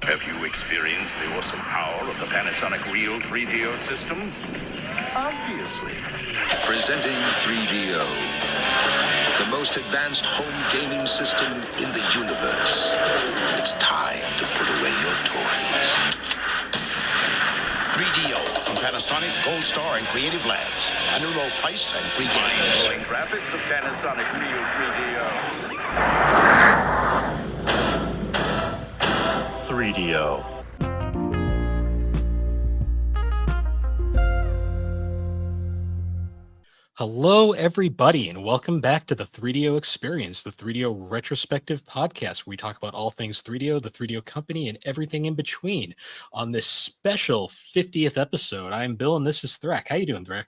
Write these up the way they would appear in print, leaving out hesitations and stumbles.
Have you experienced the awesome power of the Panasonic Real 3DO system? Obviously. Presenting 3DO, the most advanced home gaming system in the universe. It's time to put away your toys. 3DO from Panasonic, Gold Star, and Creative Labs. A new low price and free games. Mind-blowing graphics of Panasonic Real 3DO. 3DO. Hello, everybody, and welcome back to the 3DO Experience, the 3DO retrospective podcast where we talk about all things 3DO, the 3DO company, and everything in between. On this special 50th episode, I'm Bill, and this is Threk. How you doing, Threk?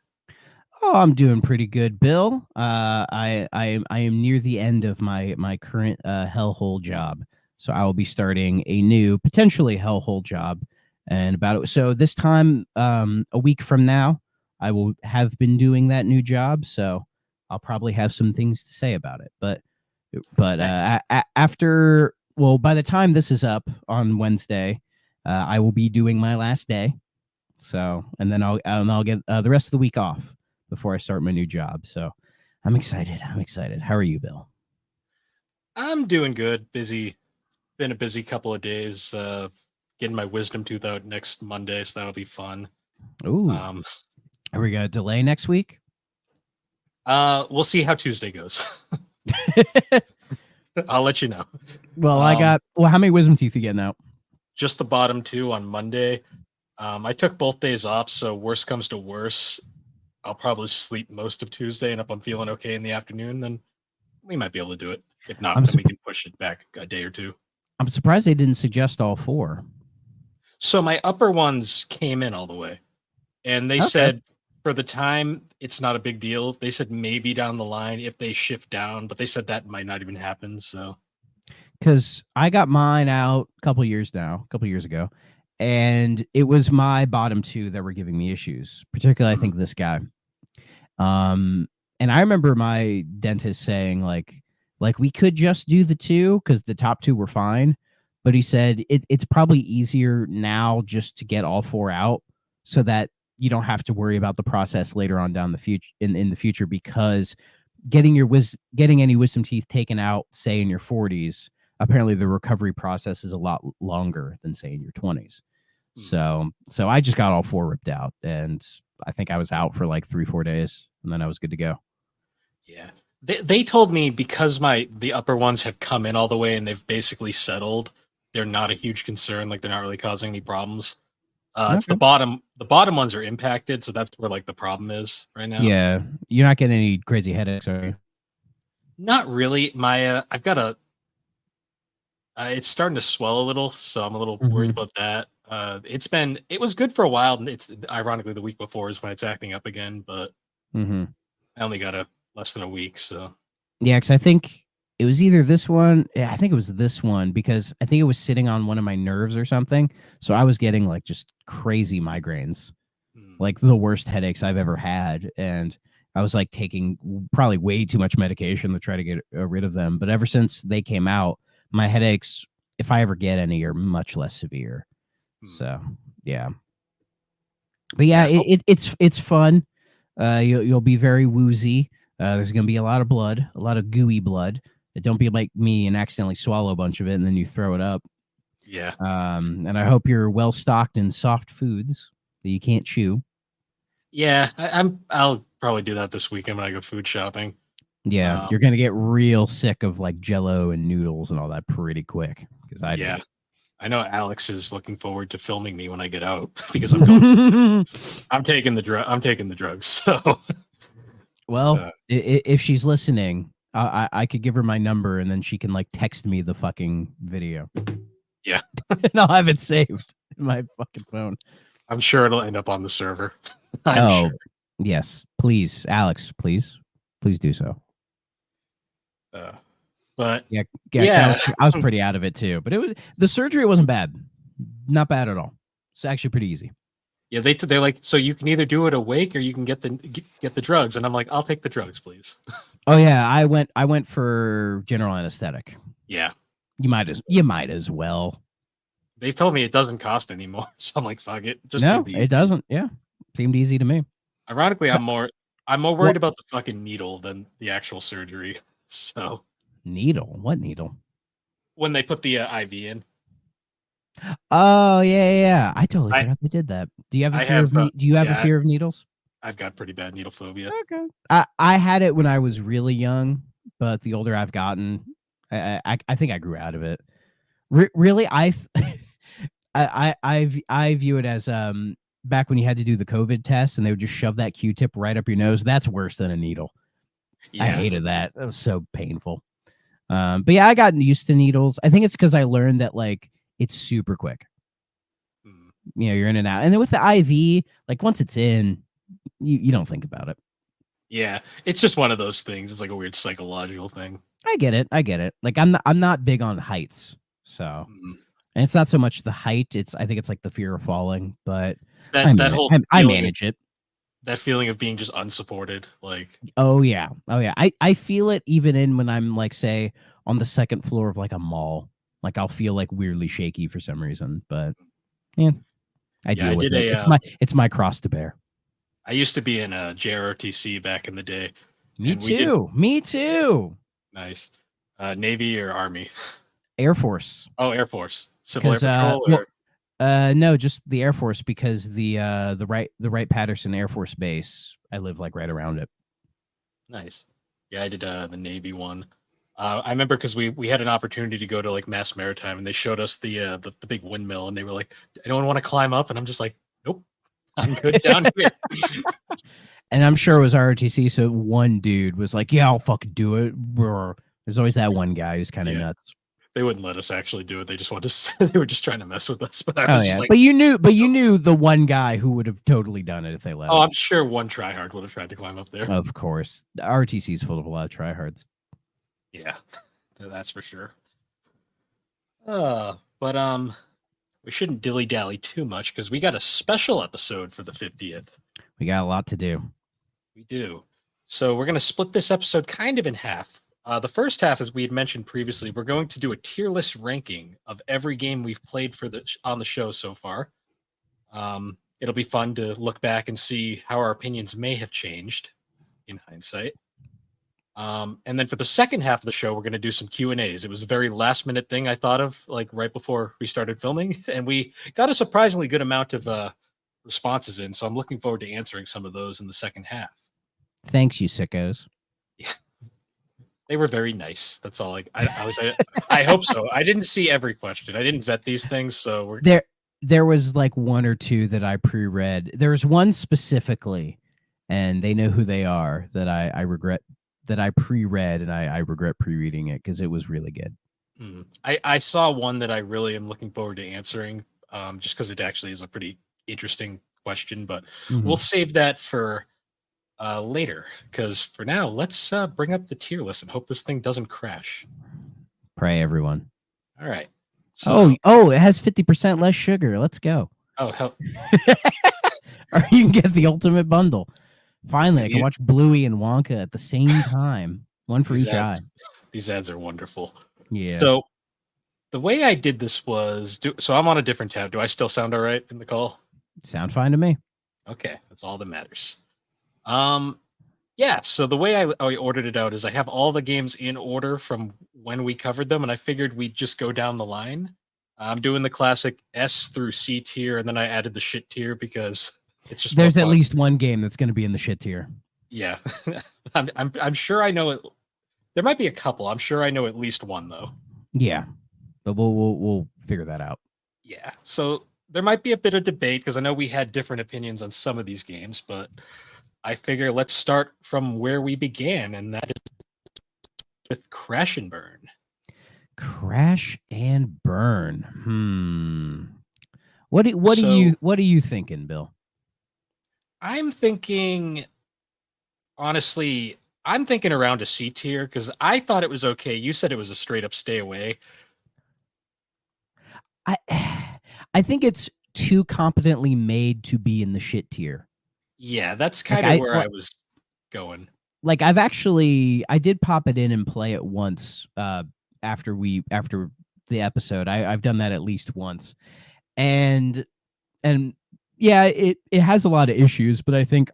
Oh, I'm doing pretty good, Bill. I am near the end of my current hellhole job, so I will be starting a new, potentially hellhole job, and about it. So this time, a week from now, I will have been doing that new job, so I'll probably have some things to say about it. But Nice. after, well, by the time this is up on Wednesday, I will be doing my last day. So, and then I'll get the rest of the week off before I start my new job. So, I'm excited. How are you, Bill? I'm doing good. Busy. Been a busy couple of days. Getting my wisdom tooth out next Monday, so that'll be fun. Ooh, are we gonna delay next week? We'll see how Tuesday goes. I'll let you know. Well, how many wisdom teeth you getting out? Just the bottom two on Monday. I took both days off, so worst comes to worst, I'll probably sleep most of Tuesday, and if I'm feeling okay in the afternoon, then we might be able to do it. If not, then we can push it back a day or two. I'm surprised they didn't suggest all four. So my upper ones came in all the way, and they said for the time, it's not a big deal. They said maybe down the line if they shift down, but they said that might not even happen. So, because I got mine out a couple years ago, and it was my bottom two that were giving me issues, particularly I think this guy. And I remember my dentist saying like we could just do the two because the top two were fine, but he said it's probably easier now just to get all four out so that you don't have to worry about the process later on down the future in the future, because getting any wisdom teeth taken out, say in your 40s, apparently the recovery process is a lot longer than say in your 20s. So I just got all four ripped out, and I think I was out for like 3-4 days, and then I was good to go. Yeah. They told me because the upper ones have come in all the way and they've basically settled, they're not a huge concern. Like they're not really causing any problems. It's the bottom ones are impacted, so that's where like the problem is right now. Yeah, you're not getting any crazy headaches, are you? Not really. My I've got it's starting to swell a little, so I'm a little worried about that. It was good for a while, and it's ironically the week before is when it's acting up again, but I only got less than a week, so yeah, because I think it was either this one. Yeah, I think it was this one because I think it was sitting on one of my nerves or something. So I was getting like just crazy migraines, like the worst headaches I've ever had. And I was like taking probably way too much medication to try to get rid of them. But ever since they came out, my headaches, if I ever get any, are much less severe. So yeah. But yeah, it's fun. You'll be very woozy. There's going to be a lot of blood, a lot of gooey blood. Don't be like me and accidentally swallow a bunch of it and then you throw it up. Yeah. And I hope you're well stocked in soft foods that you can't chew. Yeah, I'll probably do that this weekend when I go food shopping. Yeah, you're going to get real sick of like Jell-O and noodles and all that pretty quick. Yeah. I know Alex is looking forward to filming me when I get out because I'm taking the drugs. So, well, if she's listening, I could give her my number and then she can like text me the fucking video. Yeah. And I'll have it saved in my fucking phone. I'm sure it'll end up on the server. I'm sure. Yes. Please, Alex, please do so. But yeah. I was pretty out of it too, but the surgery wasn't bad. Not bad at all. It's actually pretty easy. Yeah, they're like, so you can either do it awake or you can get the drugs, and I'm like, I'll take the drugs, please. Oh yeah, I went for general anesthetic. Yeah, you might as well. They told me it doesn't cost anymore, so I'm like, fuck it, just No, do it these. doesn't. Yeah, seemed easy to me. Ironically, I'm more Well, worried about the fucking needle than the actual surgery. So needle? What needle? when they put the IV in, Oh yeah. I totally I forgot they did that. Do you have a I fear have of Do you have a yeah, fear of needles? I've got pretty bad needle phobia. Okay. I had it when I was really young, but the older I've gotten, I think I grew out of it. Really, I view it as back when you had to do the COVID test and they would just shove that Q-tip right up your nose. That's worse than a needle. I Yeah, hated that. That was so painful. But yeah, I got used to needles. I think it's because I learned that like it's super quick. mm, You're in and out. And then with the IV, like once it's in, you don't think about it. yeah. It's just one of those things. It's like a weird psychological thing. I get it. Like I'm not big on heights. So, Mm. and it's not so much the height, I think it's like the fear of falling, but That whole I feeling of, manage it. that feeling of being just unsupported, like Oh yeah. I feel it even in when I'm like say on the second floor of like a mall. Like I'll feel like weirdly shaky for some reason, but yeah, I yeah. I deal with did it. a It's my cross to bear. I used to be in a JROTC back in the day, Me and we did too. Me too. nice Navy or Army. Air Force. Oh, Air Force, Civil Air Because Patrol, or no, just the Air Force because the Wright Patterson Air Force Base, I live like right around it. nice. Yeah, I did the Navy one. I remember because we had an opportunity to go to like Mass Maritime, and they showed us the big windmill, and they were like, "Anyone want to climb up?" And I'm just like, "Nope, I'm good down here." And I'm sure it was ROTC, so one dude was like, "Yeah, I'll fucking do it." Brr. There's always that one guy who's kind of Yeah, nuts. they wouldn't let us actually do it. They just wanted to. They were just trying to mess with us. But I Oh was yeah, just like, but you knew the one guy who would have totally done it if they let "Oh, him. I'm sure one tryhard would have tried to climb up there." Of course, the ROTC is full of a lot of tryhards. Yeah, that's for sure. But we shouldn't dilly dally too much because we got a special episode for the 50th. We got a lot to do. We do. So we're going to split this episode kind of in half. The first half, as we had mentioned previously, we're going to do a tier list ranking of every game we've played on the show so far. It'll be fun to look back and see how our opinions may have changed in hindsight. And then for the second half of the show, we're going to do some Q&As. It was a very last minute thing I thought of like right before we started filming, and we got a surprisingly good amount of responses in. So I'm looking forward to answering some of those in the second half. Thanks, you sickos. Yeah, they were very nice. That's all. I hope so. I didn't see every question. I didn't vet these things, so we're There was like one or two that I pre-read. There was one specifically, and they know who they are that I regret that I pre-read, and I regret pre-reading it because it was really good. I saw one that I really am looking forward to answering, just because it actually is a pretty interesting question. But we'll save that for later, because for now, let's bring up the tier list and hope this thing doesn't crash. Pray, everyone. All right. So, it has 50% less sugar. Let's go. oh hell, Or you can get the ultimate bundle. Finally, I can watch Bluey and Wonka at the same time. One for each eye. These ads are wonderful. Yeah. So the way I did this was so I'm on a different tab. Do I still sound all right in the call? Sound fine to me. Okay, that's all that matters. Yeah, so the way I ordered it out is I have all the games in order from when we covered them, and I figured we'd just go down the line. I'm doing the classic S through C tier, and then I added the shit tier because it's just there's at least one game that's going to be in the shit tier. Yeah, I'm sure I know it. There might be a couple. I'm sure I know at least one though. Yeah, but we'll figure that out. Yeah, so there might be a bit of debate because I know we had different opinions on some of these games, but I figure let's start from where we began, and that is with Crash and Burn. Crash and Burn. What are you thinking, Bill? I'm thinking, honestly, I'm thinking around a C tier because I thought it was okay. You said it was a straight up stay away. I think it's too competently made to be in the shit tier. Yeah, that's kind of where I was going. Like I did pop it in and play it once after the episode. I've done that at least once, and yeah, it has a lot of issues, but I think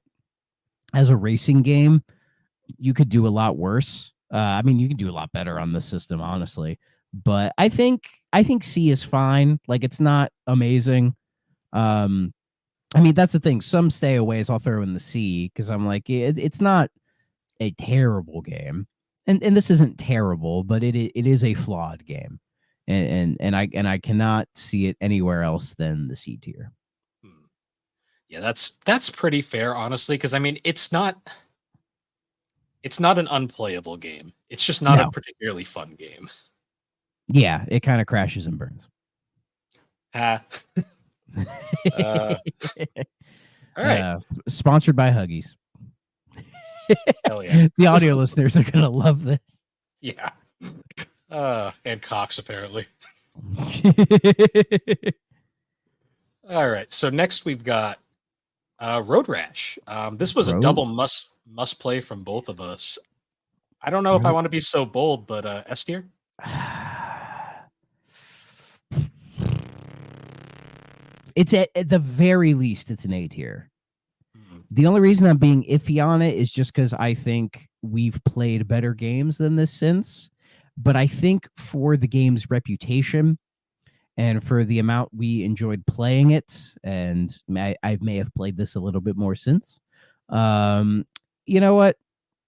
as a racing game, you could do a lot worse. I mean, you can do a lot better on the system, honestly. But I think C is fine. Like, it's not amazing. Um, I mean, that's the thing. Some stayaways I'll throw in the C because I'm like, it's not a terrible game, and this isn't terrible, but it is a flawed game, and I cannot see it anywhere else than the C tier. Hmm. Yeah, that's pretty fair, honestly, because I mean, it's not an unplayable game. It's just not a No. particularly fun game. Yeah, it kind of crashes and burns. Ha. Uh, all right. Sponsored by Huggies. Hell yeah. The audio listeners are gonna love this. Yeah. And Cox, apparently. All right. So next we've got Road Rash. This was a double must play from both of us. I don't know if I want to be so bold, but S tier. It's at the very least, it's an A tier. Mhm. The only reason I'm being iffy on it is just because I think we've played better games than this since. But I think for the game's reputation and for the amount we enjoyed playing it, and I may have played this a little bit more since. You know what?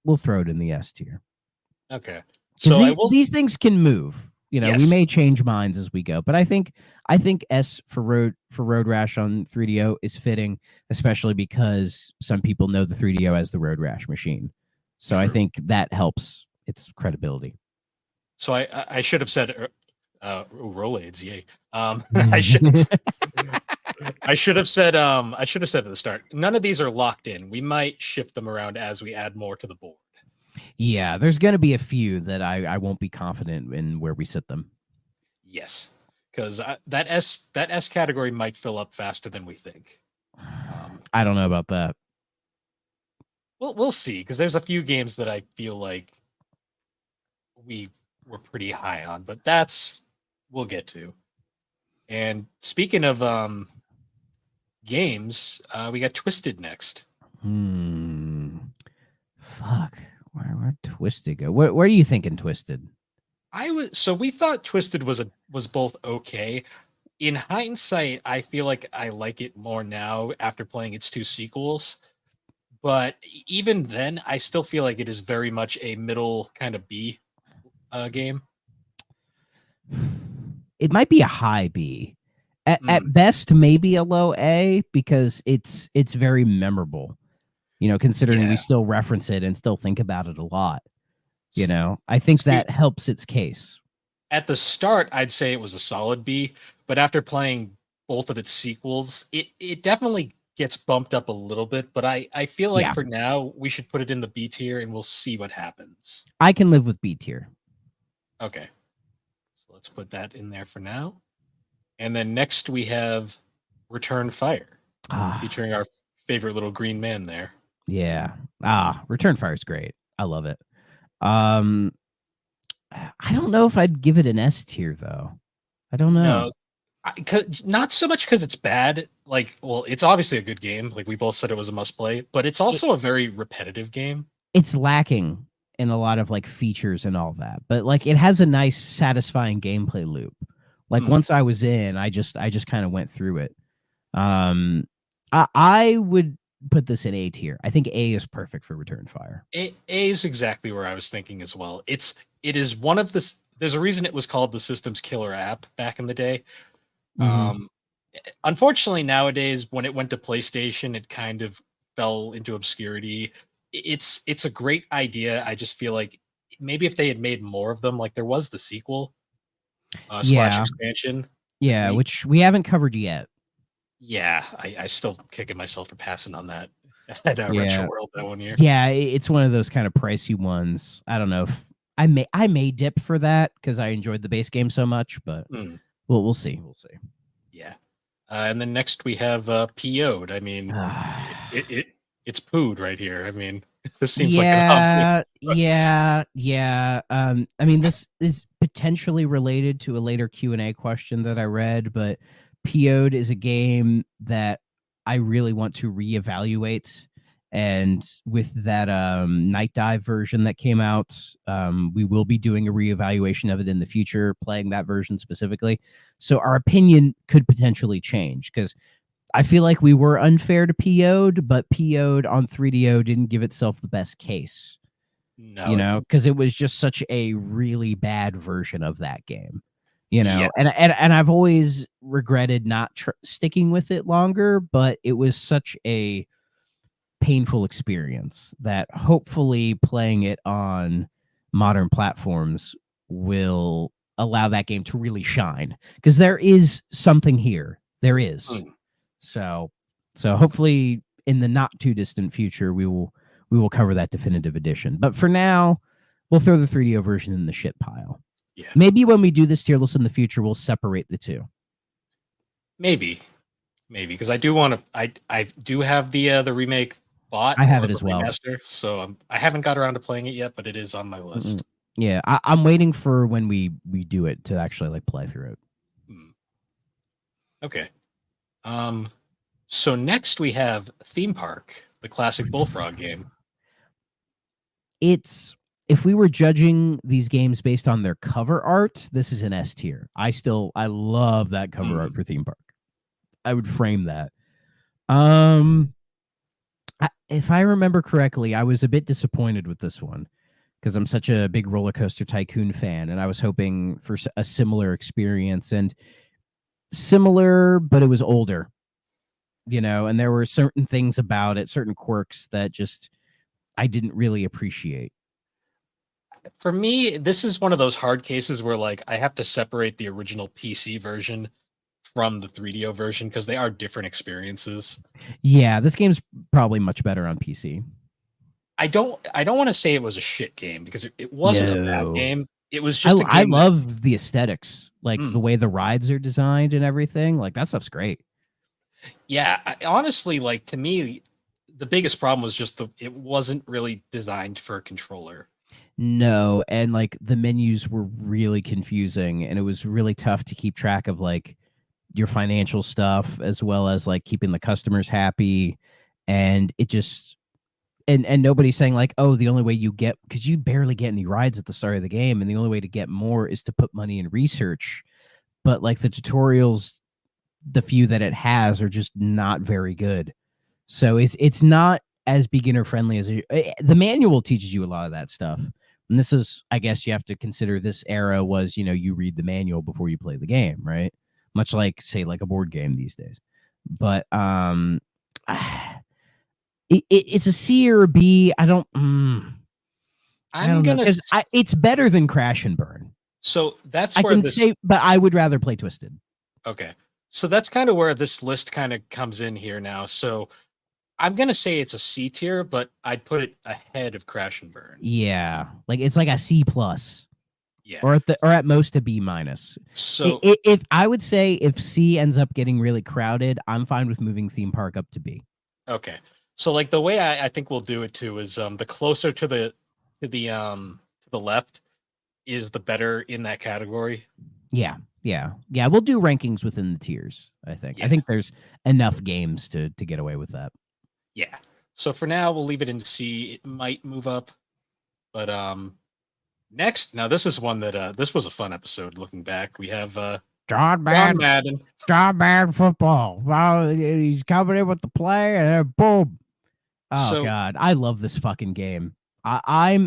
We'll throw it in the S tier. Okay. So These things can move. You know, we Yes. may change minds as we go, but I think S for Road Rash on 3DO is fitting, especially because some people know the 3DO as the Road Rash machine. So I True. think that helps its credibility. So I should have said Rolades, yay. I should have said at the start, none of these are locked in. We might shift them around as we add more to the board. Yeah, there's going to be a few that I won't be confident in where we sit them. Yes, because that S category might fill up faster than we think. I don't know about that. We'll see, because there's a few games that I feel like we were pretty high on, but we'll get to. And speaking of games, we got Twisted next. Fuck. Where Twisted go? Where are you thinking Twisted? So we thought Twisted was both okay. In hindsight, I feel like I like it more now after playing its two sequels. But even then, I still feel like it is very much a middle kind of B game. It might be a high B. At best, maybe a low A because it's very memorable. You know, considering we still reference it and still think about it a lot. You know, I think that helps its case. At the start, I'd say it was a solid B, but after playing both of its sequels, it definitely gets bumped up a little bit. But I feel like for now, we should put it in the B tier and we'll see what happens. I can live with B tier. Okay. So let's put that in there for now. And then next we have Return Fire, featuring our favorite little green man there. Yeah. Return Fire is great. I love it. I don't know if I'd give it an S tier though. I don't know. No, not so much because it's bad. Like, well, it's obviously a good game. Like we both said, it was a must play, but it's also a very repetitive game. It's lacking in a lot of like features and all that, but like it has a nice, satisfying gameplay loop. Like once I was in, I just kind of went through it. I would put this in A tier. I think A is perfect for Return Fire. A is exactly where I was thinking as well. It is one of the. There's a reason it was called the system's killer app back in the day. Unfortunately, nowadays when it went to PlayStation, it kind of fell into obscurity. It's a great idea. I just feel like maybe if they had made more of them, like there was the sequel slash expansion. Yeah, which we haven't covered yet. Yeah, I still kicking myself for passing on that at Retro World that one year. Yeah, it's one of those kind of pricey ones. I don't know if I may dip for that because I enjoyed the base game so much, but we'll see. We'll see. Yeah, and then next we have PO'd. I mean, it's pooed right here. I mean, this seems like an obvious. Yeah. I mean, this is potentially related to a later Q&A question that I read, but PO'd is a game that I really want to reevaluate. And with that Night Dive version that came out, we will be doing a reevaluation of it in the future, playing that version specifically. So our opinion could potentially change, because I feel like we were unfair to PO'd, but PO'd on 3DO didn't give itself the best case. No, You know, because it was just such a really bad version of that game. You know, Yeah. and I've always regretted not sticking with it longer, but it was such a painful experience that hopefully playing it on modern platforms will allow that game to really shine, because there is something here. There is. Mm. So hopefully in the not too distant future we will cover that definitive edition. But for now, we'll throw the 3DO version in the shit pile. Yeah. Maybe when we do this tier list in the future, we'll separate the two. Maybe, because I do want to. I do have the remake bought. I have or it the as well. Remaster, so I haven't got around to playing it yet, but it is on my list. Yeah, I'm waiting for when we do it to actually like play through it. Okay. So next we have Theme Park, the classic Bullfrog game. It's, if we were judging these games based on their cover art, this is an S tier. I love that cover art for Theme Park. I would frame that. If I remember correctly, I was a bit disappointed with this one because I'm such a big Roller Coaster Tycoon fan, and I was hoping for a similar experience, and similar, but it was older, you know, and there were certain things about it, certain quirks that just I didn't really appreciate. For me, this is one of those hard cases where like I have to separate the original PC version from the 3DO version because they are different experiences. Yeah, this game's probably much better on PC. I don't want to say it was a shit game because it wasn't a bad game. It was just I love the aesthetics, like the way the rides are designed and everything. Like that stuff's great. Yeah, honestly, like to me, the biggest problem was just it wasn't really designed for a controller. No, and like the menus were really confusing, and it was really tough to keep track of like your financial stuff as well as like keeping the customers happy. And it just and nobody's saying like, oh, the only way you get, because you barely get any rides at the start of the game, and the only way to get more is to put money in research. But like the tutorials, the few that it has are just not very good. So it's not as beginner friendly as the manual teaches you a lot of that stuff. And this is, I guess you have to consider this era was, you know, you read the manual before you play the game, right? Much like, say, like a board game these days. But it's a C or a B. I don't know, because it's better than Crash and Burn. So that's I where can say, but I would rather play Twisted. Okay. So that's kind of where this list kind of comes in here now. So I'm going to say it's a C tier, but I'd put it ahead of Crash and Burn. Yeah. Like it's like a C plus. Yeah. Or at most a B minus. So if I would say if C ends up getting really crowded, I'm fine with moving Theme Park up to B. Okay. So like the way I think we'll do it too is the closer to the left is the better in that category. Yeah. We'll do rankings within the tiers. I think. Yeah. I think there's enough games to get away with that. Yeah. So for now, we'll leave it in C. It might move up, but next, now this is one that this was a fun episode. Looking back, we have John Madden football. Wow, he's coming in with the play, and then boom. Oh God, I love this fucking game. I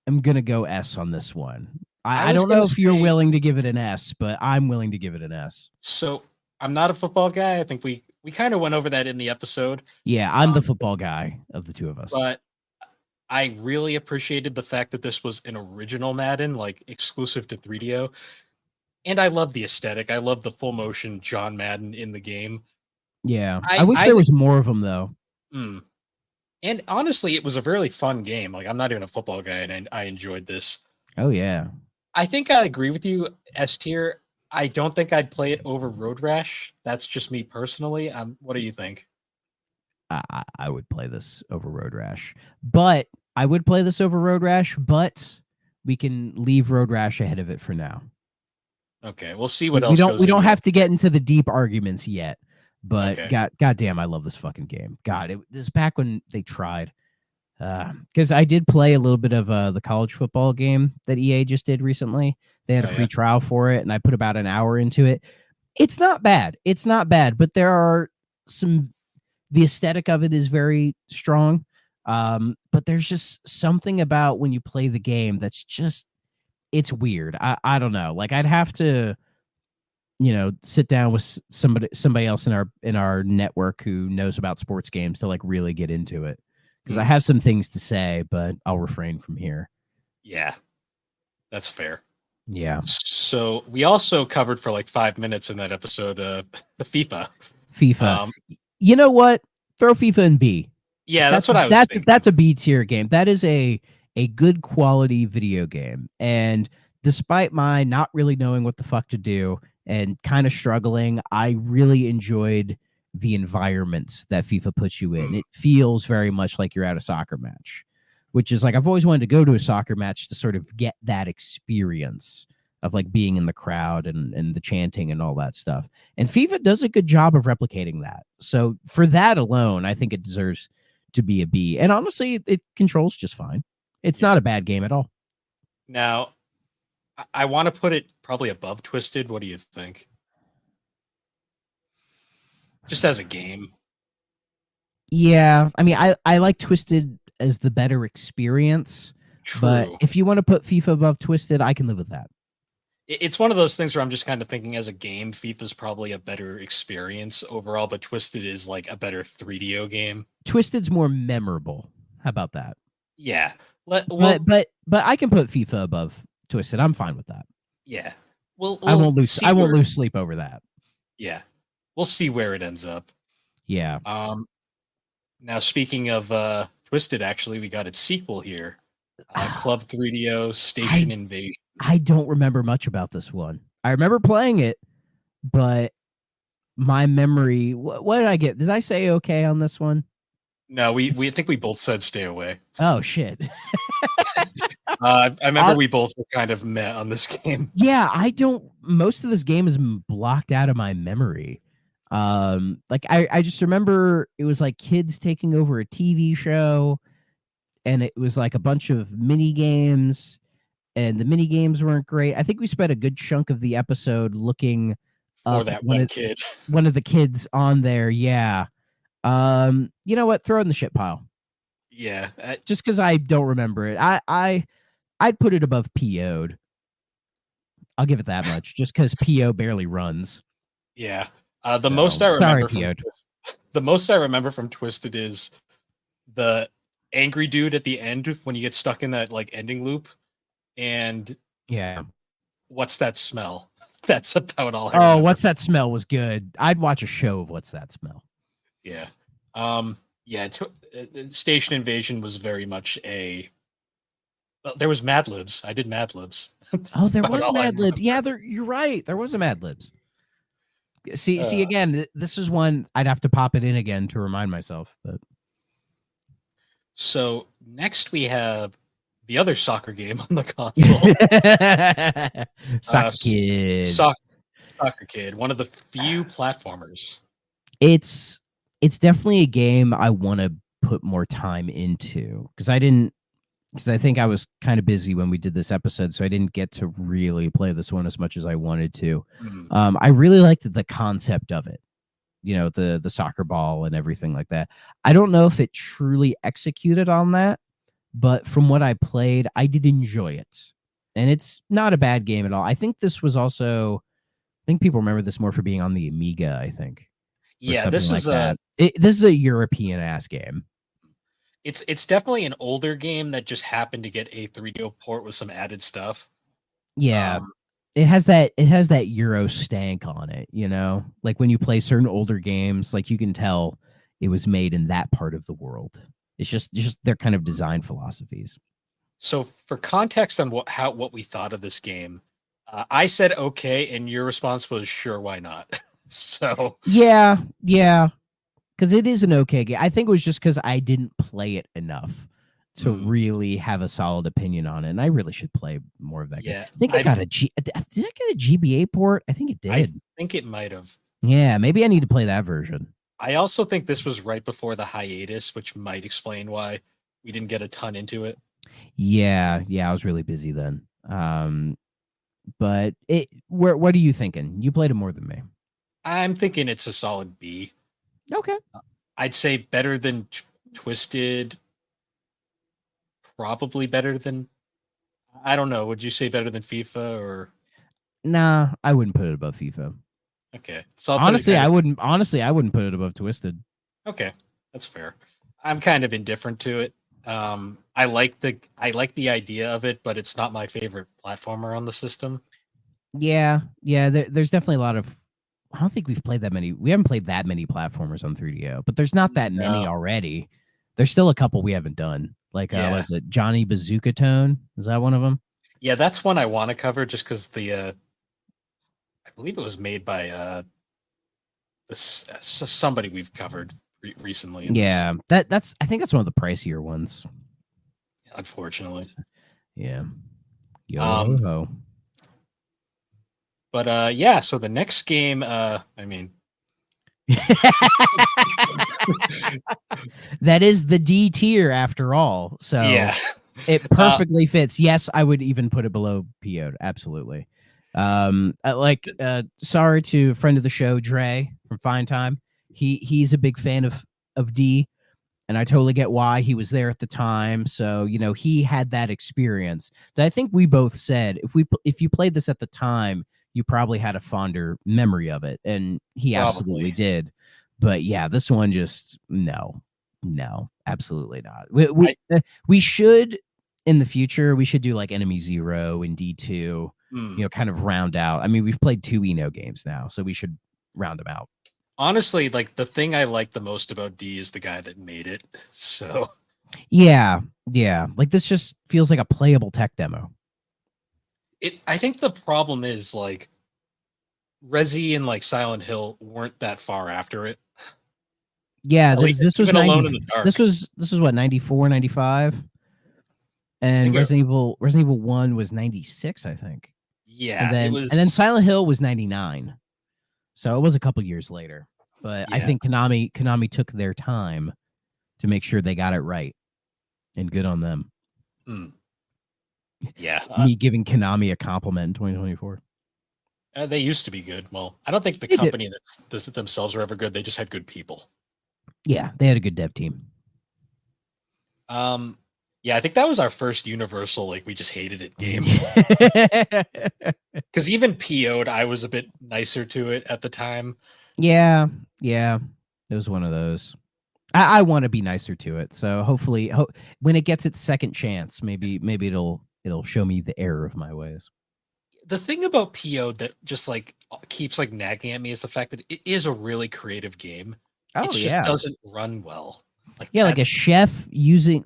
am gonna go S on this one. I don't know if you're willing to give it an S, but I'm willing to give it an S. So I'm not a football guy. I think we kind of went over that in the episode. Yeah, I'm the football guy of the two of us. But I really appreciated the fact that this was an original Madden, like exclusive to 3DO. And I love the aesthetic. I love the full motion John Madden in the game. Yeah. I wish there was more of them, though. And honestly, it was a really fun game. Like, I'm not even a football guy, and I enjoyed this. Oh, yeah. I think I agree with you, S tier. I don't think I'd play it over Road Rash. That's just me personally. What do you think? I would play this over Road Rash. But I would play this over Road Rash, but We can leave Road Rash ahead of it for now. Okay, we'll see what We else don't goes we don't into have it. to get into the deep arguments yet. But Okay. goddamn, I love this fucking game. God, this is back when they tried. Because I did play a little bit of the college football game that EA just did recently. They had a Oh, free yeah? trial for it, and I put about an hour into it. It's not bad. It's not bad, but there are some. The aesthetic of it is very strong, but there's just something about when you play the game that's just it's weird. I don't know. Like I'd have to sit down with somebody else in our network who knows about sports games to like really get into it, because I have some things to say, but I'll refrain from here. Yeah, that's fair. Yeah. So we also covered for like 5 minutes in that episode FIFA. FIFA. You know what? Throw FIFA in B. Yeah, that's what I was thinking. That's a B tier game. That is a good quality video game. And despite my not really knowing what the fuck to do and kind of struggling, I really enjoyed the environment that FIFA puts you in. It feels very much like you're at a soccer match, which is like I've always wanted to go to a soccer match to sort of get that experience of like being in the crowd and the chanting and all that stuff. And FIFA does a good job of replicating that. So for that alone, I think it deserves to be a B. And honestly, it controls just fine. It's not a bad game at all. Now, I want to put it probably above Twisted. What do you think? Just as a game. Yeah. I mean, I like Twisted as the better experience. True. But if you want to put FIFA above Twisted, I can live with that. It's one of those things where I'm just kind of thinking as a game, FIFA is probably a better experience overall, but Twisted is like a better 3DO game. Twisted's more memorable. How about that? Yeah. But I can put FIFA above Twisted. I'm fine with that. Yeah. I won't lose sleep over that. Yeah. We'll see where it ends up. Yeah. Now speaking of Twisted, actually, we got its sequel here. Club 3DO Station Invasion. I don't remember much about this one. I remember playing it, but my memory. What did I get? Did I say okay on this one? No, we think we both said stay away. Oh shit! I remember we both were kind of meh on this game. Yeah, I don't. Most of this game is blocked out of my memory. Like I just remember it was like kids taking over a TV show, and it was like a bunch of mini games. And the mini games weren't great. I think we spent a good chunk of the episode looking for that one kid, one of the kids on there. Yeah. You know what? Throw it in the shit pile. Yeah. Just because I don't remember it. I'd put it above PO'd. I'll give it that much. Just because PO barely runs. Yeah. The most I remember from Twisted is the angry dude at the end when you get stuck in that like ending loop. And yeah, what's that smell? That's about all I remember. What's that smell was good. I'd watch a show of What's That Smell. Yeah. Station Invasion was very much there was Mad Libs. I did Mad Libs. Oh, there was Mad Libs. Yeah, you're right. There was a Mad Libs. See again, this is one I'd have to pop it in again to remind myself. But so next we have the other soccer game on the console. Soccer Kid, one of the few platformers. It's definitely a game I want to put more time into because I think I was kind of busy when we did this episode, so I didn't get to really play this one as much as I wanted to. I really liked the concept of it, the soccer ball and everything like that. I don't know if it truly executed on that, but from what I played, I did enjoy it. And it's not a bad game at all. I think this was also, I think people remember this more for being on the Amiga, I think. Yeah, this is this is a European ass game. It's definitely an older game that just happened to get a 3DO port with some added stuff. Yeah. It has that Euro stank on it, like when you play certain older games, like you can tell it was made in that part of the world. It's just their kind of design philosophies. So for context on what we thought of this game, I said okay, and your response was sure, why not? So yeah, because it is an okay game. I think it was just because I didn't play it enough. to really have a solid opinion on it. And I really should play more of that game. Yeah, I think did I get a GBA port? I think it did. I think it might have. Yeah, maybe I need to play that version. I also think this was right before the hiatus, which might explain why we didn't get a ton into it. Yeah, I was really busy then. But what are you thinking? You played it more than me. I'm thinking it's a solid B. Okay. I'd say better than Twisted. Probably better than, I don't know. Would you say better than FIFA or? Nah, I wouldn't put it above FIFA. Okay, so honestly, I wouldn't put it above Twisted. Okay, that's fair. I'm kind of indifferent to it. I like the idea of it, but it's not my favorite platformer on the system. Yeah. There's definitely a lot of. I don't think we've played that many. We haven't played that many platformers on 3DO, but there's not that many already. There's still a couple we haven't done. Like, what's it? Johnny Bazooka Tone? Is that one of them? Yeah, that's one I want to cover just because I believe it was made by somebody we've covered recently. Yeah, that's. I think that's one of the pricier ones. Unfortunately. Yeah. Yo. But yeah, so the next game, I mean, that is the D tier after all. So yeah, it perfectly fits. Yes, I would even put it below PO'd. Absolutely. Sorry to a friend of the show, Dre from Fine Time. He's a big fan of D, and I totally get why. He was there at the time, so he had that experience that I think we both said if you played this at the time, you probably had a fonder memory of it, and he absolutely did. But yeah, this one just no, absolutely not. We should in the future we should do like Enemy Zero and D2, kind of round out. I mean, we've played 2 Eno games now, so we should round them out. Honestly, like the thing I like the most about D is the guy that made it. So yeah, like this just feels like a playable tech demo. I think the problem is like Resi and like Silent Hill weren't that far after it. Yeah, this was Alone in the Dark. This was what 94, 95, and Resident Evil 1 was 96, I think. Yeah, and then Silent Hill was 99, so it was a couple years later. But I think Konami took their time to make sure they got it right, and good on them. Yeah, me giving Konami a compliment in 2024. They used to be good. Well, I don't think the company themselves were ever good. They just had good people. Yeah, they had a good dev team. Yeah, I think that was our first Universal, like, we just hated it game. Because even PO'd, I was a bit nicer to it at the time. Yeah. It was one of those. I want to be nicer to it. So hopefully, when it gets its second chance, maybe it'll show me the error of my ways. The thing about PO that just like keeps like nagging at me is the fact that it is a really creative game. It just doesn't run well. Like a chef using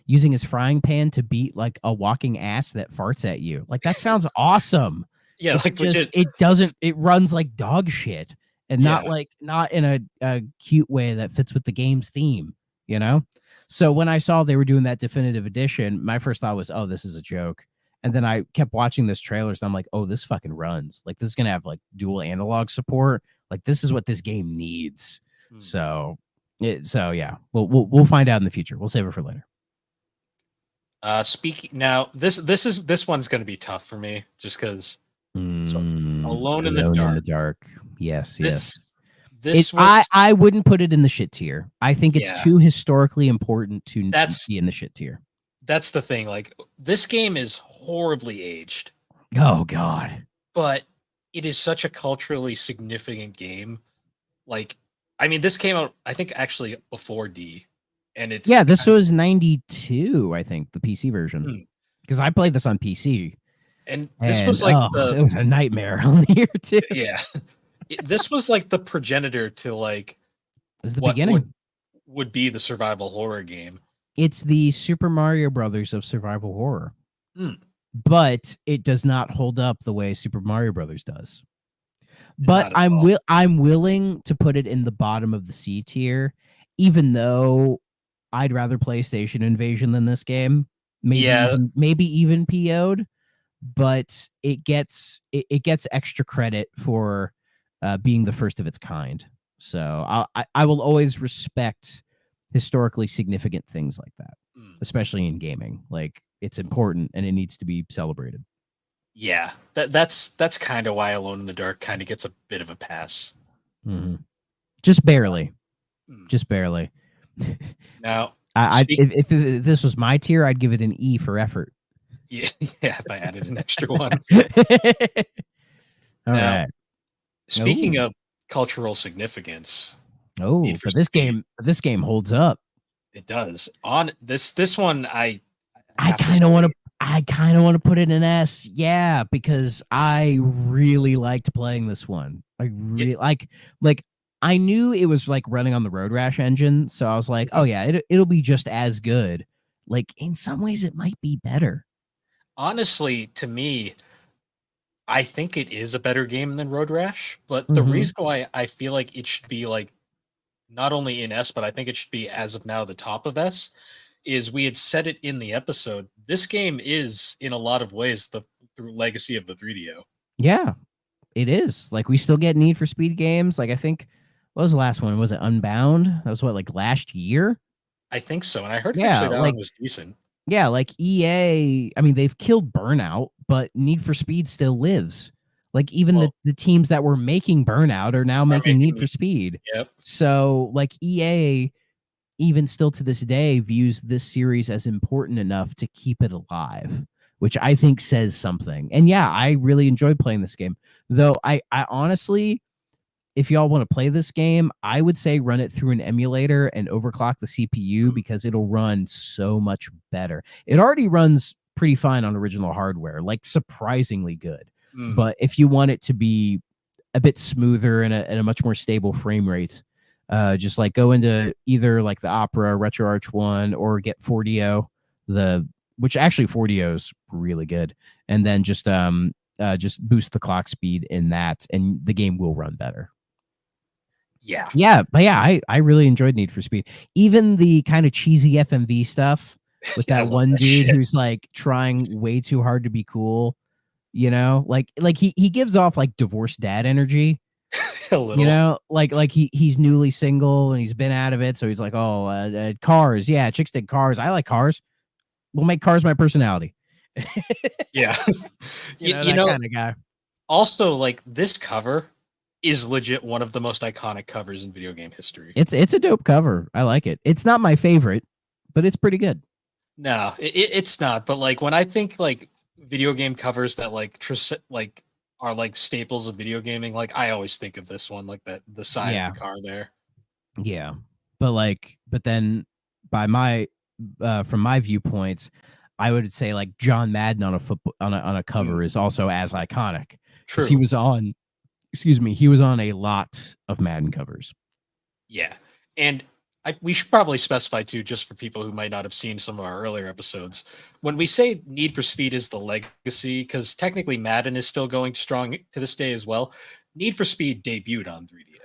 his frying pan to beat like a walking ass that farts at you. Like that sounds awesome. Yeah, it's just, it runs like dog shit, and not in a cute way that fits with the game's theme, So when I saw they were doing that definitive edition, my first thought was, oh, this is a joke. And then I kept watching this trailers and I'm like, oh, this fucking runs. Like this is gonna have like dual analog support. Like this is what this game needs. So yeah, we'll find out in the future. We'll save it for later. Speaking now, this one's gonna be tough for me just because Alone in the Dark. Yes. I wouldn't put it in the shit tier. I think it's too historically important to be in the shit tier. That's the thing. Like this game is horribly aged. Oh God. But it is such a culturally significant game. Like, I mean, this came out, I think, actually before D. And this was 92, I think, the PC version. Because I played this on PC. And this was like it was a nightmare on the year too. Yeah. This was like the progenitor to like the beginning would be the survival horror game. It's the Super Mario Brothers of survival horror. But it does not hold up the way Super Mario Brothers does. But I'm willing to put it in the bottom of the C tier, even though I'd rather play Station Invasion than this game. Yeah. Maybe even PO'd, but it gets extra credit for being the first of its kind. So I will always respect historically significant things like that, especially in gaming. Like, it's important and it needs to be celebrated. Yeah, that's kind of why Alone in the Dark kind of gets a bit of a pass. Mm-hmm. Just barely. Mm. Just barely. Now, if this was my tier, I'd give it an E for effort. Yeah, if I added an extra one. All right. Speaking of cultural significance, but this game holds up. It does. On this one, I kind of want to put it in S, yeah, because I really liked playing this one. I really like. I knew it was like running on the Road Rash engine, so I was like, oh yeah, it'll be just as good. Like, in some ways, it might be better. Honestly, to me, I think it is a better game than Road Rash, but the reason why I feel like it should be like not only in S, but I think it should be as of now the top of S, is we had said it in the episode. This game is in a lot of ways the legacy of the 3DO. Yeah, it is. Like, we still get Need for Speed games. Like, I think, what was the last one? Was it Unbound? That was what, like last year? I think so. And I heard actually that one was decent. Yeah, like EA, I mean, they've killed Burnout, but Need for Speed still lives. Like, even the teams that were making Burnout are now making Need for Speed. Yep. So, like, EA, even still to this day, views this series as important enough to keep it alive, which I think says something. And yeah, I really enjoyed playing this game. Though I honestly, if y'all want to play this game, I would say run it through an emulator and overclock the CPU because it'll run so much better. It already runs pretty fine on original hardware, like surprisingly good. But if you want it to be a bit smoother and a much more stable frame rate, just like go into either like the Opera RetroArch one or get 4DO, which actually 4DO is really good, and then just boost the clock speed in that, and the game will run better. Yeah, but yeah, I really enjoyed Need for Speed. Even the kind of cheesy FMV stuff with that one dude who's like trying way too hard to be cool, you know, like he gives off like divorced dad energy. A little. You know, like he's newly single and he's been out of it, so he's like, oh, cars, yeah, chicks dig cars. I like cars. We'll make cars my personality. Yeah, you know, kind of guy. Also, like, this cover is legit one of the most iconic covers in video game history. It's a dope cover. I like it. It's not my favorite, but it's pretty good. No, it's not. But like when I think like video game covers that like are like staples of video gaming, like I always think of this one, like that the side of the car there. Yeah, but then by my from my viewpoints, I would say like John Madden on a cover is also as iconic. True. He was on a lot of Madden covers. Yeah. And we should probably specify too, just for people who might not have seen some of our earlier episodes, when we say Need for Speed is the legacy, because technically Madden is still going strong to this day as well. Need for Speed debuted on 3DO.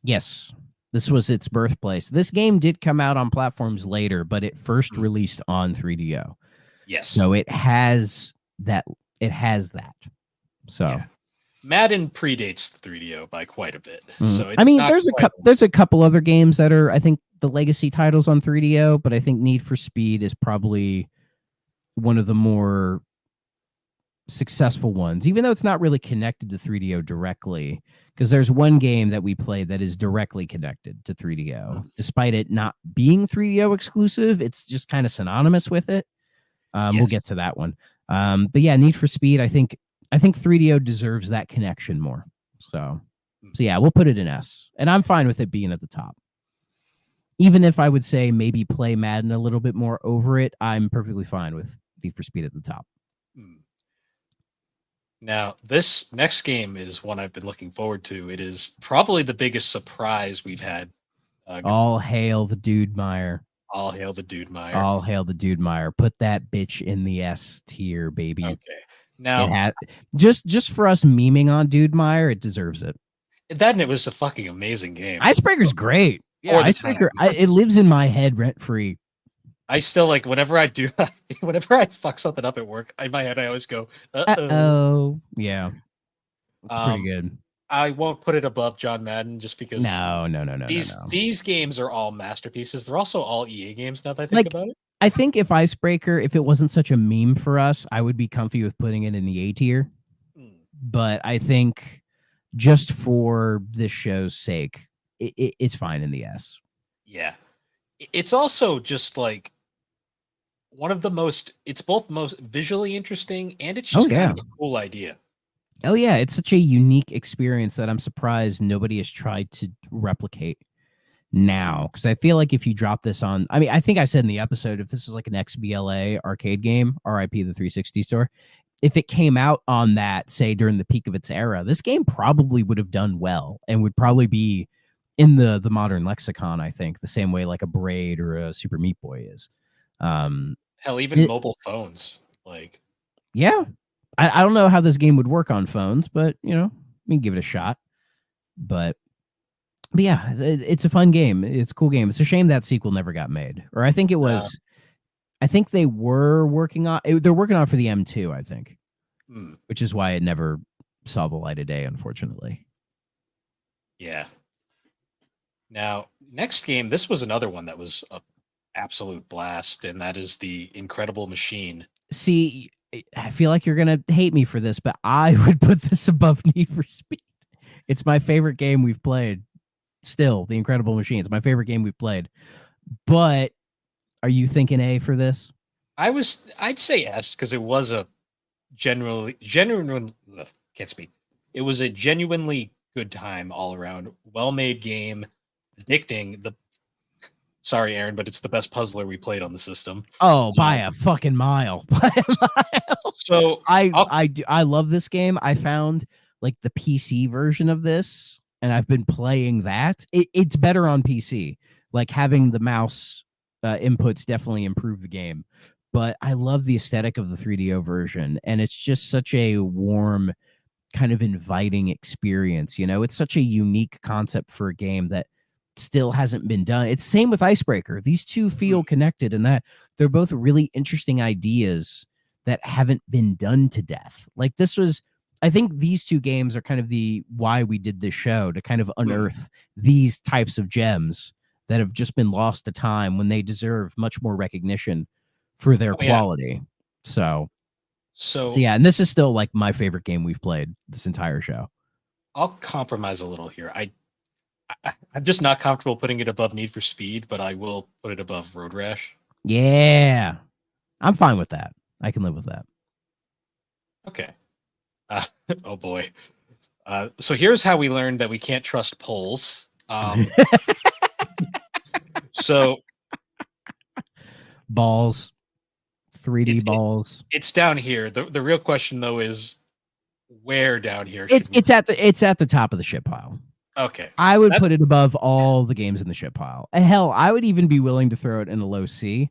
Yes. This was its birthplace. This game did come out on platforms later, but it first released on 3DO. Yes. So it has that. So yeah. Madden predates the 3DO by quite a bit. So I mean, there's a couple other games that are, I think, the legacy titles on 3DO, but I think Need for Speed is probably one of the more successful ones, even though it's not really connected to 3DO directly, because there's one game that we played that is directly connected to 3DO. Despite it not being 3DO exclusive, it's just kind of synonymous with it. We'll get to that one. But yeah, Need for Speed, I think 3DO deserves that connection more. So yeah, we'll put it in S. And I'm fine with it being at the top. Even if I would say maybe play Madden a little bit more over it, I'm perfectly fine with Need for Speed at the top. Now, this next game is one I've been looking forward to. It is probably the biggest surprise we've had. All hail the Dude Meyer. All hail the Dude Meyer. All hail the Dude Meyer. Put that bitch in the S tier, baby. Okay. Now, just for us memeing on Dude Meyer, it deserves it. That and it was a fucking amazing game. Icebreaker's great. Yeah, Icebreaker, it lives in my head rent free. I still like whenever I do, whenever I fuck something up at work, in my head I always go, "Uh-oh." Oh, yeah, it's pretty Um, good. I won't put it above John Madden just because No, no, no, no, no, these no. these games are all masterpieces. They're also all EA games now that I think Like, about it. I think if Icebreaker, if it wasn't such a meme for us, I would be comfy with putting it in the A tier. Hmm. But I think just for this show's sake, it's fine in the S. Yeah. It's also just like one of the most it's both most visually interesting and it's Oh just kind yeah. of a cool idea. Oh yeah, it's such a unique experience that I'm surprised nobody has tried to replicate now. Because I feel like if you drop this on, I mean, I think I said in the episode, if this was like an XBLA arcade game, RIP the 360 store, if it came out on that, say during the peak of its era, this game probably would have done well and would probably be in the modern lexicon. I think the same way like a Braid or a Super Meat Boy is. Um, Hell, even it, mobile phones. Like yeah, I don't know how this game would work on phones, but you know, we can give it a shot. But yeah, it's a fun game. It's a cool game. It's a shame that sequel never got made, or I think it uh, was. I think they were working on. They're working on it for the M2, I think, hmm, which is why it never saw the light of day, unfortunately. yeah. Now, next game, this was another one that was a absolute blast, and that is the Incredible Machine. See, I feel like you're gonna hate me for this, but I would put this above Need for Speed. It's my favorite game we've played. Still, the Incredible Machine. It's my favorite game we've played. But are you thinking A for this? I'd say yes, because it was a genuine, can't speak. It was a genuinely good time all around. Well made game, addicting. Sorry, Aaron, but it's the best puzzler we played on the system. Oh, by Um, a fucking mile. By a mile. so I'll, I love this game. I found like the PC version of this, and I've been playing that. It's better on PC. Like having the mouse inputs definitely improve the game. But I love the aesthetic of the 3DO version, and it's just such a warm, kind of inviting experience. You know, it's such a unique concept for a game that still hasn't been done. It's same with Icebreaker. These two feel connected in that they're both really interesting ideas that haven't been done to death. Like this was, I think these two games are kind of the why we did this show, to kind of unearth these types of gems that have just been lost to time when they deserve much more recognition for their oh, yeah. quality. So So yeah, and this is still like my favorite game we've played this entire show. I'll compromise a little here. I'm just not comfortable putting it above Need for Speed, but I will put it above Road Rash. Yeah. I'm fine with that. I can live with that. Okay. Oh boy. So here's how we learned that we can't trust polls. So Balls, 3D it- balls. it's down here. The real question though is where down here should we? It's at the top of the shit pile. Okay. I would put it above all the games in the shit pile. And hell, I would even be willing to throw it in a low C.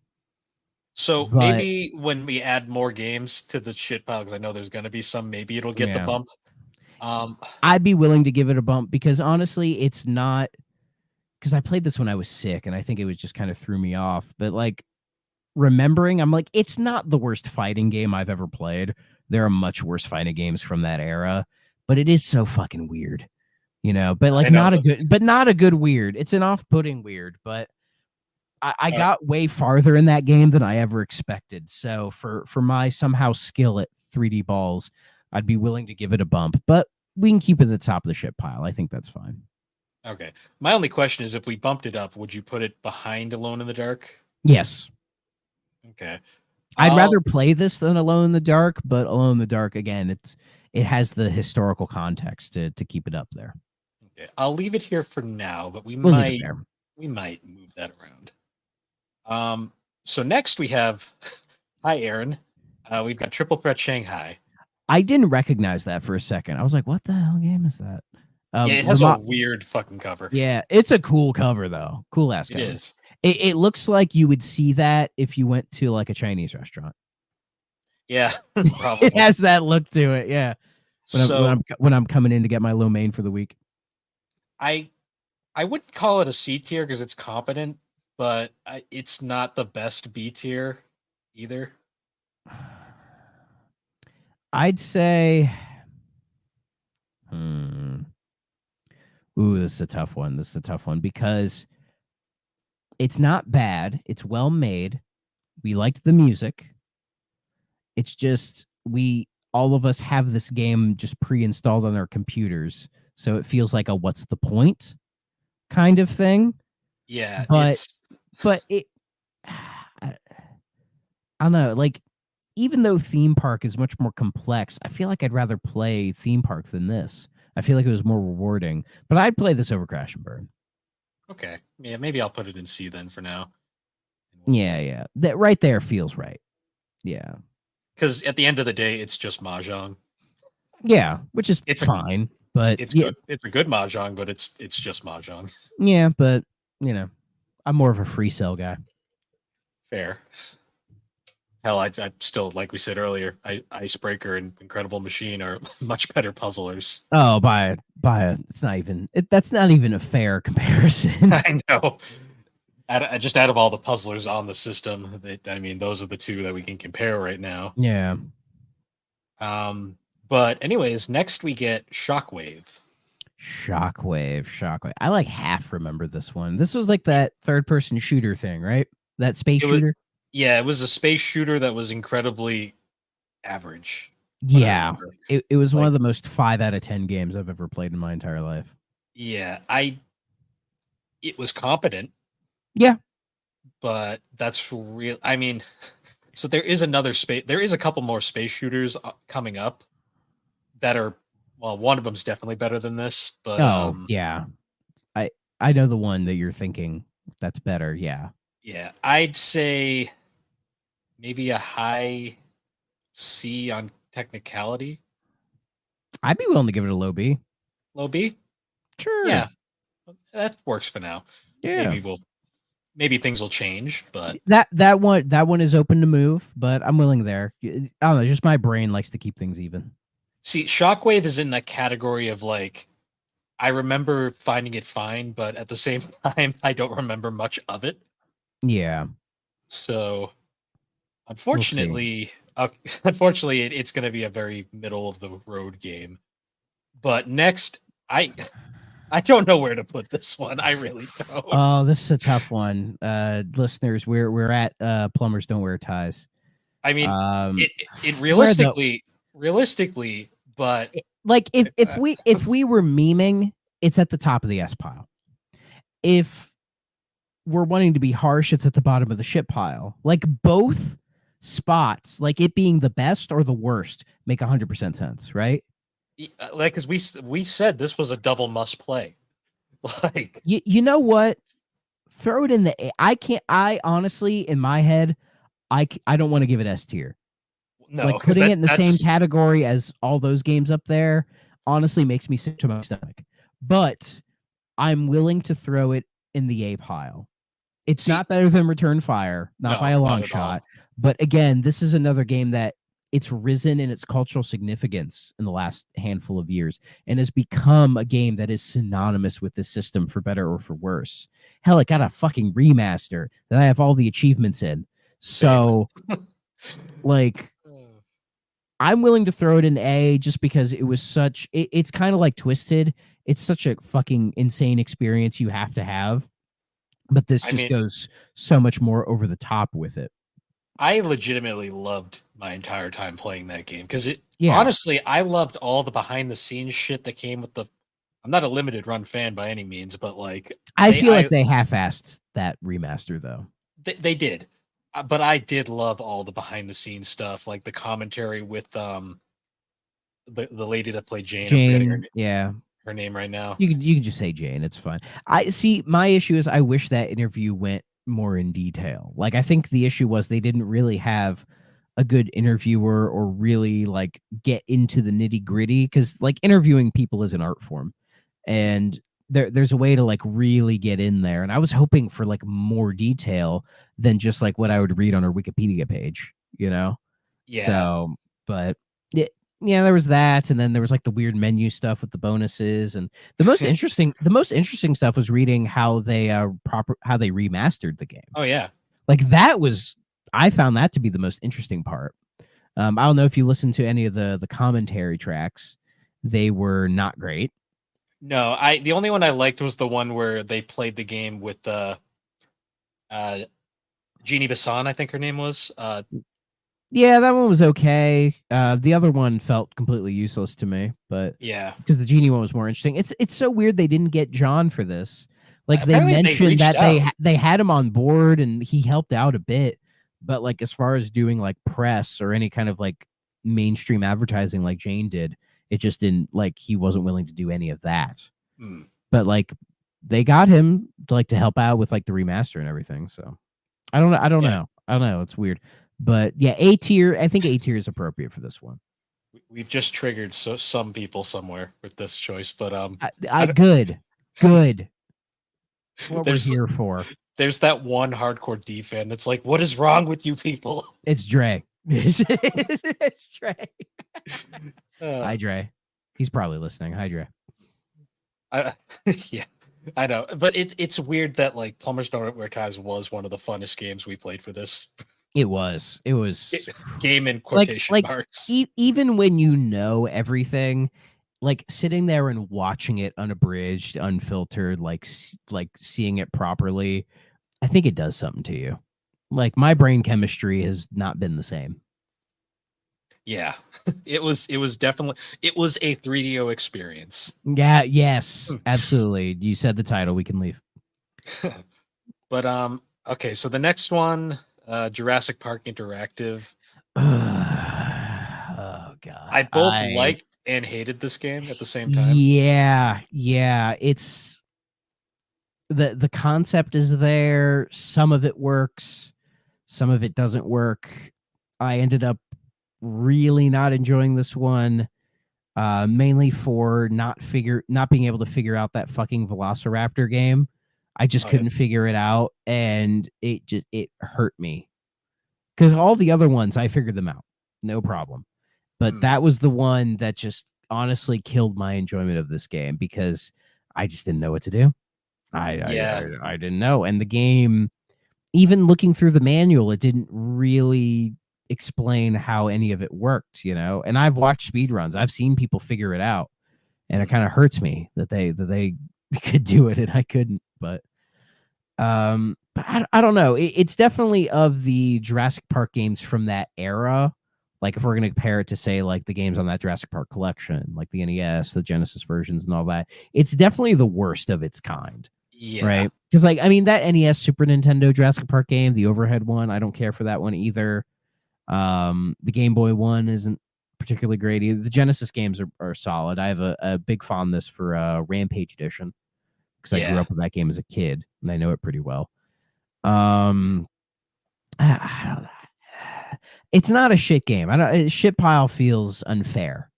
So But- maybe when we add more games to the shit pile, because I know there's going to be some, maybe it'll get the Yeah. bump. I'd be willing to give it a bump because honestly, it's not, because I played this when I was sick and I think it was just kind of threw me off. But like remembering, I'm like, it's not the worst fighting game I've ever played. There are much worse fighting games from that era, but it is so fucking weird, you know. But like not a good weird. It's an off-putting weird, but I got way farther in that game than I ever expected. So for my somehow skill at 3D balls, I'd be willing to give it a bump, but we can keep it at the top of the shit pile. I think that's fine. Okay. My only question is if we bumped it up, would you put it behind Alone in the Dark? Yes. Okay. I'd rather play this than Alone in the Dark, but Alone in the Dark, again, it has the historical context to keep it up there. Okay. I'll leave it here for now, but we We'll leave might it there. we might move that around. So next we have hi Aaron. We've got Triple Threat Shanghai. I didn't recognize that for a second. I was like, what the hell game is that? Yeah, it has a weird fucking cover. Yeah, it's a cool cover though. Cool ass cover. It is. It looks like you would see that if you went to like a Chinese restaurant. Yeah, probably. It has that look to it. Yeah. When I'm coming in to get my lo mein for the week. I wouldn't call it a C tier because it's competent, but it's not the best B tier either. I'd say, hmm. Ooh, this is a tough one. This is a tough one because it's not bad. It's well made. We liked the music. It's just all of us have this game just pre-installed on our computers, so it feels like a what's the point kind of thing. Yeah, But it I don't know, like even though Theme Park is much more complex, I feel like I'd rather play Theme Park than this. I feel like it was more rewarding, but I'd play this over Crash and Burn. okay. Yeah, maybe I'll put it in C then for now. Yeah. That right there feels right. Yeah. Because at the end of the day, it's just mahjong. Yeah, which is It's fine, but it's yeah, good. It's a good mahjong, but it's just mahjong. yeah, but I'm more of a free cell guy. Fair. Hell, I still, like we said earlier, Icebreaker and Incredible Machine are much better puzzlers. Oh, it's not even that's not even a fair comparison. I know. Just out of all the puzzlers on the system, those are the two that we can compare right now. Yeah. But anyways, next we get Shockwave. Shockwave. I like half remember this one. This was like that third person shooter thing, right? That space shooter. Yeah, it was a space shooter that was incredibly average. Yeah. It was one of the most 5 out of 10 games I've ever played in my entire life. Yeah, it was competent. Yeah. But that's real. I mean, so there is a couple more space shooters coming up that are, well, one of them's definitely better than this, but yeah. I know the one that you're thinking that's better. Yeah. Yeah, I'd say maybe a high C on technicality. I'd be willing to give it a low B. Low B? Sure. Yeah. That works for now. Yeah. Maybe things will change, but that one is open to move, but I'm willing there. I don't know, just my brain likes to keep things even. See, Shockwave is in that category of like, I remember finding it fine, but at the same time, I don't remember much of it. Yeah. So, unfortunately, it's going to be a very middle of the road game. But next, I don't know where to put this one. I really don't. Oh, this is a tough one. Listeners, we're at Plumbers Don't Wear Ties. I mean, it realistically, but like if we were memeing, it's at the top of the S pile. If we're wanting to be harsh, it's at the bottom of the shit pile. Like both spots, like it being the best or the worst, make 100% sense, right? Like, because we said this was a double must play. Like, you know what? Throw it in the. I honestly, in my head, I don't want to give it S tier. No, like putting it in the same category as all those games up there, honestly makes me sick to my stomach. But I'm willing to throw it in the A pile. It's not better than Return Fire, not by a long shot. But again, this is another game that it's risen in its cultural significance in the last handful of years and has become a game that is synonymous with the system for better or for worse. Hell, it got a fucking remaster that I have all the achievements in. So, like, I'm willing to throw it in A just because it was it's kind of like Twisted. It's such a fucking insane experience you have to have. But this goes so much more over the top with it. I legitimately loved my entire time playing that game because honestly, I loved all the behind the scenes shit that came with I'm not a limited run fan by any means, but like I feel like they half-assed that remaster though. They did, but I did love all the behind the scenes stuff, like the commentary with the lady that played Jane. Her name right now. You can just say Jane. It's fine. I see. My issue is I wish that interview went more in detail. Like I think the issue was they didn't really have a good interviewer or really like get into the nitty gritty because like interviewing people is an art form, and there's a way to like really get in there. And I was hoping for like more detail than just like what I would read on her Wikipedia page. You know. Yeah. So, but yeah, there was that, and then there was like the weird menu stuff with the bonuses, and the most interesting stuff was reading how they remastered the game. Oh yeah. Like I found that to be the most interesting part. I don't know if you listened to any of the commentary tracks. They were not great. No, the only one I liked was the one where they played the game with the Jeannie Bassan, I think her name was. Yeah, that one was okay. The other one felt completely useless to me, but yeah, because the genie one was more interesting. It's so weird they didn't get John for this. Like they apparently mentioned that out. they had him on board and he helped out a bit, but like as far as doing like press or any kind of like mainstream advertising like Jane did, it just didn't, like, he wasn't willing to do any of that. But like they got him to help out with like the remaster and everything. So I don't know. It's weird. But yeah, A tier. I think A tier is appropriate for this one. We've just triggered some people somewhere with this choice, but good. What we're here for. There's that one hardcore D fan that's like, "What is wrong with you people?" It's Dre. It's Dre. Hi, Dre. He's probably listening. Hi, Dre. Yeah, I know, but it's weird that like Plumbers Don't Wear Ties was one of the funnest games we played for this. It was game in quotation marks. Even when you know everything, like sitting there and watching it unabridged, unfiltered, like seeing it properly, I think it does something to you. Like my brain chemistry has not been the same. Yeah, it was definitely a 3DO experience. Yeah, yes, absolutely. You said the title, we can leave. But okay, so the next one, Jurassic Park Interactive. Oh god. I both liked and hated this game at the same time. Yeah, it's the concept is there, some of it works, some of it doesn't work. I ended up really not enjoying this one, mainly for not being able to figure out that fucking Velociraptor game. I just couldn't figure it out, and it hurt me. Because all the other ones, I figured them out, no problem. But that was the one that just honestly killed my enjoyment of this game because I just didn't know what to do. I didn't know, and the game, even looking through the manual, it didn't really explain how any of it worked, you know. And I've watched speedruns, I've seen people figure it out, and it kind of hurts me that they could do it and I couldn't. But I don't know. It's definitely of the Jurassic Park games from that era. Like if we're going to compare it to say like the games on that Jurassic Park collection, like the NES, the Genesis versions and all that, it's definitely the worst of its kind. Yeah. Right. Because like, I mean, that NES Super Nintendo Jurassic Park game, the overhead one, I don't care for that one either. The Game Boy one isn't particularly great either. The Genesis games are solid. I have a big fondness for Rampage Edition because I grew up with that game as a kid and I know it pretty well. I don't know. It's not a shit game. Shit pile feels unfair.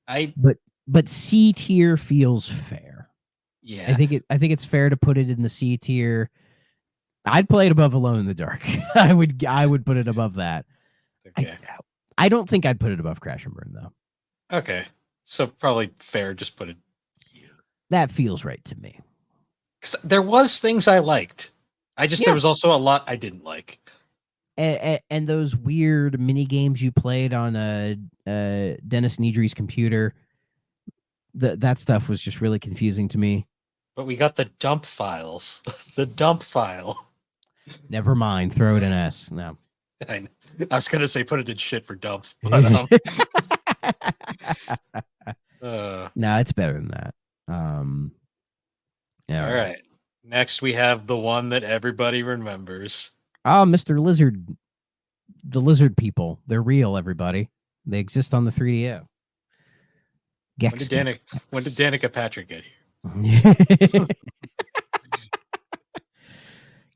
But C tier feels fair. Yeah. I think it's fair to put it in the C tier. I'd play it above Alone in the Dark. I would put it above that. Okay. I don't think I'd put it above Crash and Burn though. Okay. So probably fair, just put it here. That feels right to me. There was things I liked. There was also a lot I didn't like. And those weird mini games you played on Dennis Nedry's computer, that stuff was just really confusing to me. But we got the dump files. The dump file. Never mind. Throw it in S. No. I was going to say put it in shit for dump. But, no, it's better than that. All right. Next, we have the one that everybody remembers. Oh, Mr. Lizard. The lizard people. They're real, everybody. They exist on the 3DO. When did Danica Patrick get here?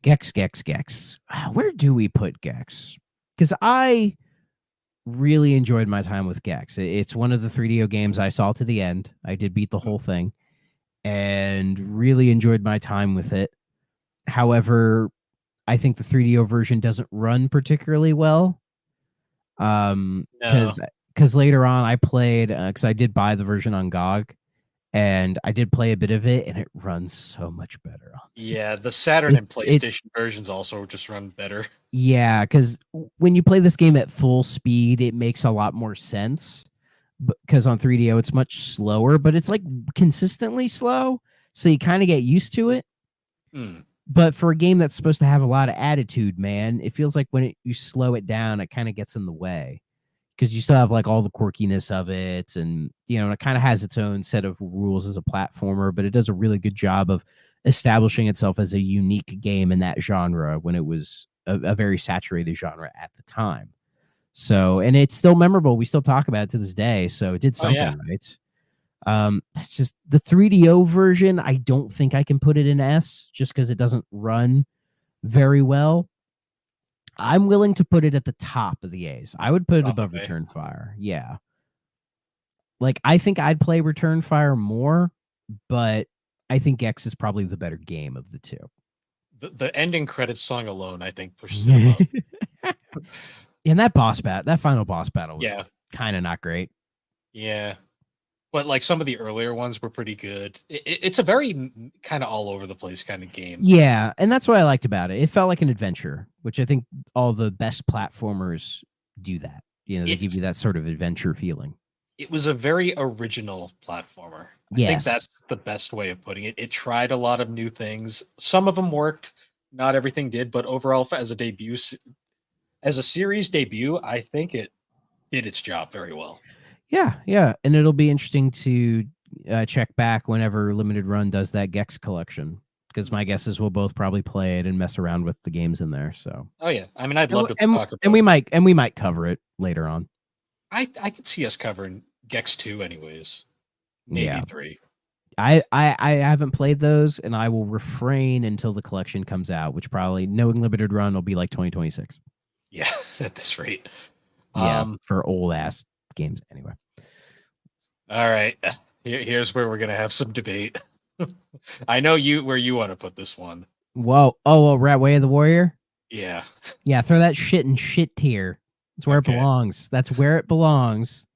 Gex. Where do we put Gex? Because I really enjoyed my time with Gex. It's one of the 3DO games I saw to the end. I did beat the whole thing and really enjoyed my time with it. However, I think the 3DO version doesn't run particularly well. Because because later on I played because I did buy the version on GOG, and I did play a bit of it, and it runs so much better. Yeah, the Saturn and It PlayStation versions also just run better. Yeah, because when you play this game at full speed, it makes a lot more sense. Because on 3DO it's much slower, but it's like consistently slow, so you kind of get used to it. But for a game that's supposed to have a lot of attitude, man, it feels like when you slow it down, it kind of gets in the way because you still have like all the quirkiness of it, and it kind of has its own set of rules as a platformer, but it does a really good job of establishing itself as a unique game in that genre when it was a very saturated genre at the time. So, and it's still memorable. We still talk about it to this day. So it did something right. That's just the 3DO version. I don't think I can put it in S just because it doesn't run very well. I'm willing to put it at the top of the A's. I would put it above Return Fire. Yeah. Like, I think I'd play Return Fire more, but I think X is probably the better game of the two. The ending credits song alone, I think, pushes it above. And that final boss battle was kind of not great. Yeah. But like some of the earlier ones were pretty good. It's a very kind of all over the place kind of game. Yeah, and that's what I liked about it. It felt like an adventure, which I think all the best platformers do that. They give you that sort of adventure feeling. It was a very original platformer. I think that's the best way of putting it. It tried a lot of new things. Some of them worked, not everything did, but overall as a series debut, I think it did its job very well. Yeah, and it'll be interesting to check back whenever Limited Run does that Gex collection, because my guess is we'll both probably play it and mess around with the games in there. So, I mean, I'd love to talk about it. And we might cover it later on. I could see us covering Gex 2 anyways. Maybe 3. I haven't played those, and I will refrain until the collection comes out, which probably, knowing Limited Run, will be like 2026. Yeah, at this rate. Yeah, for old ass games anyway. All right, here's where we're gonna have some debate. I know where you want to put this one. Whoa! Rat Way of the Warrior. Yeah, throw that shit in shit tier. That's where it belongs. That's where it belongs.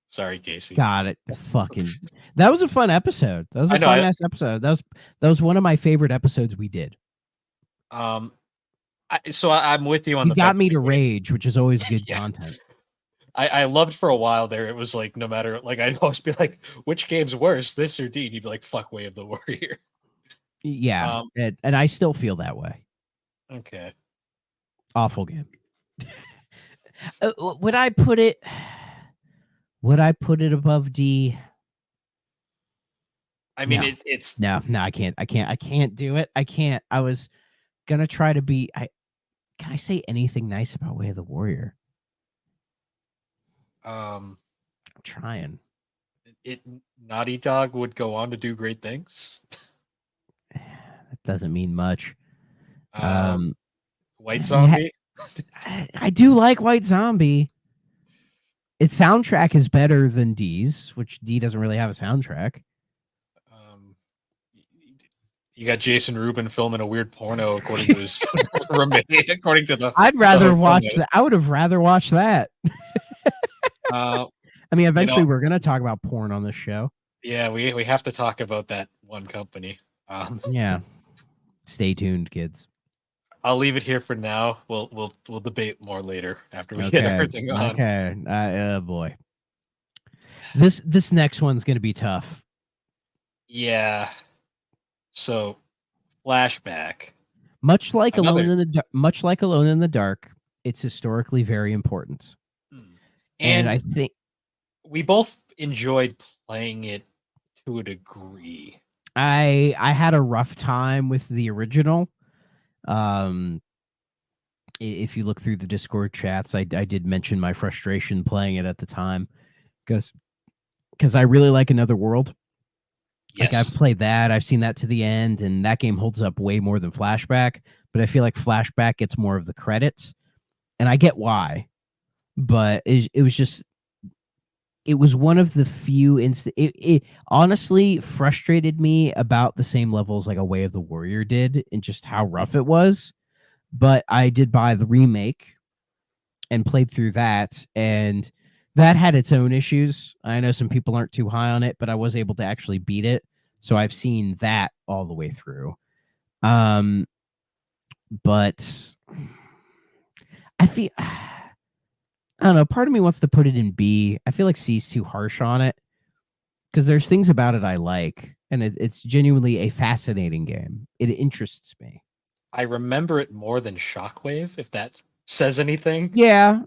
Sorry, Casey. Got it. That was a fun episode. That was a fun ass episode. That was one of my favorite episodes we did. I'm with you on you got me to rage, which is always good content. I loved for a while there. It was like, no matter, like, I'd always be like, which game's worse, this or D? And you'd be like, fuck Way of the Warrior. Yeah. And I still feel that way. Okay. Awful game. Would I put it above D? I mean, it's no, I can't do it. I can't. I was gonna try to be. Can I say anything nice about Way of the Warrior? I'm trying. Naughty Dog would go on to do great things. That doesn't mean much. White Zombie. I do like White Zombie. Its soundtrack is better than D's, which D doesn't really have a soundtrack. You got Jason Rubin filming a weird porno according to his roommate. According to the, I'd rather watch that. I would have rather watched that. I mean, eventually we're gonna talk about porn on this show. Yeah, we have to talk about that one company. Yeah, stay tuned, kids. I'll leave it here for now. We'll debate more later after we get everything on. Okay. Oh boy. This next one's gonna be tough. Yeah. So, flashback. Much like Alone in the Dark, it's historically very important. And I think we both enjoyed playing it to a degree. I had a rough time with the original. If you look through the Discord chats, I did mention my frustration playing it at the time because I really like Another World. Yes. Like, I've played that, I've seen that to the end, and that game holds up way more than Flashback, but I feel like Flashback gets more of the credit, and I get why, but it was one of the few it honestly frustrated me about the same levels like a Way of the Warrior did, and just how rough it was. But I did buy the remake and played through that, and That had its own issues. I know some people aren't too high on it, but I was able to actually beat it. So I've seen that all the way through. But I feel I don't know. Part of me wants to put it in B. I feel like C's too harsh on it because there's things about it I like, and it's genuinely a fascinating game. It interests me. I remember it more than Shockwave, if that says anything. Yeah,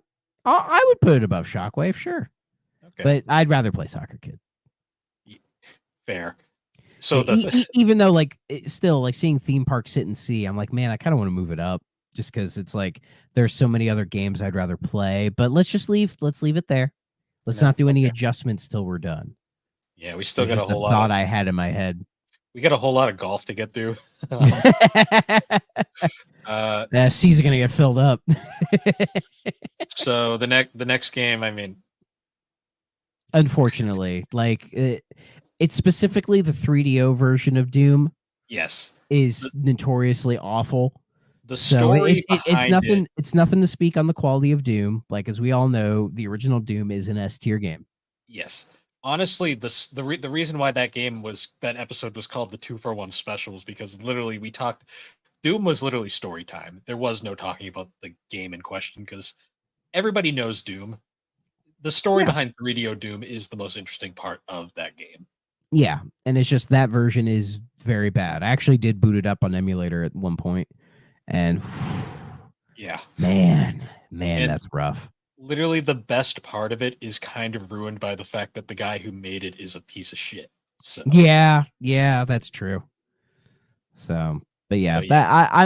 I would put it above Shockwave, sure, Okay, but I'd rather play Soccer Kid. fair. So Even though like still like seeing Theme Park sit and see, I'm like, man, I kind of want to move it up just because it's like there's so many other games I'd rather play. But let's leave it there. Let's not do any adjustments till we're done. Yeah, we still There's got a whole lot. Thought I had in my head. We got a whole lot of golf to get through. C's are gonna get filled up. So the next game, I mean, unfortunately, like it's specifically the 3DO version of Doom. Yes, is notoriously awful. The story it's nothing. It's nothing to speak on the quality of Doom. Like as we all know, the original Doom is an S tier game. Yes, honestly, the reason why that episode was called the 2-for-1 special was because literally we talked. Doom was literally story time. There was no talking about the game in question because everybody knows Doom. The story behind 3DO Doom is the most interesting part of that game. Yeah, and it's just that version is very bad. I actually did boot it up on emulator at one point, and yeah, man, that's rough. Literally, the best part of it is kind of ruined by the fact that the guy who made it is a piece of shit. So yeah, that's true. So, but yeah,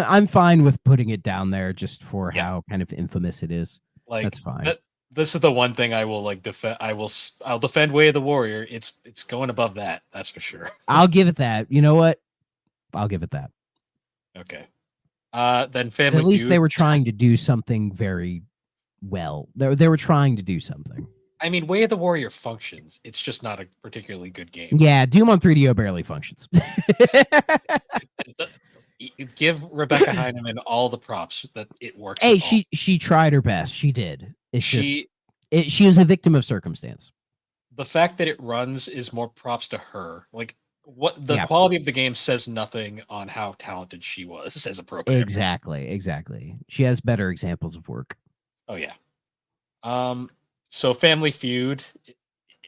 I'm fine with putting it down there just for how kind of infamous it is. Like that's fine. This is the one thing I will like defend. I'll defend Way of the Warrior. It's going above that. That's for sure. I'll give it that. You know what? I'll give it that. Okay. Then Family at least Feud. They were trying to do something very well. They were trying to do something. I mean, Way of the Warrior functions. It's just not a particularly good game. Yeah, Doom on 3DO barely functions. Give Rebecca Heineman all the props that it works. Hey, she tried her best. She did. She was a victim of circumstance. The fact that it runs is more props to her. Like what the quality of the game says nothing on how talented she was as a programmer. Exactly. She has better examples of work. Oh yeah. So Family Feud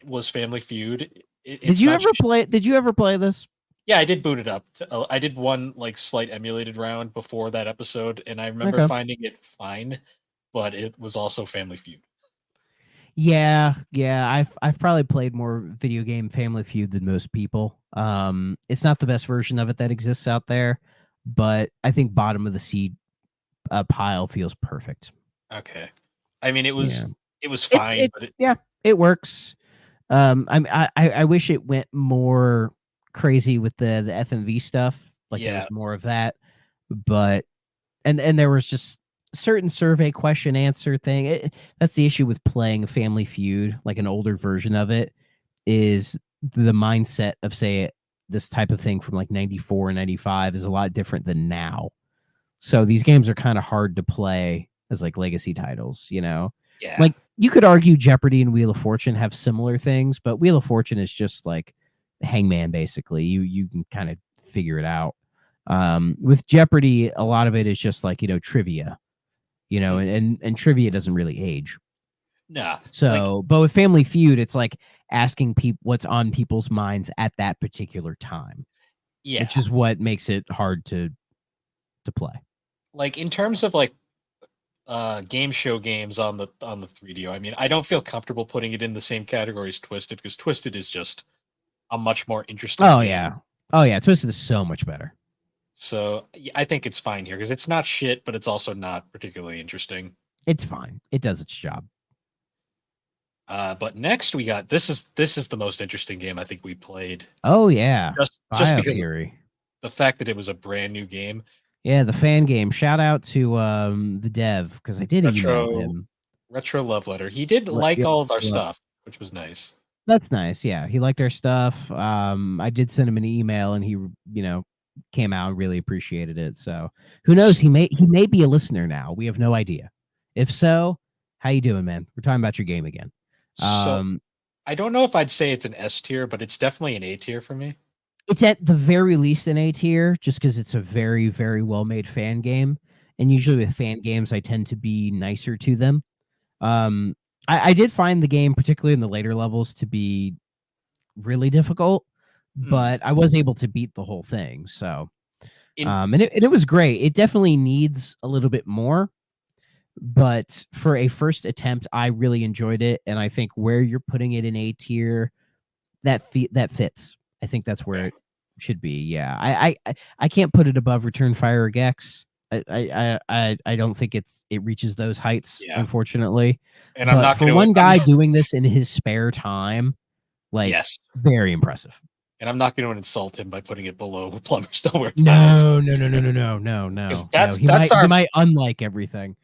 was Family Feud. Did you ever play this? Yeah, I did boot it up. I did one like slight emulated round before that episode, and I remember finding it fine, but it was also Family Feud. Yeah. I've probably played more video game Family Feud than most people. It's not the best version of it that exists out there, but I think bottom of the seed pile feels perfect. Okay, I mean it was fine, but it works. I wish it went more crazy with the FMV stuff. Like there was more of that, but and there was just certain survey question answer thing. That's the issue with playing Family Feud, like an older version of it, is the mindset of say this type of thing from like 94 and 95 is a lot different than now. So these games are kind of hard to play as like legacy titles, you know? Yeah. Like you could argue Jeopardy and Wheel of Fortune have similar things, but Wheel of Fortune is just like Hangman, basically. You can kind of figure it out. With Jeopardy, a lot of it is just like, trivia, and trivia doesn't really age. Nah. So, but with Family Feud, it's like asking people what's on people's minds at that particular time. Yeah. Which is what makes it hard to play. Like in terms of like game show games on the 3DO, I mean, I don't feel comfortable putting it in the same category as Twisted because Twisted is just a much more interesting game. Yeah, Twisted is so much better. So I think it's fine here because it's not shit, but it's also not particularly interesting. It's fine. It does its job. But next we got this is the most interesting game I think we played. Oh yeah, just because the fact that it was a brand new game. Yeah, the fan game. Shout out to the dev because I did email him. Retro Love Letter. He did like all of our stuff, which was nice. That's nice. Yeah, he liked our stuff. I did send him an email, and he, came out and really appreciated it. So who knows? He may be a listener now. We have no idea. If so, how you doing, man? We're talking about your game again. So Um, I don't know if I'd say it's an S tier, but it's definitely an A tier for me. it's at the very least an A tier, just because it's a very, very well made fan game. And usually with fan games, I tend to be nicer to them. Um, I did find the game, particularly in the later levels, to be really difficult, Hmm. but I was able to beat the whole thing. So, In and it was great. It definitely needs a little bit more, but for a first attempt, I really enjoyed it, and I think where you're putting it in A tier, that fits. I think that's where okay. it should be. Yeah, I can't put it above Return Fire or Gex. I don't think it reaches those heights, Yeah, unfortunately. and I'm But not for going to. one guy doing this in his spare time, like, Yes, very impressive. and I'm not going to insult him by putting it below Plumber's Nowhere Past, No. because that's He our might unlike everything.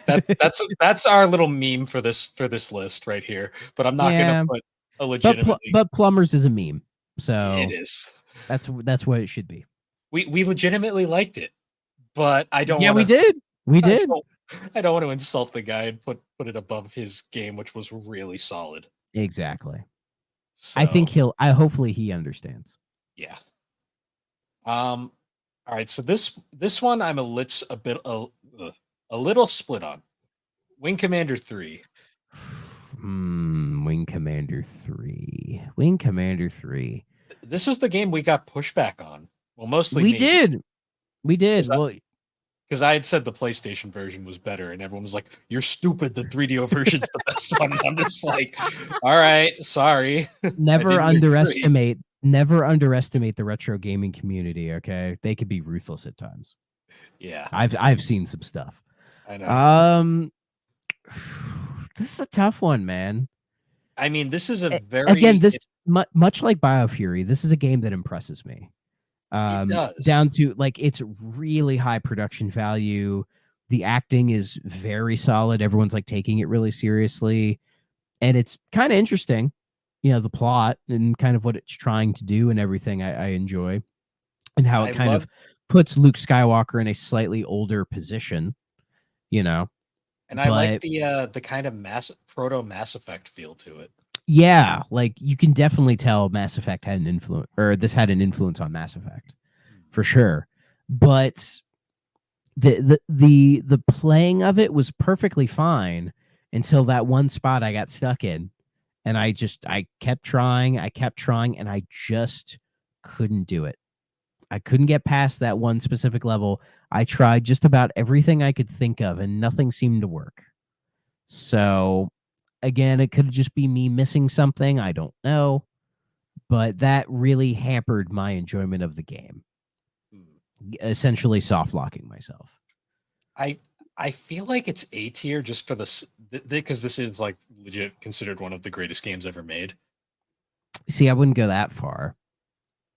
that's our little meme for this list right here. But I'm not going to Yeah, put a legitimately. but Plumbers is a meme, It so is. that's what it should be. We legitimately liked it, but I don't Yeah, want we to. did. We I did. don't. I don't want to insult the guy and put it above his game, which was really solid. Exactly. I So think hopefully he understands. yeah. All right. So this one I'm a little split on. Wing Commander 3. Wing Commander 3. Wing Commander 3. This is the game we got pushback on. Well, mostly We me. did. We did. Well, Because I had said the PlayStation version was better, and everyone was like, "You're stupid. The 3DO version's the best one." And I'm just like, "All right, sorry." never I didn't agree. underestimate the retro gaming community, okay? They could be ruthless at times. Yeah, I've seen some stuff. I know. Um this is a tough one, man. I mean, this is a Again, very this much like BioFury, this is a game that impresses me. it does. Down to, like, it's really high production value. The acting is very solid. Everyone's like taking it really seriously, and it's kind of interesting. The plot and kind of what it's trying to do and everything. I enjoy, and how it I kind love of puts Luke Skywalker in a slightly older position. You know, and I like but the kind of proto Mass Effect feel to it. yeah, like, you can definitely tell Mass Effect had an influence, or this had an influence on Mass Effect for sure. But the playing of it was perfectly fine until that one spot I got stuck in, and I kept trying, and I just couldn't do it. I couldn't get past that one specific level. I tried just about everything I could think of, and nothing seemed to work. So, again, it could just be me missing something. I don't know. But that really hampered my enjoyment of the game, essentially soft locking myself. I I feel like it's A tier just for this because this is like legit considered one of the greatest games ever made. See, I wouldn't go that far,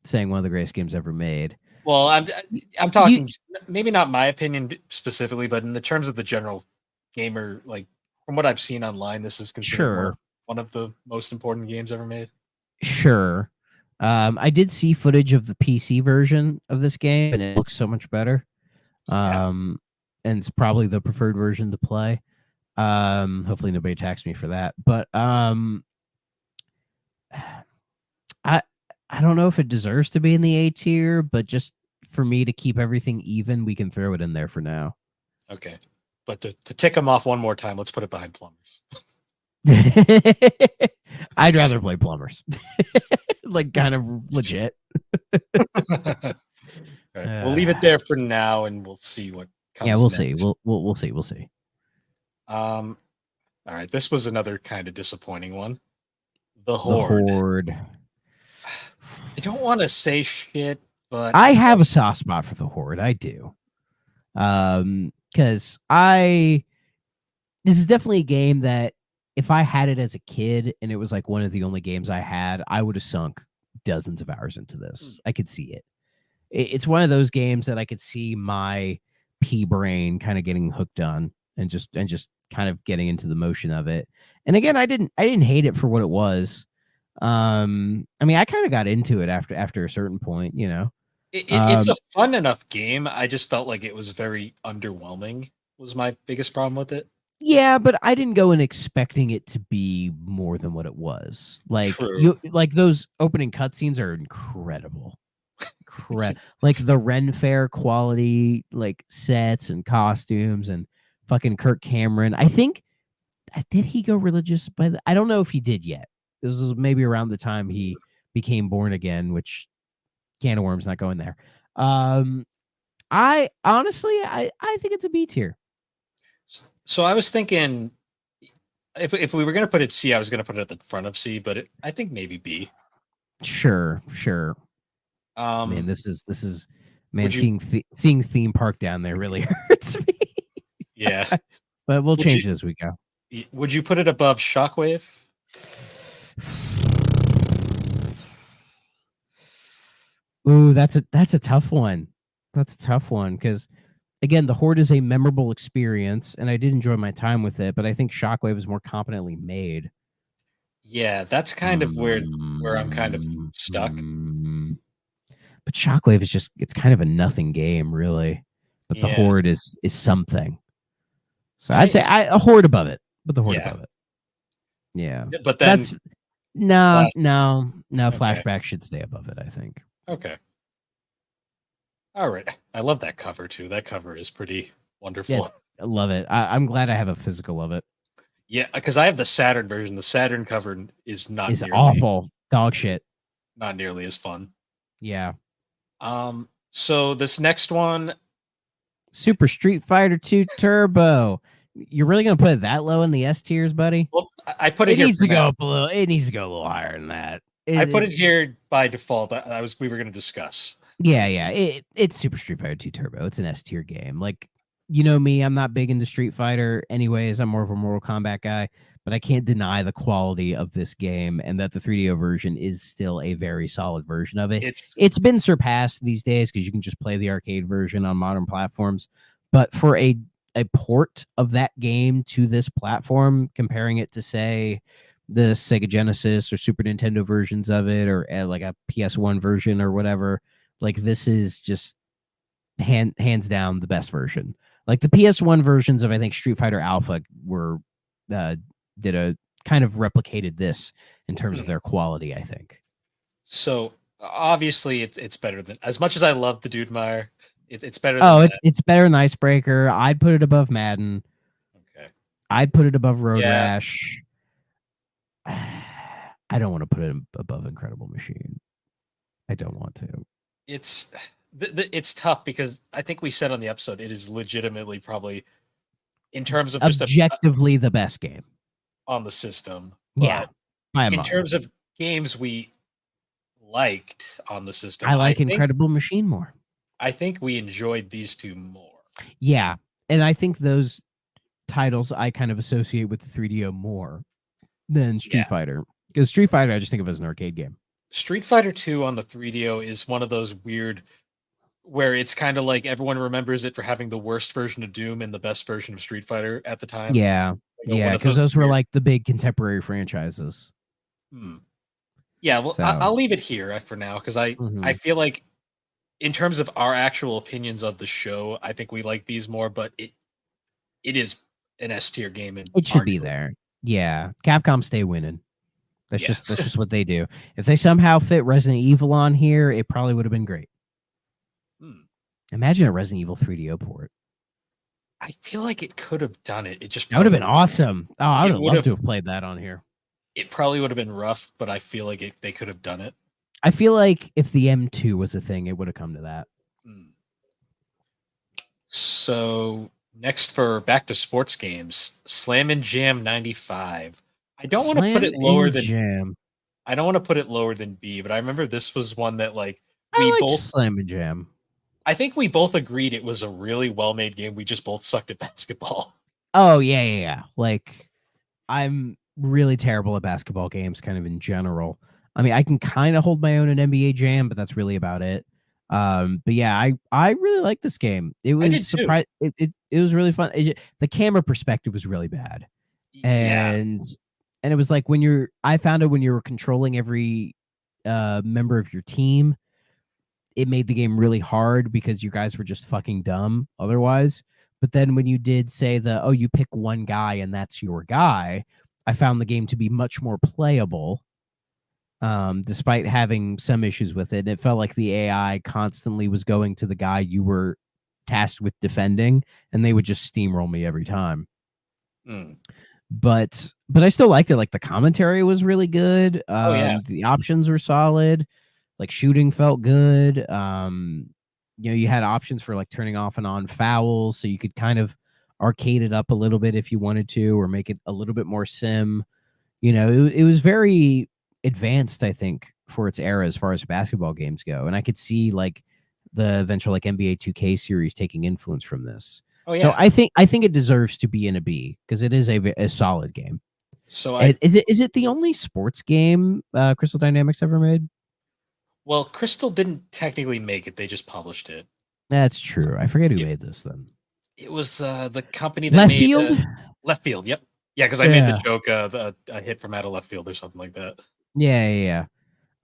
saying one of the greatest games ever made. Well, I'm You, talking maybe not my opinion specifically, but in the terms of the general gamer, like from what I've seen online, this is considered sure, one of the most important games ever made. sure. I did see footage of the PC version of this game, and it looks so much better. Yeah, And it's probably the preferred version to play. Hopefully nobody attacks me for that. But I I don't know if it deserves to be in the A tier, but just for me to keep everything even, we can throw it in there for now. okay. But to tick them off one more time, let's put it behind Plumbers. I'd rather play Plumbers. Like, kind of legit. All right, we'll leave it there for now, and we'll see what comes. Yeah, we'll next. see. We'll see. We'll see. All right, this was another kind of disappointing one. The Horde. Horde. I don't want to say shit, but I have a soft spot for the Horde. I do. Because this is definitely a game that if I had it as a kid and it was like one of the only games I had, I would have sunk dozens of hours into this. I could see it. It's one of those games that I could see my pea brain kind of getting hooked on and just kind of getting into the motion of it. And again, I didn't hate it for what it was. I mean, I kind of got into it after a certain point, it's a fun enough game. I just felt like it was very underwhelming. Was my biggest problem with it. Yeah, but I didn't go in expecting it to be more than what it was. Like True. those opening cutscenes are incredible. Like the Ren Fair quality, like sets and costumes and fucking Kirk Cameron. I think did he go religious by the I don't know if he did yet. This was maybe around the time he became born again, which can of worms not going there. I honestly I think it's a B tier. So I was thinking if we were going to put it C, I was going to put it at the front of C, but I think maybe B. Sure. Man, this is man seeing theme park down there really hurts me. Yeah, but we'll change it as we go. Would you put it above Shockwave? Ooh, that's a tough one. That's a tough one because again, the Horde is a memorable experience, and I did enjoy my time with it. But I think Shockwave is more competently made. Yeah, that's kind of where I'm kind of stuck. But Shockwave is it's kind of a nothing game, really. But the Horde is something. So I'd say a Horde above it, but the Horde above it. Yeah, but then that's no. Flashback should stay above it, I think. Okay. All right. I love that cover too. That cover is pretty wonderful. Yeah, I love it. I'm glad I have a physical of it. Yeah, because I have the Saturn version. The Saturn cover is awful. Dog shit. Not nearly as fun. Yeah. So this next one, Super Street Fighter 2 Turbo. You're really gonna put it that low in the S tiers, buddy? Well, I put it. Needs to go up a little. It needs to go a little higher than that. I put it here by default. We were going to discuss. Yeah. It's Super Street Fighter 2 Turbo. It's an S tier game. Like, you know me, I'm not big into Street Fighter. Anyways, I'm more of a Mortal Kombat guy. But I can't deny the quality of this game and that the 3DO version is still a very solid version of it. It's been surpassed these days because you can just play the arcade version on modern platforms. But for a port of that game to this platform, comparing it to, say, the Sega Genesis or Super Nintendo versions of it, or like a PS1 version or whatever, like this is just hands down the best version. Like the PS1 versions of, I think, Street Fighter Alpha were did a kind of replicated this in terms of their quality, I think. So obviously it's better than, as much as I love the Dude Mire, it's better than it's better than Icebreaker. I'd put it above Madden. Okay. I'd put it above Road Rash. I don't want to put it above Incredible Machine. I don't want to. It's tough because I think we said on the episode it is legitimately probably, in terms of just objectively the best game on the system. Yeah. In terms of games we liked on the system, I like Incredible Machine more. I think we enjoyed these two more. Yeah. And I think those titles I kind of associate with the 3DO more than Street Fighter. Because Street Fighter, I just think of as an arcade game. Street Fighter 2 on the 3DO is one of those weird, where it's kind of like everyone remembers it for having the worst version of Doom and the best version of Street Fighter at the time. Yeah. Because those were like the big contemporary franchises. Yeah, well, so I'll leave it here for now because I feel like in terms of our actual opinions of the show, I think we like these more, but it is an S tier game. And it should be there. Yeah. Capcom stay winning. That's just what they do. If they somehow fit Resident Evil on here, it probably would have been great. Imagine a Resident Evil 3DO port. I feel like it could have done it. That would have been awesome. Oh, I would have loved to have played that on here. It probably would have been rough, but I feel like they could have done it. I feel like if the M2 was a thing, it would have come to that. So next for back to sports games, Slam and Jam 95. I don't want to put it lower than Jam. I don't want to put it lower than B, but I remember this was one that like both Slam and Jam. I think we both agreed it was a really well-made game. We just both sucked at basketball. Oh, yeah. Like, I'm really terrible at basketball games kind of in general. I mean, I can kind of hold my own in NBA Jam, but that's really about it. But yeah, I really like this game. It was surprising. It was really fun. The camera perspective was really bad. And it was like I found it when you were controlling every member of your team, it made the game really hard because you guys were just fucking dumb otherwise. But then when you did say you pick one guy and that's your guy, I found the game to be much more playable. Despite having some issues with it, it felt like the AI constantly was going to the guy you were tasked with defending, and they would just steamroll me every time. Mm. But I still liked it. Like the commentary was really good. Oh, yeah. The options were solid. Like shooting felt good. You had options for like turning off and on fouls, so you could kind of arcade it up a little bit if you wanted to, or make it a little bit more sim. It was very advanced, I think, for its era as far as basketball games go. And I could see like the eventual like NBA 2K series taking influence from this. Oh, yeah. So I think it deserves to be in a B because it is a solid game. So is it the only sports game Crystal Dynamics ever made? Well, Crystal didn't technically make it; they just published it. That's true. I forget who made this then. It was the company that Left made Field. Left Field. Yep. Yeah, because I made the joke a hit from out of left field or something like that. Yeah.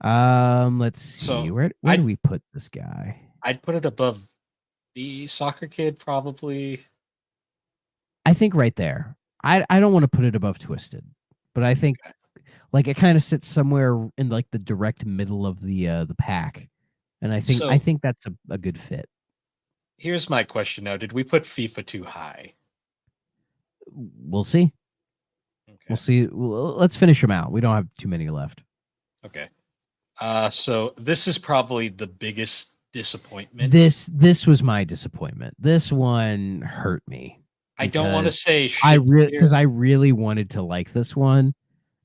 Let's see. So where do we put this guy? I'd put it above the Soccer Kid, probably. I think right there. I don't want to put it above Twisted, but I think like it kind of sits somewhere in like the direct middle of the pack, and I think that's a good fit. Here's my question now: did we put FIFA too high? We'll see. Okay. We'll see. Let's finish them out. We don't have too many left. Okay. So this is probably the biggest disappointment. This was my disappointment. This one hurt me. I don't want to say shit because I really wanted to like this one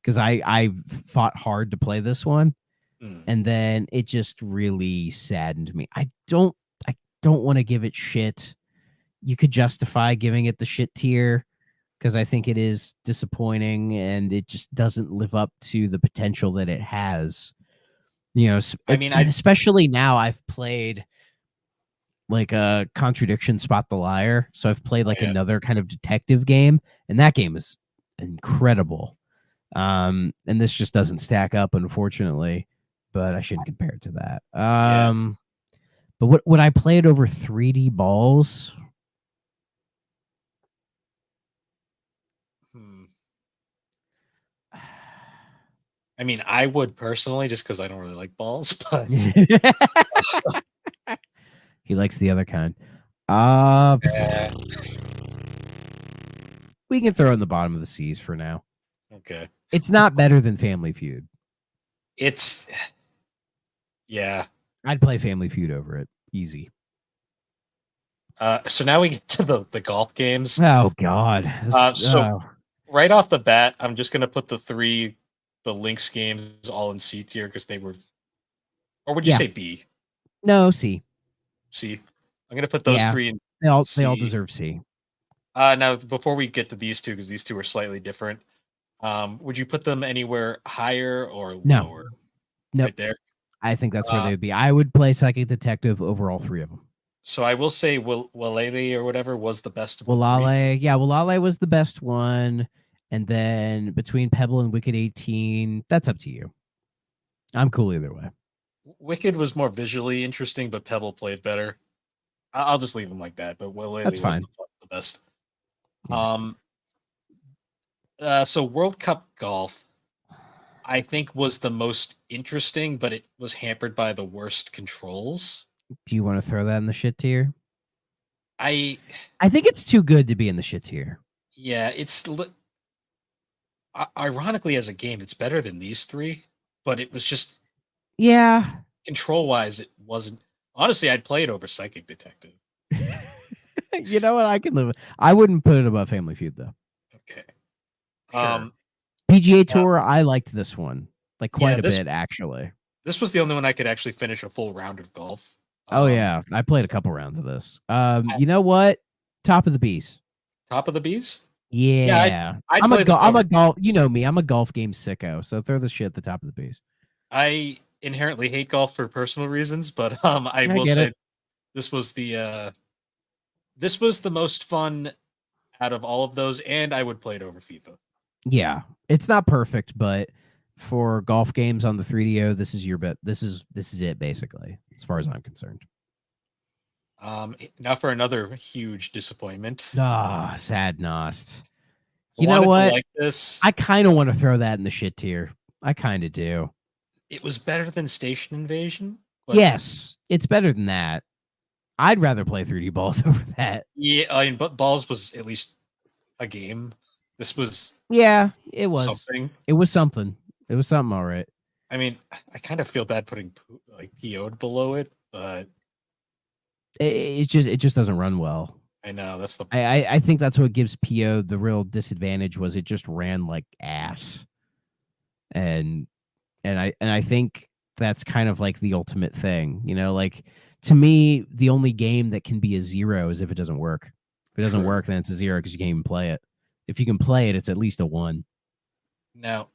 because I fought hard to play this one, and then it just really saddened me. I don't want to give it shit. You could justify giving it the shit tier because I think it is disappointing and it just doesn't live up to the potential that it has. Especially now I've played like a Contradiction Spot the Liar. So I've played like another kind of detective game, and that game is incredible. And this just doesn't stack up, unfortunately, but I shouldn't compare it to that. But would I play it over 3D balls? I mean, I would personally, just because I don't really like balls, but he likes the other kind. We can throw in the bottom of the C's for now. Okay. It's not better than Family Feud. Yeah. I'd play Family Feud over it. Easy. So now we get to the golf games. Oh, God. Right off the bat, I'm just going to put the Lynx games all in C tier because they were... Or would you say B? No, C. C. I'm going to put those three in They all deserve C. Now, before we get to these two, because these two are slightly different, would you put them anywhere higher or lower? No. Right there? I think that's where they would be. I would play Psychic Detective over all three of them. So I will say Walele or whatever was the best of the three. Yeah, Walale was the best one. And then between Pebble and Wicked 18, that's up to you. I'm cool either way. Wicked was more visually interesting, but Pebble played better. I'll just leave them like that, but Walele was the best. Yeah. So World Cup golf, I think, was the most interesting, but it was hampered by the worst controls. Do you want to throw that in the shit tier? I think it's too good to be in the shit tier. Yeah, it's ironically as a game, it's better than these three, but it was just control wise, it wasn't. Honestly, I'd play it over Psychic Detective. You know what? I can live with. I wouldn't put it above Family Feud though. Okay. Sure. PGA Tour, I liked this one like quite a bit actually. This was the only one I could actually finish a full round of golf. Oh yeah, I played a couple rounds of this. You know what? Top of the Bees. Top of the Bees? Yeah. I'm a golf. You know me. I'm a golf game sicko. So throw the shit at the top of the Bees. I inherently hate golf for personal reasons, but I will say this was the most fun out of all of those, and I would play it over FIFA. Yeah, it's not perfect, but for golf games on the 3DO, this is your bet. This is it basically, as far as I'm concerned. Now for another huge disappointment. Ah, sad Nost. I You know wanted to what? like this. I kind of want to throw that in the shit tier. I kind of do. It was better than Station Invasion. But Yes, it's better than that. I'd rather play 3D balls over that. yeah, I mean, but Balls was at least a game. This was Yeah, it was. something. It was something. It was something, all right. I mean, I kind of feel bad putting like PO'd below it, but It just doesn't run well. I know that's the I think that's what gives PO the real disadvantage was it just ran like ass. And I think that's kind of like the ultimate thing, you know, like to me, the only game that can be a 0 is if it doesn't work. If it doesn't True. work, then it's a 0 because you can't even play it. If you can play it, it's at least a 1. Now,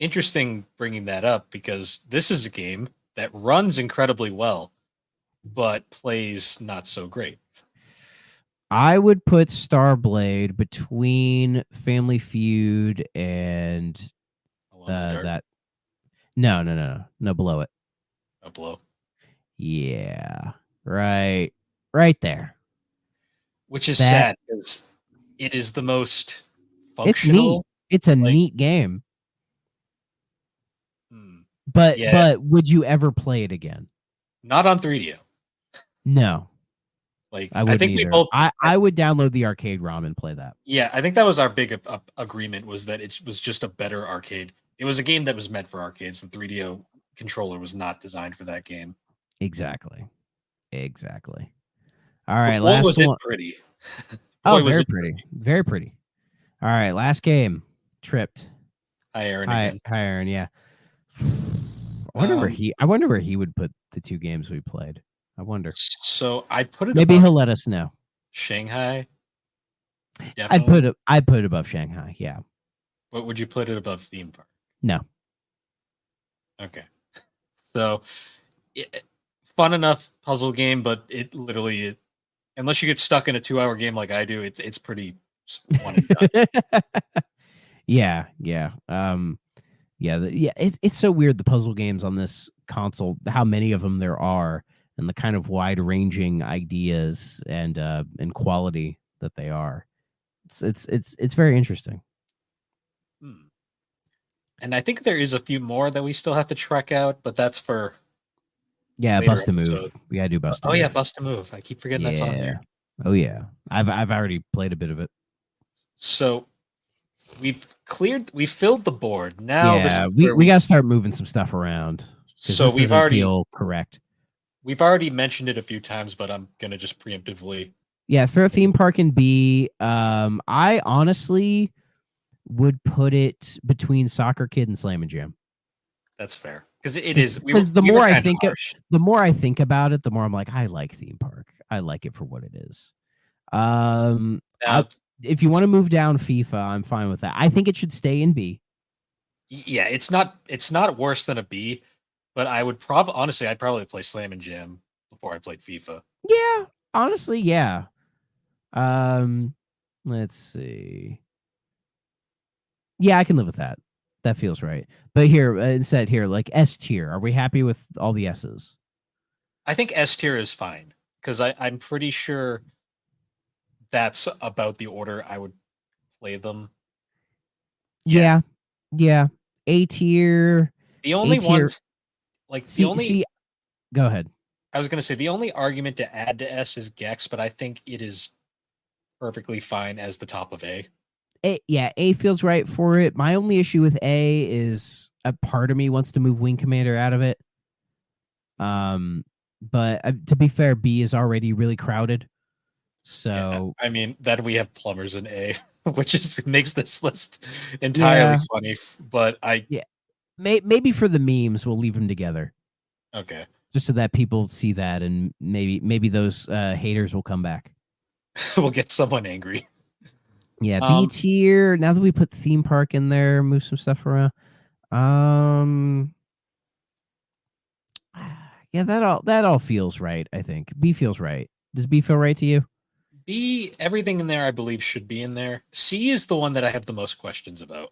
interesting bringing that up because this is a game that runs incredibly well, but plays not so great. I would put Starblade between Family Feud and Alone in the Dark, that. No, below it. a blow. Yeah, right there. Which is That- sad because it is the most It's functional. neat. It's a like- neat game. Hmm. But Yeah. but would you ever play it again? Not on 3DO. No, Like I wouldn't think either. we both. I would download the arcade ROM and play that. Yeah, I think that was our big agreement was that it was just a better arcade. It was a game that was meant for arcades. The 3DO controller was not designed for that game. Exactly. All right, Boy, last was one. it pretty. Oh, Boy, was very it pretty. Very pretty. All right, last game. Tripped. Hi, Aaron. Hi, Again. Aaron. Yeah. I wonder where he would put the 2 games we played. I wonder. So I put it. Maybe above he'll let us know. Shanghai. I'd put it above Shanghai. Yeah. But would you put it above Theme Park? No. Okay. So, fun enough puzzle game, but it literally, unless you get stuck in a 2-hour game like I do, it's pretty one and done. Yeah. It's so weird the puzzle games on this console, how many of them there are, and the kind of wide-ranging ideas and quality that they are. It's very interesting. And I think there is a few more that we still have to track out, but that's for later Bust a move. episode. We gotta do bust a Oh move. yeah, Bust a Move. I keep forgetting that's on there. Oh yeah. I've already played a bit of it. So we filled the board. Now this Yeah, is where we gotta start moving some stuff around. 'Cause So this we've doesn't already feel correct. we've already mentioned it a few times, but I'm gonna just preemptively. Yeah, throw theme park in B. I honestly would put it between Soccer Kid and Slam and Jam. That's fair because it is. Because the we were more I kinda think harsh. the more I think about it, the more I'm like, I like theme park. I like it for what it is. Now, If you want to move down FIFA, I'm fine with that. I think it should stay in B. yeah, it's not worse than a B, but I would honestly, I'd probably play Slam and Jam before I played FIFA. Yeah, honestly, yeah. Let's see. Yeah, I can live with that. That feels right. But here, instead, here, like S tier. Are we happy with all the S's? I think S tier is fine because I'm pretty sure that's about the order I would play them. Yeah. A tier. The only A-tier. ones like the only Go ahead. I was gonna say the only argument to add to S is Gex, but I think it is perfectly fine as the top of A. A feels right for it. My only issue with A is a part of me wants to move Wing Commander out of it. But to be fair, B is already really crowded. So I mean, then we have plumbers in A, which makes this list entirely funny. But maybe for the memes, we'll leave them together. Okay. Just so that people see that, and maybe those haters will come back. We'll get someone angry. Yeah, B tier. Now that we put theme park in there, move some stuff around. Yeah, that all feels right. I think B feels right. Does B feel right to you? B, everything in there, I believe, should be in there. C is the one that I have the most questions about.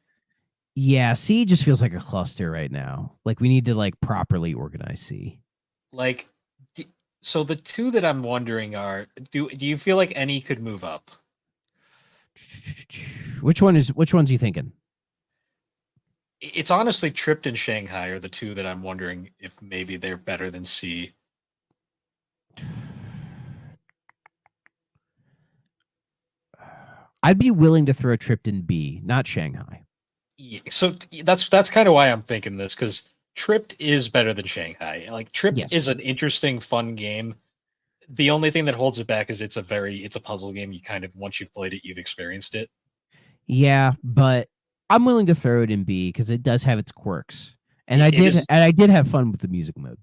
Yeah, C just feels like a cluster right now. Like we need to properly organize C. Like, So the two that I'm wondering are, do you feel like any could move up? Which one's you thinking? It's honestly Tripped and Shanghai are the two that I'm wondering if maybe they're better than C. I'd be willing to throw Tripped in B, not Shanghai. Yeah, so that's kind of why I'm thinking this, because Tripped is better than Shanghai. Like Tripped Yes. is an interesting, fun game. The only thing that holds it back is it's a puzzle game. You kind of, once you've played it, you've experienced it. Yeah, but I'm willing to throw it in B because it does have its quirks, and I It did have fun with the music mode.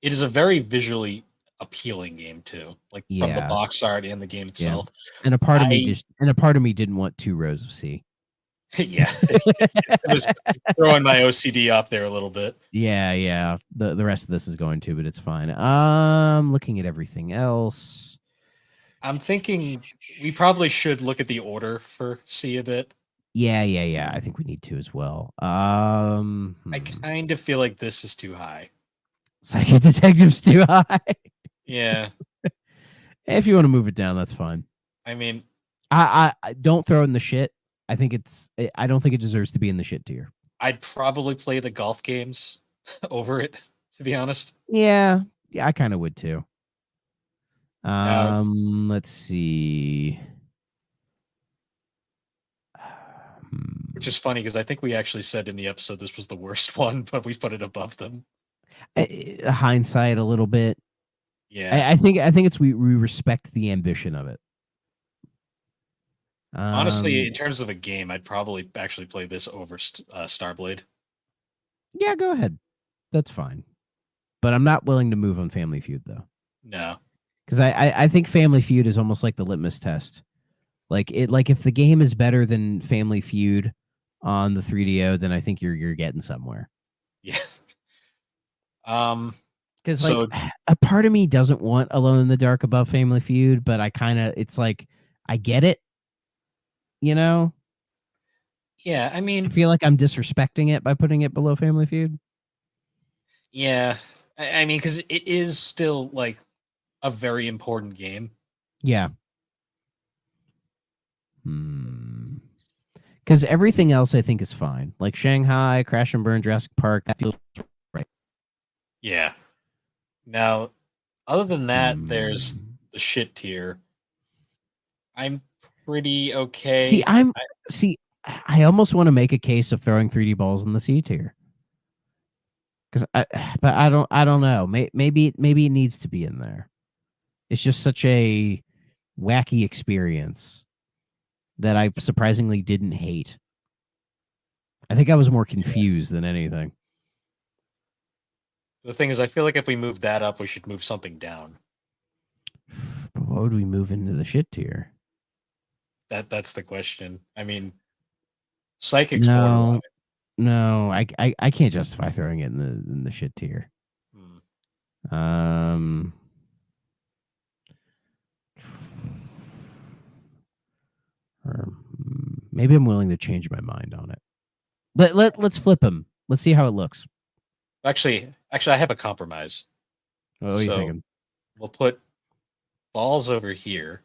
is a very visually appealing game too, like from the Yeah. box art and the game itself. And a part of me didn't want 2 rows of C. Yeah, it was throwing my OCD up there a little bit. Yeah. The rest of this is going to, but it's fine. Looking at everything else. I'm thinking we probably should look at the order for C a bit. Yeah. I think we need to as well. I kind of feel like this is too high. Psychic Detective's too high. Yeah, If you want to move it down, that's fine. I mean, I don't throw it in the shit. I don't think it deserves to be in the shit tier. I'd probably play the golf games over it, to be honest. Yeah, I kind of would too. Let's see. Which is funny because I think we actually said in the episode this was the worst one, but we put it above them. Hindsight a little bit. Yeah, I think it's we respect the ambition of it. honestly, in terms of a game, I'd probably actually play this over Starblade. Yeah, go ahead. That's fine. But I'm not willing to move on Family Feud though. No, Because I think Family Feud is almost like the litmus test. Like if the game is better than Family Feud on the 3DO, then I think you're getting somewhere. yeah. Because So- a part of me doesn't want Alone in the Dark above Family Feud, but it's like I get it. You know? Yeah, I I mean, feel like I'm disrespecting it by putting it below Family Feud. yeah, I mean, because it is still like a very important game. Yeah. Because everything else I think is fine. Like Shanghai, Crash and Burn, Jurassic Park, that feels Yeah. Now, other than that, there's the shit tier. I'm pretty okay. I almost want to make a case of throwing 3D balls in the C tier. But I don't know. Maybe it needs to be in there. It's just such a wacky experience that I surprisingly didn't hate. I think I was more confused than anything. The thing is, I feel like if we move that up, we should move something down. But what would we move into the shit tier? That's the question. I mean, Psychic's borderline. No, I can't justify throwing it in the shit tier. Maybe I'm willing to change my mind on it. Let's flip them. Let's see how it looks. Actually, I have a compromise. What are you thinking? We'll put balls over here,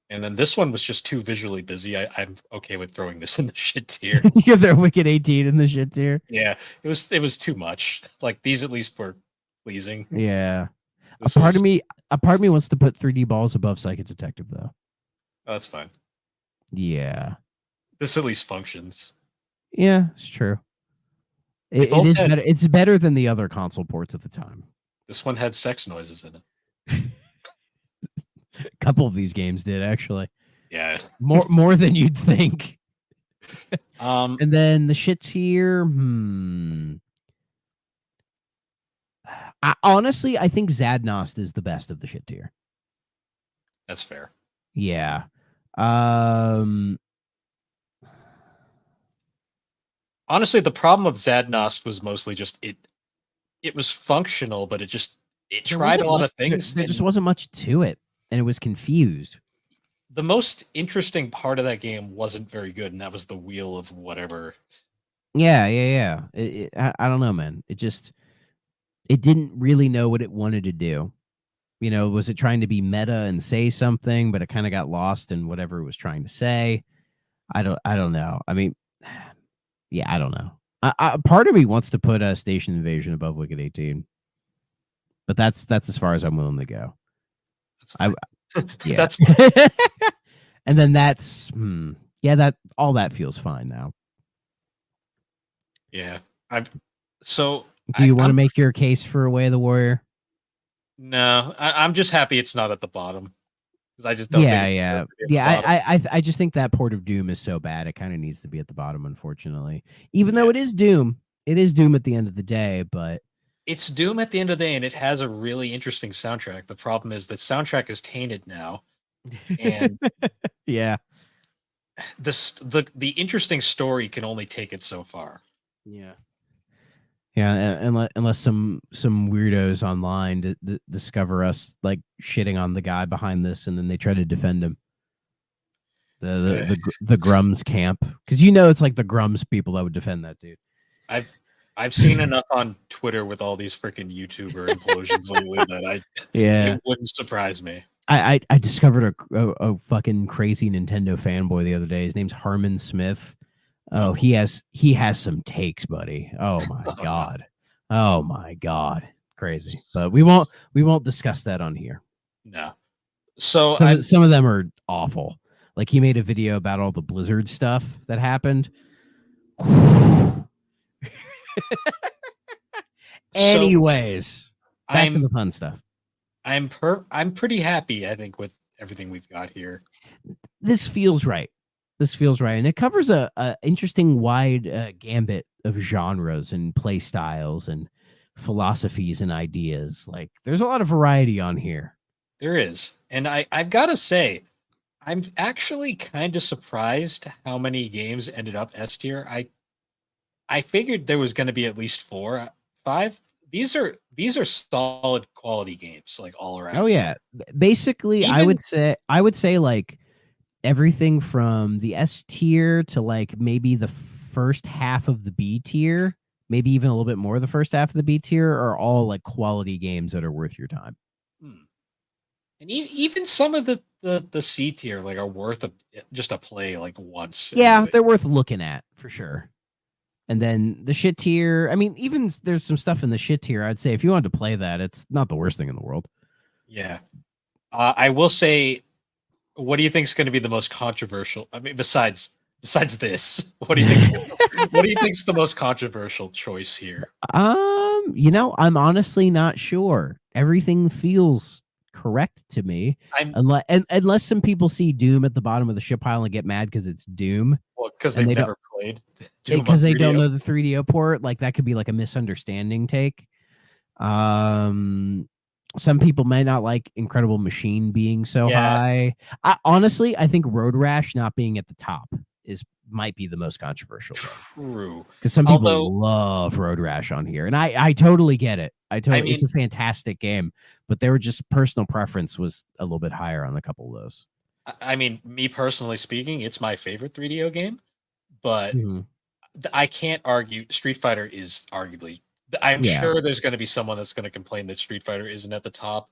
and then this one was just too visually busy. I'm okay with throwing this in the shit tier. You throw Wicked 18 in the shit tier. Yeah, it was too much. Like these at least were pleasing. Yeah. This A part of me wants to put 3D balls above Psychic Detective though. Oh, that's fine. Yeah. This at least functions. Yeah, it's true. It is better. It's better than the other console ports at the time. This one had sex noises in it. A couple of these games did actually. Yeah. More than you'd think. And then the shit tier. Honestly, I think Zadnost is the best of the shit tier. That's fair. Yeah. Honestly, the problem with Zadnost was mostly just it was functional, but it tried a lot of things. There just wasn't much to it, and it was confused. The most interesting part of that game wasn't very good, and that was the wheel of whatever. Yeah. I don't know, man. It didn't really know what it wanted to do. Was it trying to be meta and say something, but it kind of got lost in whatever it was trying to say? I don't know. I mean, yeah, I don't know. Part of me wants to put Station Invasion above Wicked 18, but that's as far as I'm willing to go. Yeah. That's fine. And then that's that all that feels fine now. Yeah. Do you want to make your case for Way of the Warrior? No, I'm just happy it's not at the bottom. I just don't think I just think that port of Doom is so bad it kind of needs to be at the bottom, unfortunately. Even though it is Doom at the end of the day, but it's Doom at the end of the day, and it has a really interesting soundtrack. The problem is the soundtrack is tainted now, and yeah, the interesting story can only take it so far. Yeah, unless some weirdos online discover us like shitting on the guy behind this, and then they try to defend him. The Grums camp, because it's like the Grums people that would defend that dude. I've seen enough on Twitter with all these freaking YouTuber implosions lately that it wouldn't surprise me. I discovered a fucking crazy Nintendo fanboy the other day. His name's Harmon Smith. Oh, he has some takes, buddy. Oh my god. Oh my god. Crazy. But we won't discuss that on here. No. So some of them are awful. Like he made a video about all the Blizzard stuff that happened. Anyways, back to the fun stuff. I'm pretty happy, I think, with everything we've got here. This feels right. And it covers a interesting wide gambit of genres and play styles and philosophies and ideas. Like there's a lot of variety on here. There is. And I've got to say, I'm actually kind of surprised how many games ended up S tier. I figured there was going to be at least 4, 5. These are solid quality games, like all around. Oh yeah. Basically, I would say like everything from the S tier to like maybe the first half of the B tier, maybe even a little bit more of the first half of the B tier, are all like quality games that are worth your time. And even some of the C tier like are worth just a play like once. Yeah, anyway. They're worth looking at for sure. And then the shit tier, I mean, even there's some stuff in the shit tier. I'd say if you wanted to play that, it's not the worst thing in the world. Yeah. I will say, what do you think is going to be the most controversial? I mean, besides this, what do you think's the most controversial choice here? I'm honestly not sure. Everything feels correct to me, unless some people see Doom at the bottom of the ship pile and get mad because it's Doom. Well, because they've never played. Because they don't know the 3DO port. Like that could be like a misunderstanding take. Some people may not like Incredible Machine being so high. Honestly, I think Road Rash not being at the top might be the most controversial. True. Because some people love Road Rash on here. And I totally get it. It's a fantastic game, but they were just personal preference was a little bit higher on a couple of those. I mean, me personally speaking, it's my favorite 3DO game, but I can't argue. Street Fighter is arguably. I'm sure there's going to be someone that's going to complain that Street Fighter isn't at the top.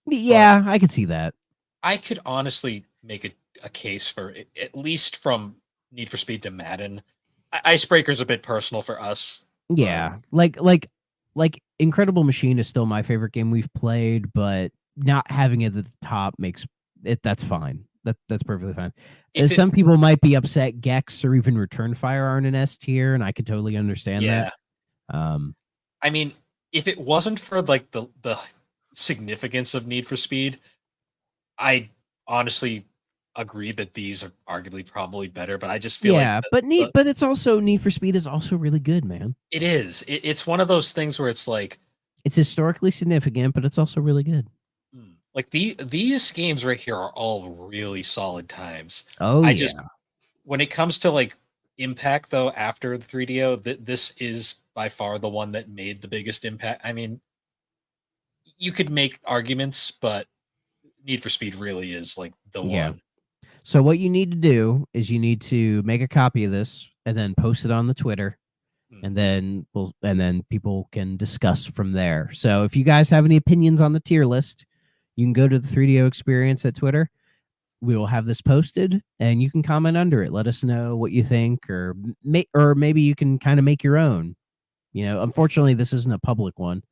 Yeah, I could see that. I could honestly make a case for it, at least from Need for Speed to Madden. Icebreaker's a bit personal for us. Yeah, like Incredible Machine is still my favorite game we've played, but not having it at the top makes it. That's fine. That's perfectly fine. Some people might be upset Gex or even Return Fire aren't an S tier, and I could totally understand that. I mean, if it wasn't for like the significance of Need for Speed, I honestly agree that these are arguably probably better. But I just feel but it's also Need for Speed is also really good, man. It is. It's one of those things where it's like it's historically significant, but it's also really good. Like these games right here are all really solid times. When it comes to like impact though, after the 3DO, this is by far the one that made the biggest impact. I mean, you could make arguments, but Need for Speed really is like the one. So what you need to do is you need to make a copy of this and then post it on the Twitter, and then people can discuss from there. So if you guys have any opinions on the tier list, you can go to the 3DO Experience at Twitter. We will have this posted, and you can comment under it. Let us know what you think, or maybe you can kind of make your own. Unfortunately, this isn't a public one,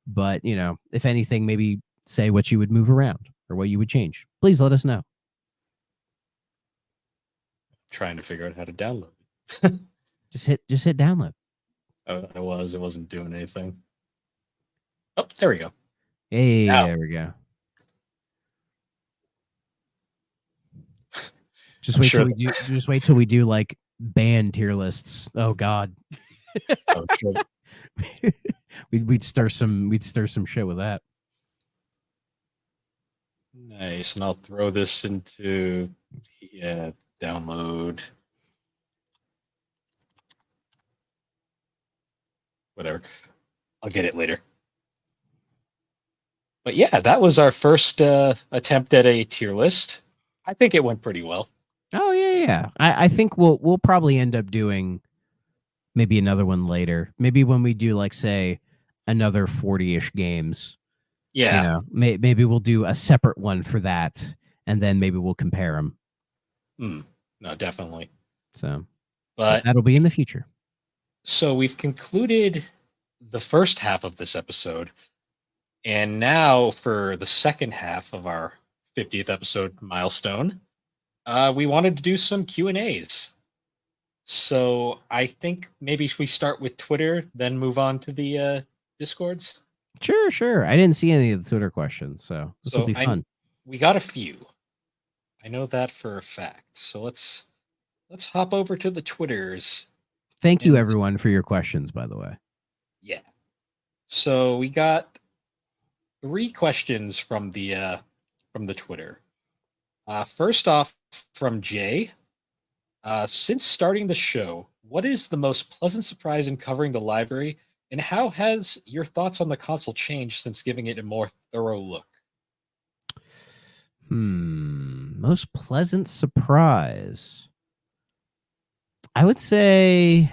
but if anything, maybe say what you would move around or what you would change. Please let us know. Trying to figure out how to download. Just hit download. Oh, it wasn't doing anything. Oh, there we go. Hey, now. There we go. Just wait till we do like band tier lists. Oh God. Oh, sure. we'd stir some shit with that. Nice, and I'll throw this into download. Whatever. I'll get it later. But yeah, that was our first attempt at a tier list. I think it went pretty well. Oh yeah. I think we'll probably end up doing maybe another one later. Maybe when we do like say another 40-ish games. Yeah. Maybe we'll do a separate one for that, and then maybe we'll compare them. No, definitely. So, but that'll be in the future. So we've concluded the first half of this episode, and now for the second half of our 50th episode milestone, we wanted to do some Q&As. So I think maybe we start with Twitter, then move on to the Discords. Sure. I didn't see any of the Twitter questions, so this will be fun. We got a few. I know that for a fact. So let's hop over to the Twitters. Thank you, everyone, for your questions, by the way. Yeah. So we got 3 questions from the Twitter. First off, from Jay. Since starting the show, what is the most pleasant surprise in covering the library, and how has your thoughts on the console changed since giving it a more thorough look? Most pleasant surprise. I would say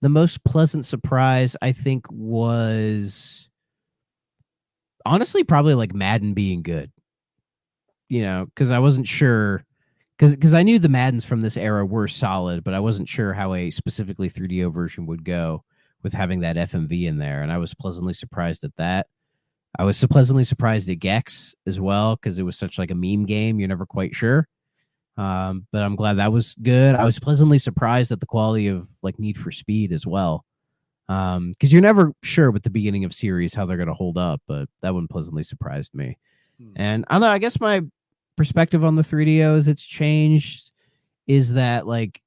the most pleasant surprise, I think, was honestly probably like Madden being good. Because I wasn't sure, because I knew the Maddens from this era were solid, but I wasn't sure how a specifically 3DO version would go with having that FMV in there, and I was pleasantly surprised at that. I was so pleasantly surprised at Gex as well, because it was such like a meme game. You're never quite sure. But I'm glad that was good. I was pleasantly surprised at the quality of like Need for Speed as well. Because you're never sure with the beginning of series how they're going to hold up, but that one pleasantly surprised me. And I don't know, I guess my perspective on the 3DOs, it's changed, is that like,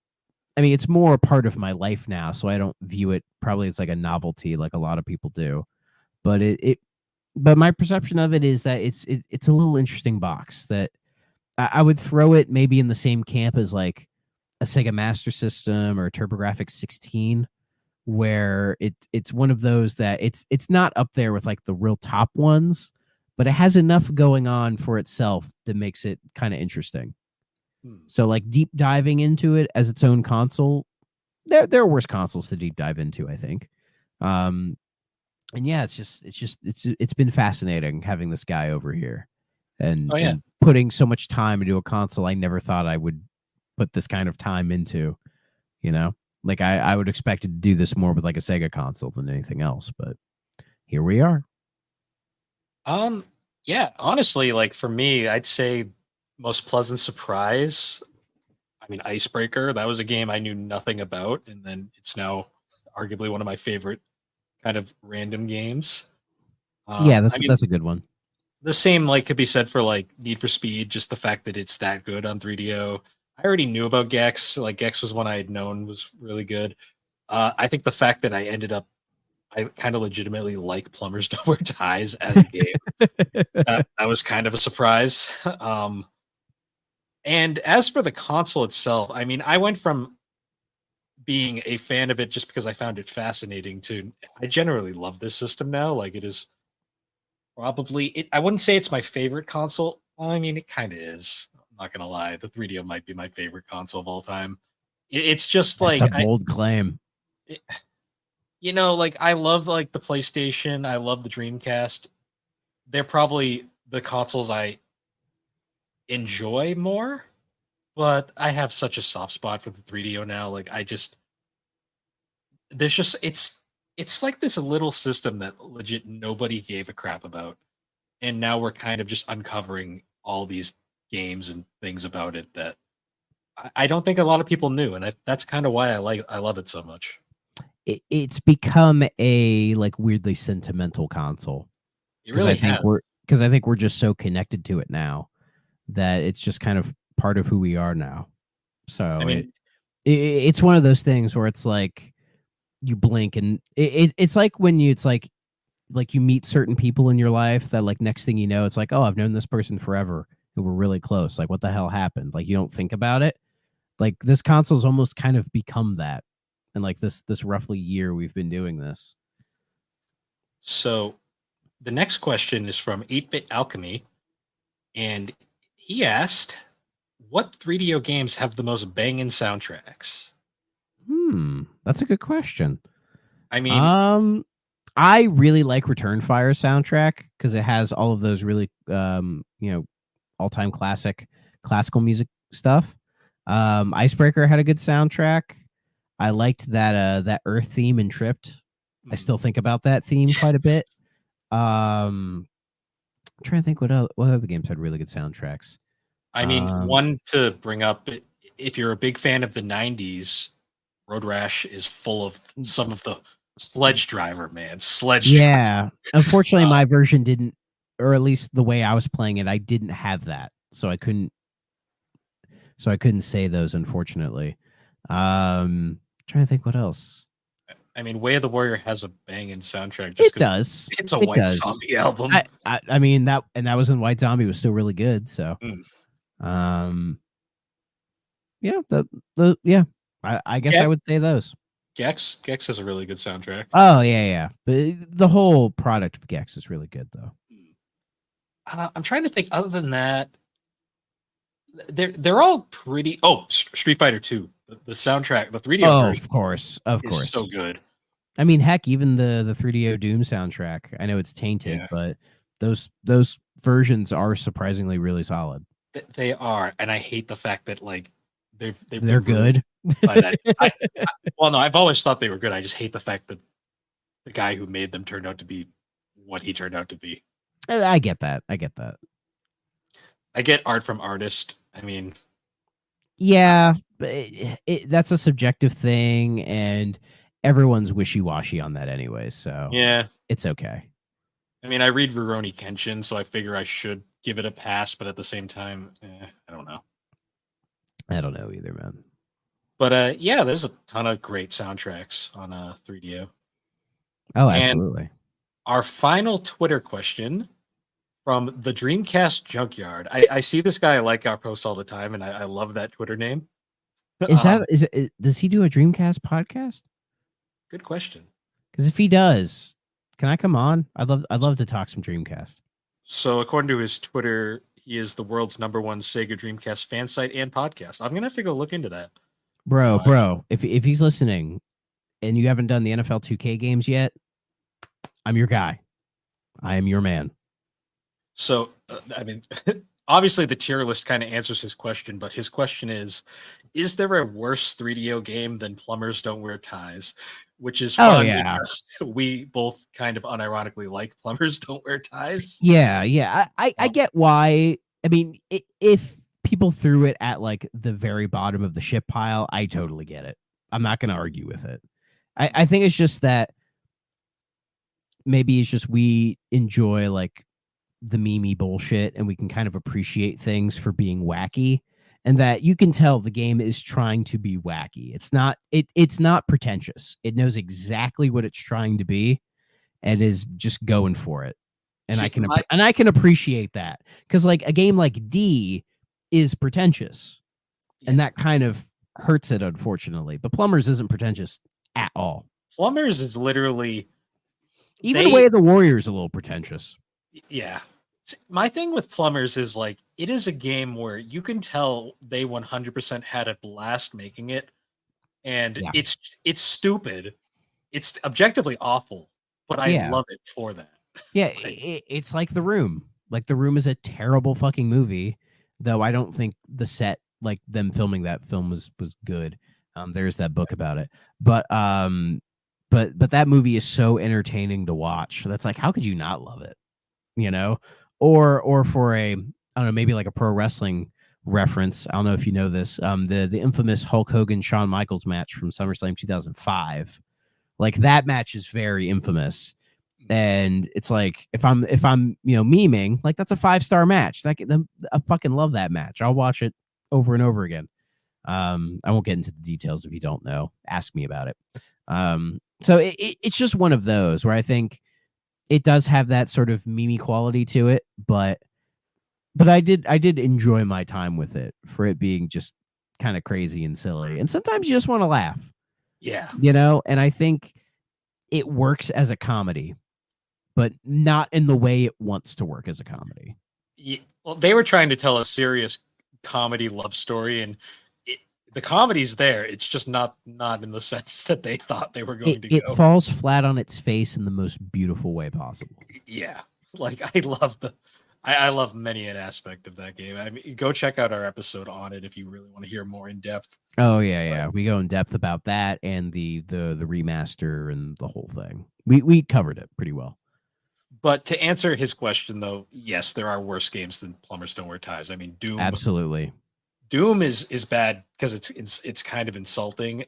I mean, it's more a part of my life now, so I don't view it probably as like a novelty like a lot of people do. But but my perception of it is that it's a little interesting box that I would throw it maybe in the same camp as like a Sega Master System or a TurboGrafx 16, where it's one of those that it's not up there with like the real top ones, but it has enough going on for itself that makes it kind of interesting. So like deep diving into it as its own console, there are worse consoles to deep dive into, I think. And yeah, it's been fascinating having this guy over here and putting so much time into a console I never thought I would put this kind of time into, like I would expect to do this more with like a Sega console than anything else, but here we are. Yeah, honestly, like for me, I'd say most pleasant surprise. I mean, Icebreaker, that was a game I knew nothing about, and then it's now arguably one of my favorite kind of random games. Yeah, that's a good one. The same like could be said for like Need for Speed, just the fact that it's that good on 3DO. I already knew about Gex. Like Gex was one I had known was really good. I think the fact that I kind of legitimately like Plumbers Don't Wear Ties as a game. that was kind of a surprise. And as for the console itself, I mean, I went from being a fan of it just because I found it fascinating to I generally love this system now. Like it is probably I wouldn't say it's my favorite console. Well, I mean, it kind of is. I'm not gonna lie. The 3DO might be my favorite console of all time. It's just That's like a bold claim. Like I love like the PlayStation. I love the Dreamcast. They're probably the consoles I enjoy more, but I have such a soft spot for the 3DO now. Like I just there's just it's like this little system that legit nobody gave a crap about. And now we're kind of just uncovering all these games and things about it that I don't think a lot of people knew, and that's kind of why I love it so much. It's become a like weirdly sentimental console It really has. because I think we're just so connected to it now that it's just kind of part of who we are now. So I mean, it's one of those things where it's like you blink and it's like when it's like you meet certain people in your life that like next thing you know it's like, oh, I've known this person forever and we're really close. Like what the hell happened? Like you don't think about it. Like this console's almost kind of become that. And like this roughly year we've been doing this. so the next question is from 8-Bit Alchemy, and he asked, "What 3DO games have the most banging soundtracks?" That's a good question. I mean, I really like Return Fire soundtrack because it has all of those really all-time classical music stuff. Icebreaker had a good soundtrack. I liked that Earth theme in Tripped. I still think about that theme quite a bit. I'm trying to think what other games had really good soundtracks. I mean, one to bring up, if you're a big fan of the 90s, Road Rash is full of some of the Sledge Driver, man. Yeah. Unfortunately, my version didn't, or at least the way I was playing it, I didn't have that. So I couldn't say those, unfortunately. Trying to think what else. I mean, Way of the Warrior has a banging soundtrack. It does. It's a White Zombie album. I mean that was when White Zombie was still really good. So, yeah, yeah. I guess I would say those. Gex has a really good soundtrack. Oh yeah. But the whole product of Gex is really good, though. I'm trying to think. Other than that, they're all pretty. Oh, Street Fighter 2. The soundtrack, the 3DO version, of course, is so good. I mean, heck, even the 3DO Doom soundtrack. I know it's tainted, but those versions are surprisingly really solid. They are, and I hate the fact that like they're good. Well, no, I've always thought they were good. I just hate the fact that the guy who made them turned out to be what he turned out to be. I get that. I get art from artist. I mean, yeah, but that's a subjective thing, and everyone's wishy-washy on that anyway. So yeah, it's okay. I mean, I read Rurouni Kenshin, so I figure I should give it a pass, but at the same time, I don't know. I don't know either, man. But yeah, there's a ton of great soundtracks on 3DO. Oh, absolutely. And our final Twitter question from the Dreamcast Junkyard. I see this guy like our posts all the time, and I love that Twitter name. Does he do a Dreamcast podcast? Good question. Because if he does, can I come on? I'd love to talk some Dreamcast. So according to his Twitter, he is the world's #1 Sega Dreamcast fan site and podcast. I'm gonna have to go look into that. Bro, if he's listening and you haven't done the NFL 2K games yet, I'm your guy. I am your man. So, I mean, obviously the tier list kind of answers his question, but his question is there a worse 3DO game than Plumbers Don't Wear Ties? Which is fun. Because we both kind of unironically like Plumbers Don't Wear Ties. Yeah. I get why. I mean, if people threw it at like the very bottom of the ship pile, I totally get it. I'm not going to argue with it. I think it's just that maybe it's just we enjoy like the meme bullshit and we can kind of appreciate things for being wacky, and that you can tell the game is trying to be wacky. It's not pretentious. It knows exactly what it's trying to be and is just going for it. And I can appreciate that, because like a game like D is pretentious, and that kind of hurts it, unfortunately. But Plumbers isn't pretentious at all. Plumbers is literally the Way of the Warrior is a little pretentious. Yeah. My thing with Plumbers is like, it is a game where you can tell they 100% had a blast making it, and it's stupid. It's objectively awful, but I love it for that. Yeah, it's like The Room. Like The Room is a terrible fucking movie, though I don't think the set, like them filming that film, was good. There's that book about it, but that movie is so entertaining to watch. That's like, how could you not love it? You know, or for a, I don't know, maybe like a pro wrestling reference. I don't know if you know this. The infamous Hulk Hogan Shawn Michaels match from SummerSlam 2005. Like that match is very infamous. And it's like, if I'm memeing, like that's a 5-star match. I fucking love that match. I'll watch it over and over again. I won't get into the details if you don't know. Ask me about it. So it's just one of those where I think it does have that sort of meme quality to it, but I did enjoy my time with it for it being just kind of crazy and silly. And sometimes you just want to laugh. Yeah. And I think it works as a comedy, but not in the way it wants to work as a comedy. Yeah, well, they were trying to tell a serious comedy love story, and the comedy's there. It's just not in the sense that they thought they were going to It go. falls flat on its face in the most beautiful way possible. Yeah, like I love many an aspect of that game. I mean, go check out our episode on it if you really want to hear more in depth. Oh yeah. We go in depth about that and the remaster and the whole thing. We covered it pretty well. But to answer his question, though, yes, there are worse games than Plumbers Don't Wear Ties. I mean, Doom. Absolutely. Doom is bad because it's kind of insulting,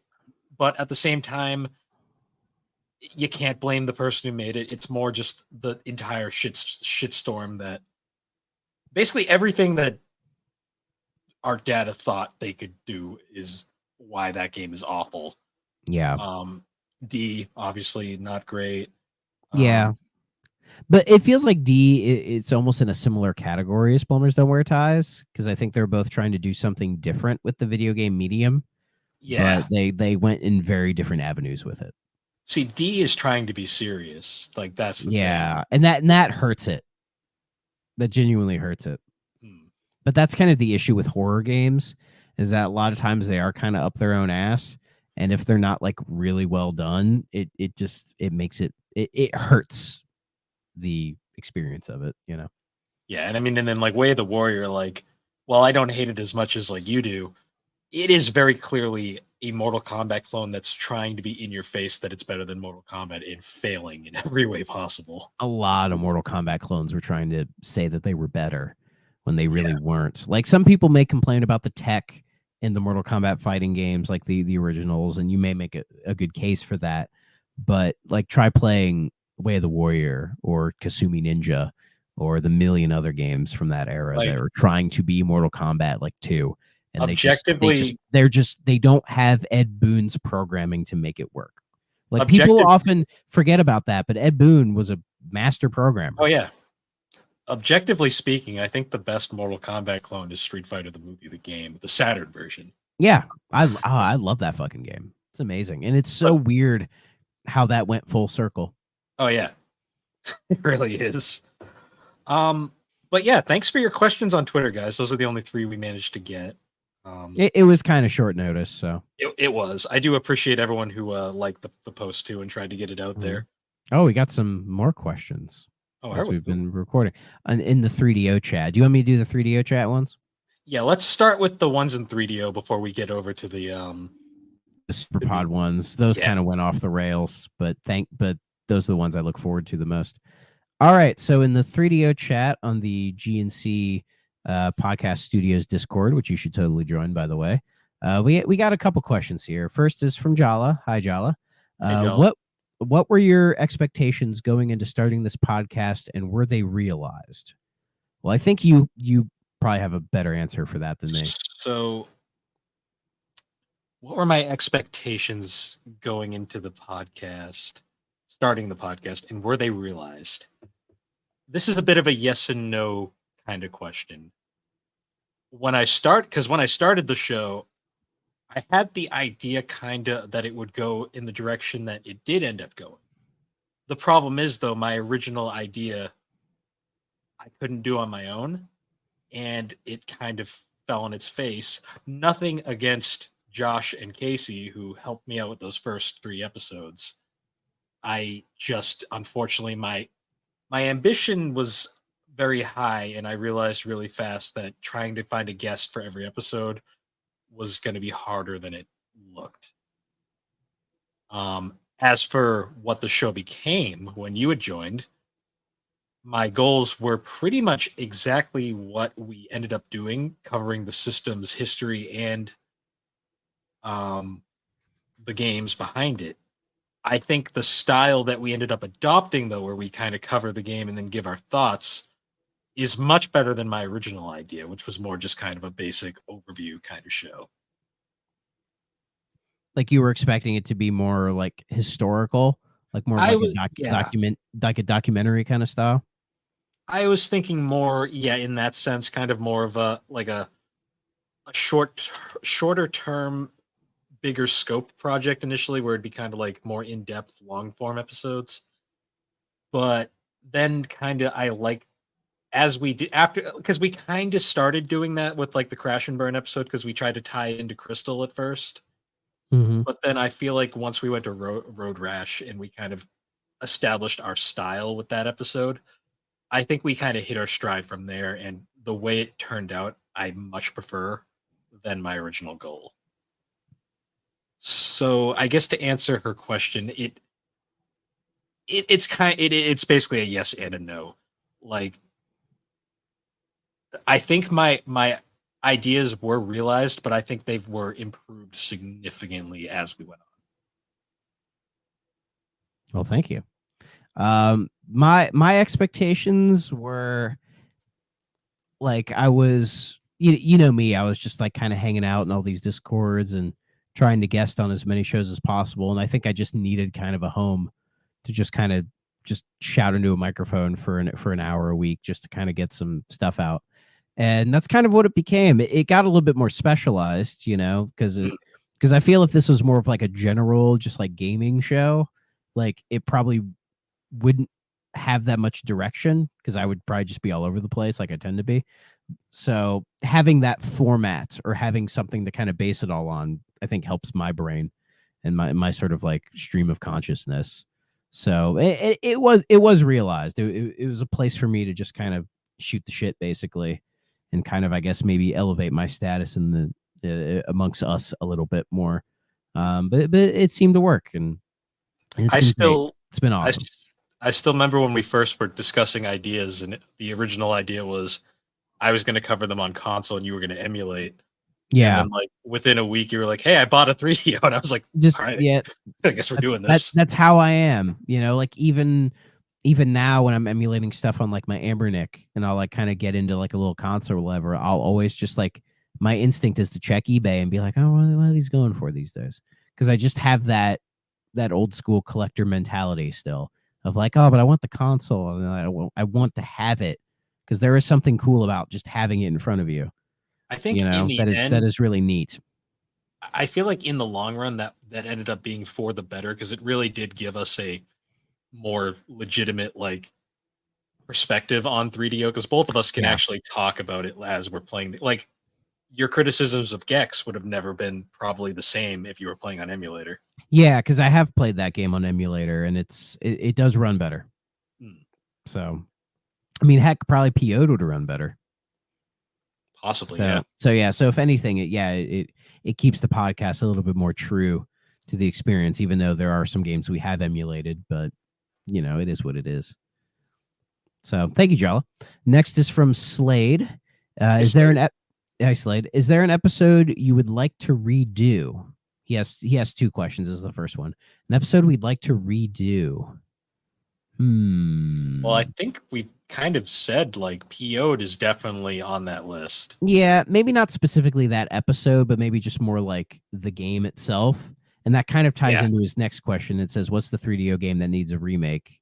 but at the same time, you can't blame the person who made it. It's more just the entire shitstorm that basically everything that Art Data thought they could do is why that game is awful. Yeah. D, obviously not great. Yeah. But it feels like D, it's almost in a similar category as Plumbers Don't Wear Ties, because I think they're both trying to do something different with the video game medium. Yeah. But they went in very different avenues with it. See, D is trying to be serious. Like, that's the thing. And that hurts it. That genuinely hurts it. But that's kind of the issue with horror games, is that a lot of times they are kind of up their own ass. And if they're not like really well done, it makes it hurts the experience of it, you know? Yeah. And I mean, and then like Way of the Warrior, like, while I don't hate it as much as like you do, it is very clearly a Mortal Kombat clone that's trying to be in your face that it's better than Mortal Kombat and failing in every way possible. A lot of Mortal Kombat clones were trying to say that they were better when they really weren't. Like, some people may complain about the tech in the Mortal Kombat fighting games, like the originals, and you may make a good case for that. But like, try playing Way of the Warrior or Kasumi Ninja or the million other games from that era that are trying to be Mortal Kombat like 2. And they don't have Ed Boon's programming to make it work. Like, people often forget about that, but Ed Boon was a master programmer. Oh yeah. Objectively speaking, I think the best Mortal Kombat clone is Street Fighter the movie, the game, the Saturn version. Yeah, I love that fucking game. It's amazing, and it's so weird how that went full circle. Oh yeah, it really is. But yeah, thanks for your questions on Twitter, guys. Those are the only 3 we managed to get. It was kind of short notice, so it was. I do appreciate everyone who liked the post too and tried to get it out there. Oh, we got some more questions. As we've been recording in the 3DO chat. Do you want me to do the 3DO chat ones? Yeah, let's start with the ones in 3DO before we get over to the Superpod ones. Those kind of went off the rails, but those are the ones I look forward to the most. All right, so in the 3DO chat on the GNC Podcast Studios Discord, which you should totally join, by the way, we got a couple questions here. First is from Jala. Hi, Jala. Hey, Jala. What were your expectations going into starting this podcast, and were they realized? Well, I think you probably have a better answer for that than me. So, what were my expectations going into the podcast, starting the podcast, and were they realized? This is a bit of a yes and no kind of question. When I started the show, I had the idea kind of that it would go in the direction that it did end up going. The problem is, though, my original idea I couldn't do on my own, and it kind of fell on its face. Nothing against Josh and Casey, who helped me out with those first 3 episodes. I just, unfortunately, my ambition was very high, and I realized really fast that trying to find a guest for every episode was going to be harder than it looked. As for what the show became when you had joined, my goals were pretty much exactly what we ended up doing, covering the system's history and um, the games behind it. I think the style that we ended up adopting, though, where we kind of cover the game and then give our thoughts, is much better than my original idea, which was more just kind of a basic overview kind of show. Like you were expecting it to be more like historical, like more of I like a was, yeah, documentary kind of style. I was thinking more, yeah, in that sense, kind of more of a like a shorter term, bigger scope project initially, where it'd be kind of like more in depth, long form episodes. But then, kind of, I like as we did after because we kind of started doing that with like the Crash and Burn episode because we tried to tie it into Crystal at first. Mm-hmm. But then I feel like once we went to Road Rash and we kind of established our style with that episode, I think we kind of hit our stride from there. And the way it turned out, I much prefer than my original goal. So I guess to answer her question, it's basically a yes and a no. Like I think my ideas were realized, but I think they were improved significantly as we went on. Well, thank you. My expectations were like I was, you know me, I was just like kind of hanging out in all these discords and trying to guest on as many shows as possible, and I think I just needed kind of a home to just kind of just shout into a microphone for an hour a week just to kind of get some stuff out. And that's kind of what it became. It got a little bit more specialized, because I feel if this was more of like a general just like gaming show, like it probably wouldn't have that much direction because I would probably just be all over the place like I tend to be. So having that format or having something to kind of base it all on, I think helps my brain and my sort of like stream of consciousness. So it was realized. It was a place for me to just kind of shoot the shit basically, and kind of I guess maybe elevate my status in the amongst us a little bit more. But it seemed to work, and it's I been great. still It's been I, awesome. I still remember when we first were discussing ideas, and the original idea was I was going to cover them on console, and you were going to emulate. And Yeah, then, like within a week, you were like, "Hey, I bought a 3DO," and I was like, just "All right, yeah, I guess we're doing that this." that's how I am. Like even now when I'm emulating stuff on like my Ambernick and I'll like kind of get into like a little console or whatever, I'll always just like my instinct is to check eBay and be like, oh, what are these going for these days? Because I just have that old school collector mentality still of like, oh, but I want the console and I want to have it because there is something cool about just having it in front of you. I think in the That end, is really neat. I feel like in the long run that ended up being for the better because it really did give us a more legitimate like perspective on 3DO because both of us can Yeah. actually talk about it as we're playing. Like your criticisms of Gex would have never been probably the same if you were playing on emulator. Yeah, because I have played that game on emulator and it does run better. Hmm. So I mean, heck, probably PO'd would run better. Possibly, So yeah. so yeah. So if anything, it keeps the podcast a little bit more true to the experience, even though there are some games we have emulated, but it is what it is. So thank you, Jala. Next is from Slade. Is there an Hi, Slade? Is there an episode you would like to redo? He has two questions. This is the first one. An episode we'd like to redo. Well, I think we kind of said like PO'd is definitely on that list. Yeah, maybe not specifically that episode, but maybe just more like the game itself. And that kind of ties Yeah. into his next question. It says, what's the 3DO game that needs a remake?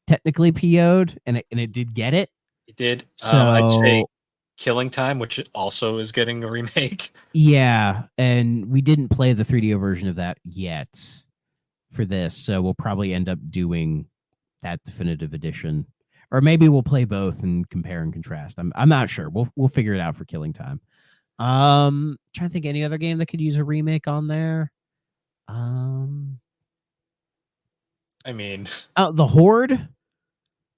Technically PO'd, and it did get it. It did. I'd say So Killing Time, which also is getting a remake. yeah, and we didn't play the 3DO version of that yet for this, so we'll probably end up doing that definitive edition. Or maybe we'll play both and compare and contrast. I'm not sure. We'll figure it out for Killing Time. Trying to think any other game that could use a remake on there. I mean, The Horde,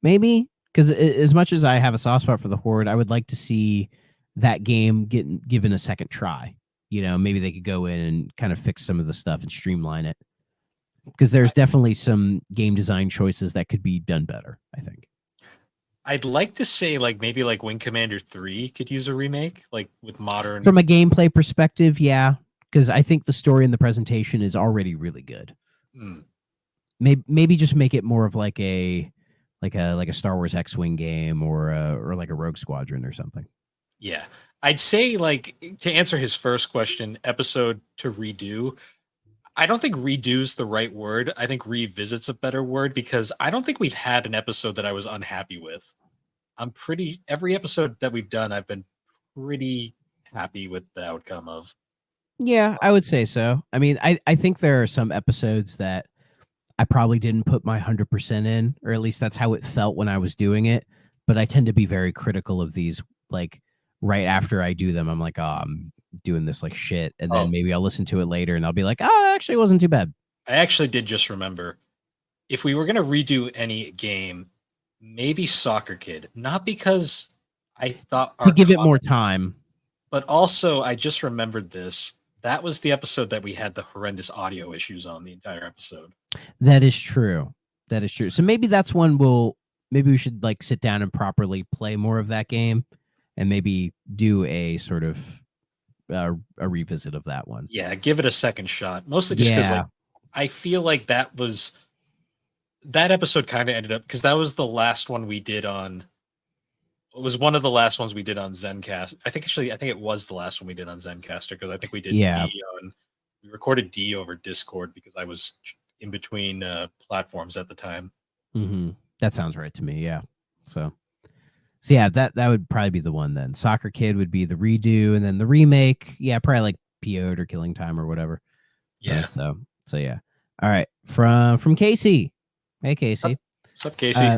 maybe because as much as I have a soft spot for the Horde, I would like to see that game get given a second try. You know, maybe they could go in and kind of fix some of the stuff and streamline it, because there's definitely some game design choices that could be done better, I think. I'd like to say like maybe like Wing Commander 3 could use a remake, like with modern. From a gameplay perspective, yeah, because I think the story and the presentation is already really good. Hmm. Maybe just make it more of like a Star Wars X-wing game or like a Rogue Squadron or something. Yeah. I'd say like to answer his first question, episode to redo. I don't think redo's the right word. I think revisit's a better word because I don't think we've had an episode that I was unhappy with. Every episode that we've done, I've been pretty happy with the outcome of. Yeah, I would say so. I mean, I think there are some episodes that I probably didn't put my 100% in, or at least that's how it felt when I was doing it. But I tend to be very critical of these, like right after I do them, I'm like, oh, I'm doing this like shit. And then maybe I'll listen to it later and I'll be like, oh, actually, it wasn't too bad. I actually did just remember if we were going to redo any game, maybe Soccer Kid, not because I thought to give it more time, but also I just remembered this. That was the episode that we had the horrendous audio issues on the entire episode. That is true. That is true. So maybe that's one maybe we should like sit down and properly play more of that game and maybe do a sort of a revisit of that one. Yeah, give it a second shot. Mostly just because like I feel like that episode kind of ended up because that was the last one we did on. It was one of the last ones we did on Zencast. I think it was the last one we did on Zencaster because I think we did D on. We recorded D over Discord because I was in between platforms at the time. Mm-hmm. That sounds right to me. Yeah. So yeah, that would probably be the one then. Soccer Kid would be the redo, and then the remake. Yeah, probably like PO'd or Killing Time or whatever. Yeah. So yeah. All right. From Casey. Hey, Casey. What's up, Casey?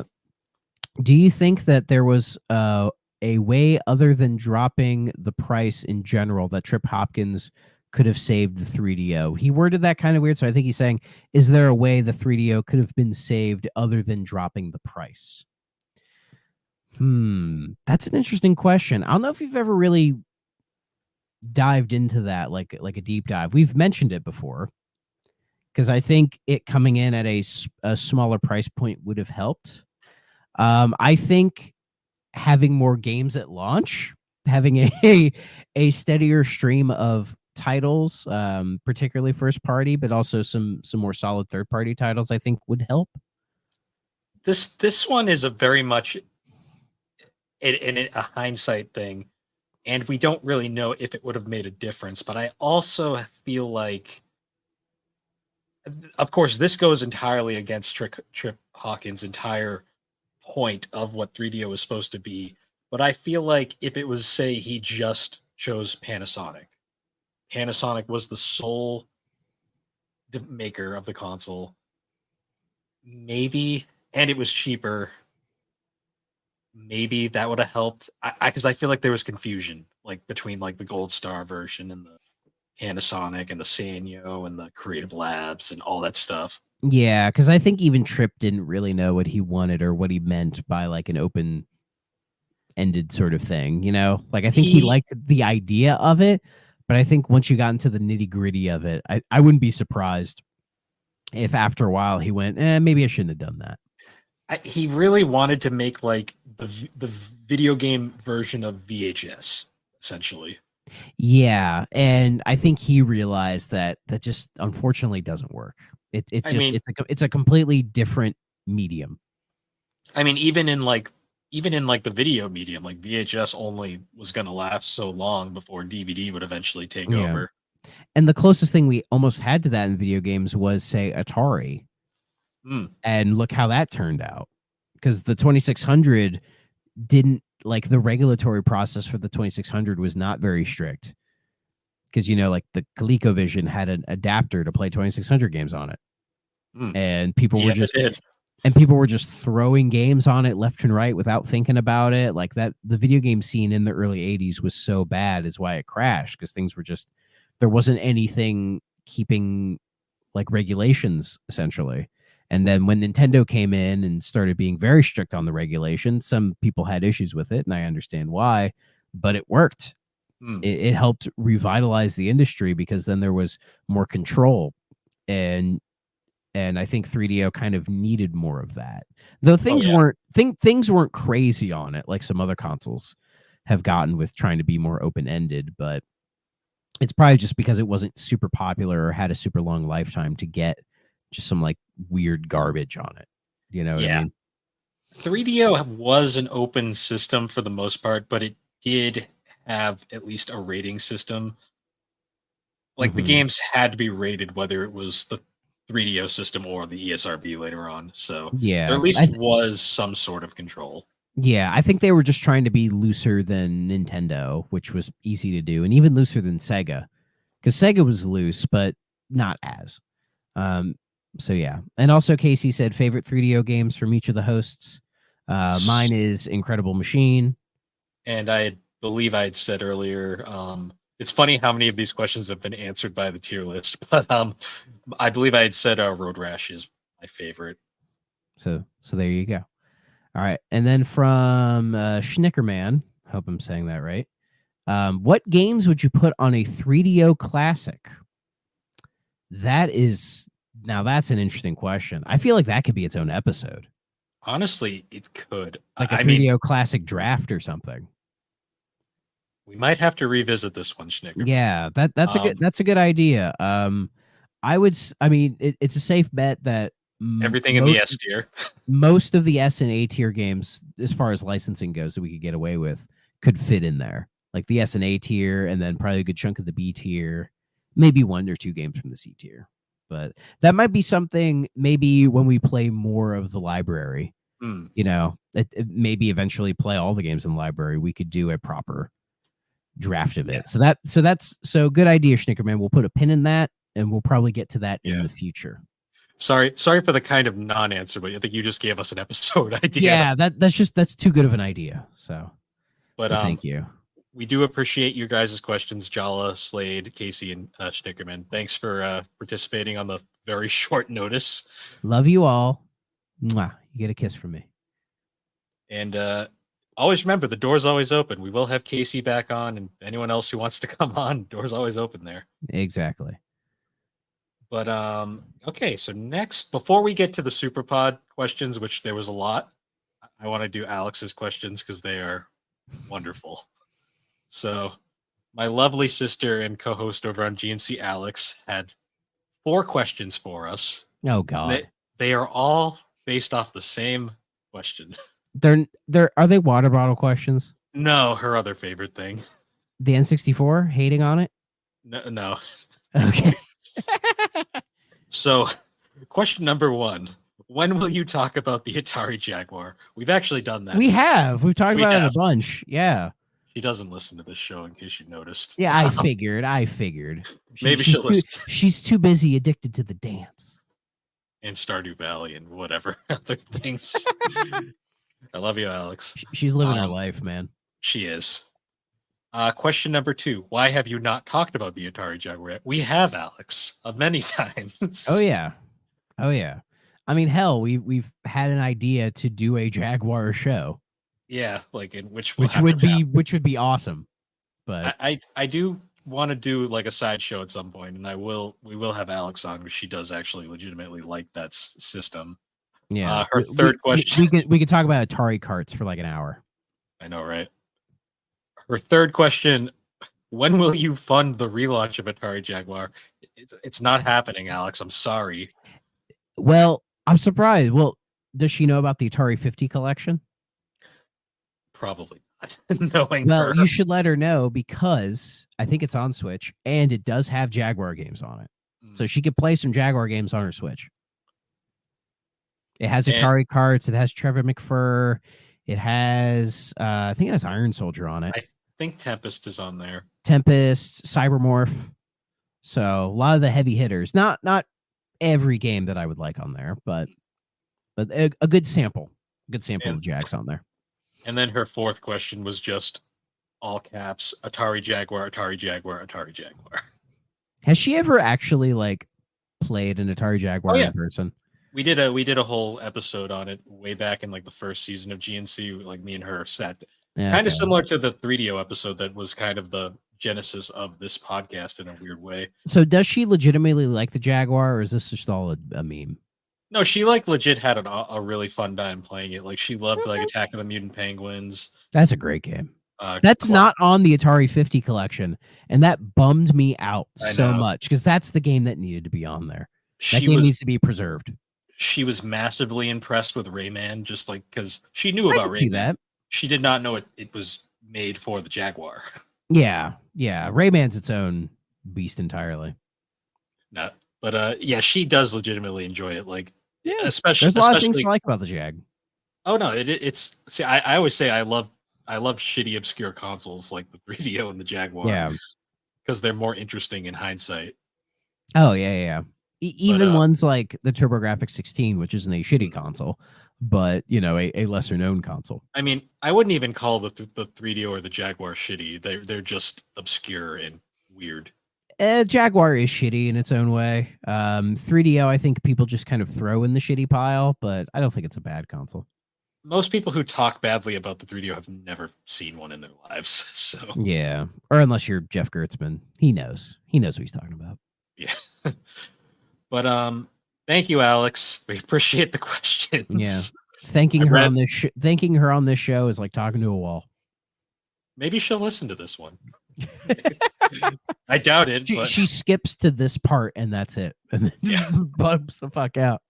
Do you think that there was a way other than dropping the price in general that Trip Hopkins could have saved the 3DO? He worded that kind of weird, so I think he's saying, is there a way the 3DO could have been saved other than dropping the price? That's an interesting question. I don't know if you've ever really dived into that, like a deep dive. We've mentioned it before, because I think it coming in at a smaller price point would have helped. I think having more games at launch, having a steadier stream of titles, particularly first party, but also some more solid third party titles, I think would help. This one is a very much a hindsight thing, and we don't really know if it would have made a difference. But I also feel like, of course, this goes entirely against Trip Hawkins' entire point of what 3DO was supposed to be. But I feel like if it was, say, he just chose Panasonic was the sole maker of the console, maybe, and it was cheaper, maybe that would have helped. Because I feel like there was confusion like between like the Gold Star version and the Panasonic and the Sanyo and the Creative Labs and all that stuff. Yeah, because I think even Trip didn't really know what he wanted or what he meant by like an open-ended sort of thing, you know? Like I think he liked the idea of it, but I think once you got into the nitty-gritty of it, I wouldn't be surprised if after a while he went, maybe I shouldn't have done that. He really wanted to make like the video game version of VHS, essentially. Yeah, and I think he realized that just unfortunately doesn't work. It's a completely different medium. I mean, even in like the video medium, like VHS only was going to last so long before DVD would eventually take over. And the closest thing we almost had to that in video games was, say, Atari. And look how that turned out. Because the 2600 didn't, like, the regulatory process for the 2600 was not very strict. Because, you know, like the ColecoVision had an adapter to play 2600 games on it. And people were just throwing games on it left and right without thinking about it. Like that, the video game scene in the early 80s was so bad is why it crashed, because things were just, there wasn't anything keeping like regulations essentially. And then when Nintendo came in and started being very strict on the regulation, some people had issues with it, and I understand why, but it worked. It helped revitalize the industry because then there was more control, and I think 3DO kind of needed more of that. Though things weren't crazy on it like some other consoles have gotten with trying to be more open-ended, but it's probably just because it wasn't super popular or had a super long lifetime to get just some like weird garbage on it. You know what I mean? 3DO was an open system for the most part, but it did have at least a rating system. Like the games had to be rated whether it was the 3DO system or the ESRB later on. So there at least was some sort of control. Yeah, I think they were just trying to be looser than Nintendo, which was easy to do, and even looser than Sega, because Sega was loose, but not as. So yeah, and also Casey said favorite 3DO games from each of the hosts. Mine is Incredible Machine, and I believe I had said earlier. It's funny how many of these questions have been answered by the tier list, but I believe I had said Road Rash is my favorite. So there you go. All right, and then from Schnickerman, hope I'm saying that right. What games would you put on a 3DO classic? That's an interesting question. I feel like that could be its own episode. Honestly, it could. Like a 3DO classic draft or something. We might have to revisit this one, Schnicker. Yeah, that's a good idea. It's a safe bet that everything in the S tier, most of the S and A tier games, as far as licensing goes, that we could get away with, could fit in there. Like the S and A tier, and then probably a good chunk of the B tier, maybe 1 or 2 games from the C tier. But that might be something. Maybe when we play more of the library, maybe eventually play all the games in the library, we could do a proper draft of it. So that's good idea, Schnickerman. We'll put a pin in that, and we'll probably get to that in the future. Sorry for the kind of non-answer, but I think you just gave us an episode idea. Yeah, that's too good of an idea. So thank you. We do appreciate your guys' questions, Jala, Slade, Casey, and Schnickerman. Thanks for participating on the very short notice. Love you all. Mwah. You get a kiss from me. And always remember, the door's always open. We will have Casey back on, and anyone else who wants to come on, door's always open there. Exactly. But okay, so next, before we get to the Superpod questions, which there was a lot, I want to do Alex's questions because they are wonderful. So my lovely sister and co-host over on GNC, Alex, had 4 questions for us. Oh God. They are all based off the same question. Are they water bottle questions? No, her other favorite thing. The N64, hating on it? No. Okay. So, question number 1. When will you talk about the Atari Jaguar? We've actually done that. We've talked about it a bunch. Yeah. She doesn't listen to this show, in case you noticed. Yeah, I figured. Maybe she'll listen. She's too busy addicted to the dance. And Stardew Valley and whatever other things. I love you, Alex. She's living her life, man. She is. Question number 2. Why have you not talked about the Atari Jaguar yet? We have, Alex, many times. Oh, yeah. I mean, hell, we've had an idea to do a Jaguar show. Yeah, like which would be awesome. But I do want to do like a sideshow at some point, and we will have Alex on because she does actually legitimately like that system. Yeah. Her third question. We could talk about Atari carts for like an hour. I know, right? Her third question: when will you fund the relaunch of Atari Jaguar? It's not happening, Alex. I'm sorry. Well, I'm surprised. Well, does she know about the Atari 50 collection? Probably not. Knowing well, her. You should let her know because I think it's on Switch and it does have Jaguar games on it. So she could play some Jaguar games on her Switch. It has Atari carts. It has Trevor McFur. It has, I think it has Iron Soldier on it. I think Tempest is on there. Tempest, Cybermorph. So a lot of the heavy hitters. Not every game that I would like on there, but a good sample. Good sample of Jags on there. And then her fourth question was just all caps, Atari Jaguar, Atari Jaguar, Atari Jaguar. Has she ever actually like played an Atari Jaguar in person? We did a whole episode on it way back in like the first season of GNC. Like me and her sat Yeah, kind of okay. similar to the 3DO episode that was kind of the genesis of this podcast in a weird way. So does she legitimately like the Jaguar, or is this just all a meme? No, she like legit had a really fun time playing it. Like she loved like Attack of the Mutant Penguins. That's a great game. That's not on the Atari 50 collection, and that bummed me out so much because that's the game that needed to be on there. That game needs to be preserved. She was massively impressed with Rayman, just like because she knew about Rayman. See that. She did not know it was made for the Jaguar. Yeah. Rayman's its own beast entirely. No, but yeah, she does legitimately enjoy it. Like, yeah, especially there's a lot of things to like about the Jag. Oh no, it's see, I always say I love shitty obscure consoles like the 3DO and the Jaguar. Yeah, because they're more interesting in hindsight. Oh yeah. Even ones like the TurboGrafx 16, which isn't a shitty console, but a lesser known console. I mean, I wouldn't even call the 3DO or the Jaguar shitty. They're just obscure and weird. Jaguar is shitty in its own way. 3DO, I think people just kind of throw in the shitty pile, but I don't think it's a bad console. Most people who talk badly about the 3DO have never seen one in their lives. So yeah, or unless you're Jeff Gertzman, he knows what he's talking about. Yeah. But thank you, Alex. We appreciate the questions. Yeah, thanking her on this show is like talking to a wall. Maybe she'll listen to this one. I doubt it. She skips to this part and that's it, and then bumps the fuck out.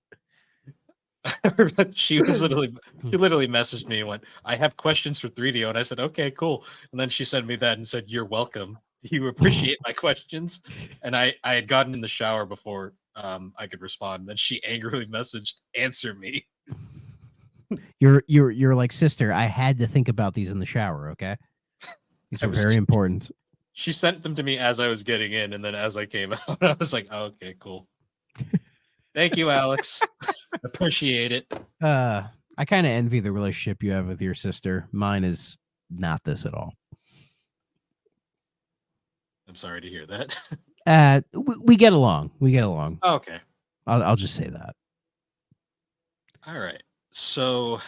She literally messaged me and went, "I have questions for 3DO," and I said, "Okay, cool." And then she sent me that and said, "You're welcome. You appreciate my questions." And I had gotten in the shower before I could respond. Then she angrily messaged, "Answer me." You're like, sister, I had to think about these in the shower. Okay, these are very important. She sent them to me as I was getting in, and then as I came out, I was like, oh, "Okay, cool." Thank you, Alex. Appreciate it. I kind of envy the relationship you have with your sister. Mine is not this at all. I'm sorry to hear that. We get along. Oh, okay. I'll just say that. All right. So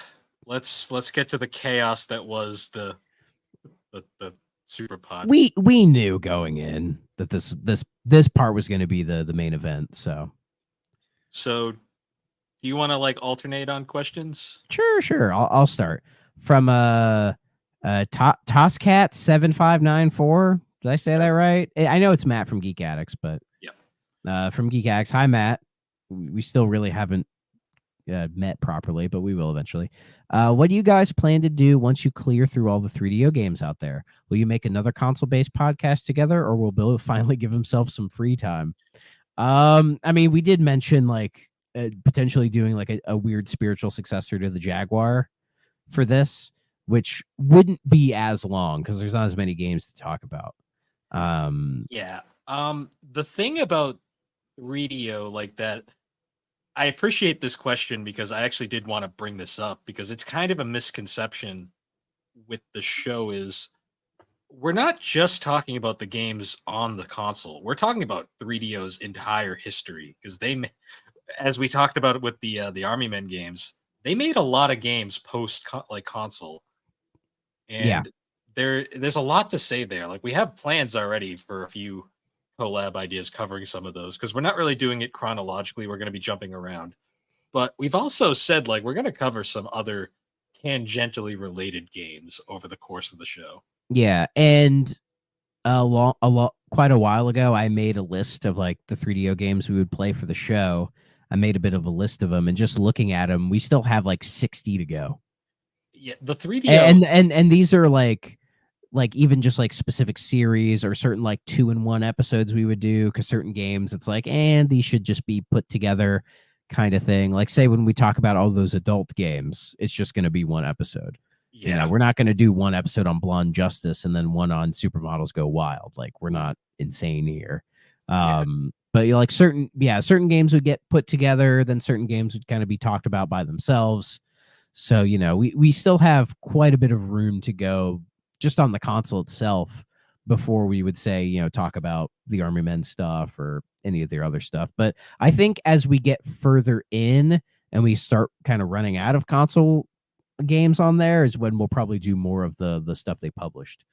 let's get to the chaos that was the super pod. We knew going in that this part was going to be the main event. So do you want to like alternate on questions? Sure. I'll start from Toscat 7594. Did I say that right? I know it's Matt from Geek Addicts, but from Geek Addicts. Hi, Matt. We still really haven't met properly, but we will eventually. What do you guys plan to do once you clear through all the 3DO games out there? Will you make another console-based podcast together, or will Bill finally give himself some free time? I mean, we did mention like potentially doing like a weird spiritual successor to the Jaguar for this, which wouldn't be as long because there's not as many games to talk about. The thing about 3DO like that, I appreciate this question because I actually did want to bring this up because it's kind of a misconception with the show is we're not just talking about the games on the console. We're talking about 3DO's entire history because as we talked about it with the Army Men games, they made a lot of games post console. And there's a lot to say there. Like we have plans already for a few collab ideas covering some of those because we're not really doing it chronologically. We're going to be jumping around, but we've also said like we're going to cover some other tangentially related games over the course of the show. Yeah, and quite a while ago, I made a list of like the 3DO games we would play for the show. I made a bit of a list of them, and just looking at them, we still have like 60 to go. Yeah, the 3DO and these are like even just like specific series or certain like 2-in-1 episodes we would do because certain games it's like, and these should just be put together kind of thing. Like say when we talk about all those adult games, it's just going to be one episode. Yeah, we're not going to do one episode on Blonde Justice and then one on Supermodels Go Wild. Like we're not insane here. But like certain games would get put together, then certain games would kind of be talked about by themselves. So, we still have quite a bit of room to go just on the console itself before we would say, talk about the Army Men stuff or any of their other stuff. But I think as we get further in and we start kind of running out of console games on there is when we'll probably do more of the stuff they published.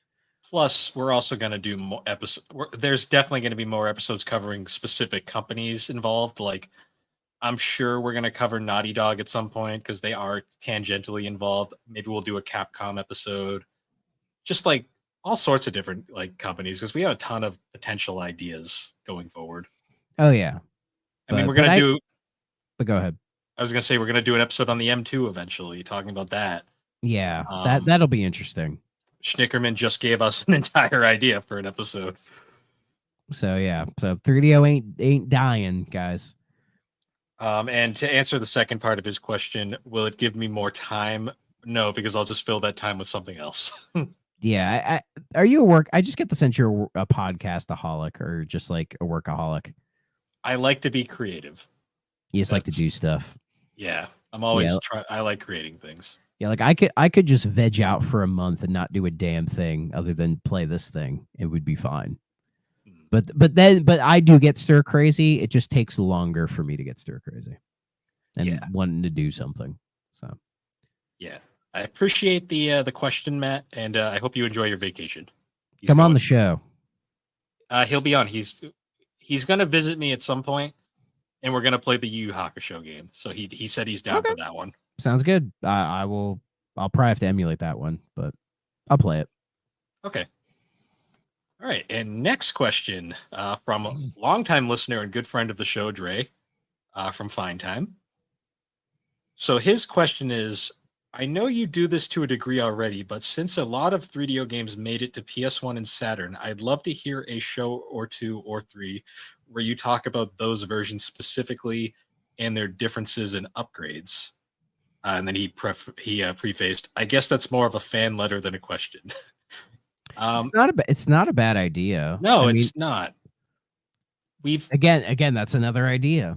Plus, we're also going to do more episodes. There's definitely going to be more episodes covering specific companies involved. Like, I'm sure we're going to cover Naughty Dog at some point because they are tangentially involved. Maybe we'll do a Capcom episode. Just like all sorts of different like companies because we have a ton of potential ideas going forward. Oh yeah. I mean, we're going to do. But go ahead. I was going to say we're going to do an episode on the M2 eventually, talking about that. Yeah, that'll be interesting. Schnickerman just gave us an entire idea for an episode. So yeah, so 3DO ain't dying, guys. And to answer the second part of his question, will it give me more time? No, because I'll just fill that time with something else. Yeah, are you a work? I just get the sense you're a podcastaholic or just like a workaholic. I like to be creative. You just like to do stuff. Yeah, I'm always I like creating things. Yeah, like I could just veg out for a month and not do a damn thing other than play this thing. It would be fine. But I do get stir crazy. It just takes longer for me to get stir crazy and wanting to do something. So yeah, I appreciate the question, Matt, and I hope you enjoy your vacation. Come on the show. He'll be on. He's gonna visit me at some point, and we're gonna play the Yu Yu Hakusho game. So he said he's down for that one. Sounds good. I'll probably have to emulate that one, but I'll play it. Okay. All right. And next question from a longtime listener and good friend of the show, Dre, from Fine Time. So his question is, I know you do this to a degree already, but since a lot of 3DO games made it to PS1 and Saturn, I'd love to hear a show or two or three where you talk about those versions specifically and their differences and upgrades. And then he prefaced, I guess that's more of a fan letter than a question. It's not a bad idea. No, it's not. Again, that's another idea.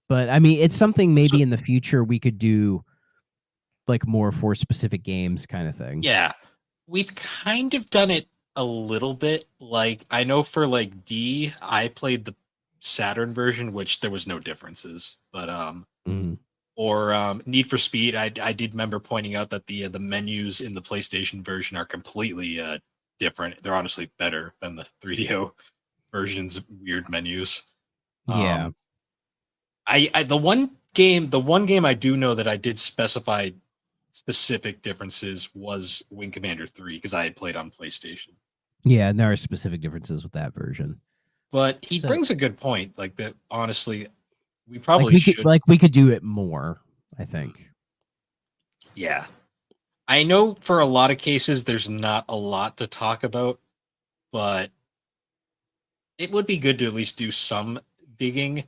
But I mean, it's something maybe in the future we could do like more for specific games kind of thing. Yeah. We've kind of done it a little bit. Like I know for like D, I played the Saturn version, which there was no differences. But or Need for Speed, I did remember pointing out that the menus in the PlayStation version are completely different. They're honestly better than the 3DO version's weird menus. Yeah. The one game I do know that I did specify specific differences was Wing Commander 3 because I had played on PlayStation. Yeah, and there are specific differences with that version. But he brings a good point. Like that, honestly, we probably should. We could do it more, I think. Yeah. I know for a lot of cases, there's not a lot to talk about, but it would be good to at least do some digging.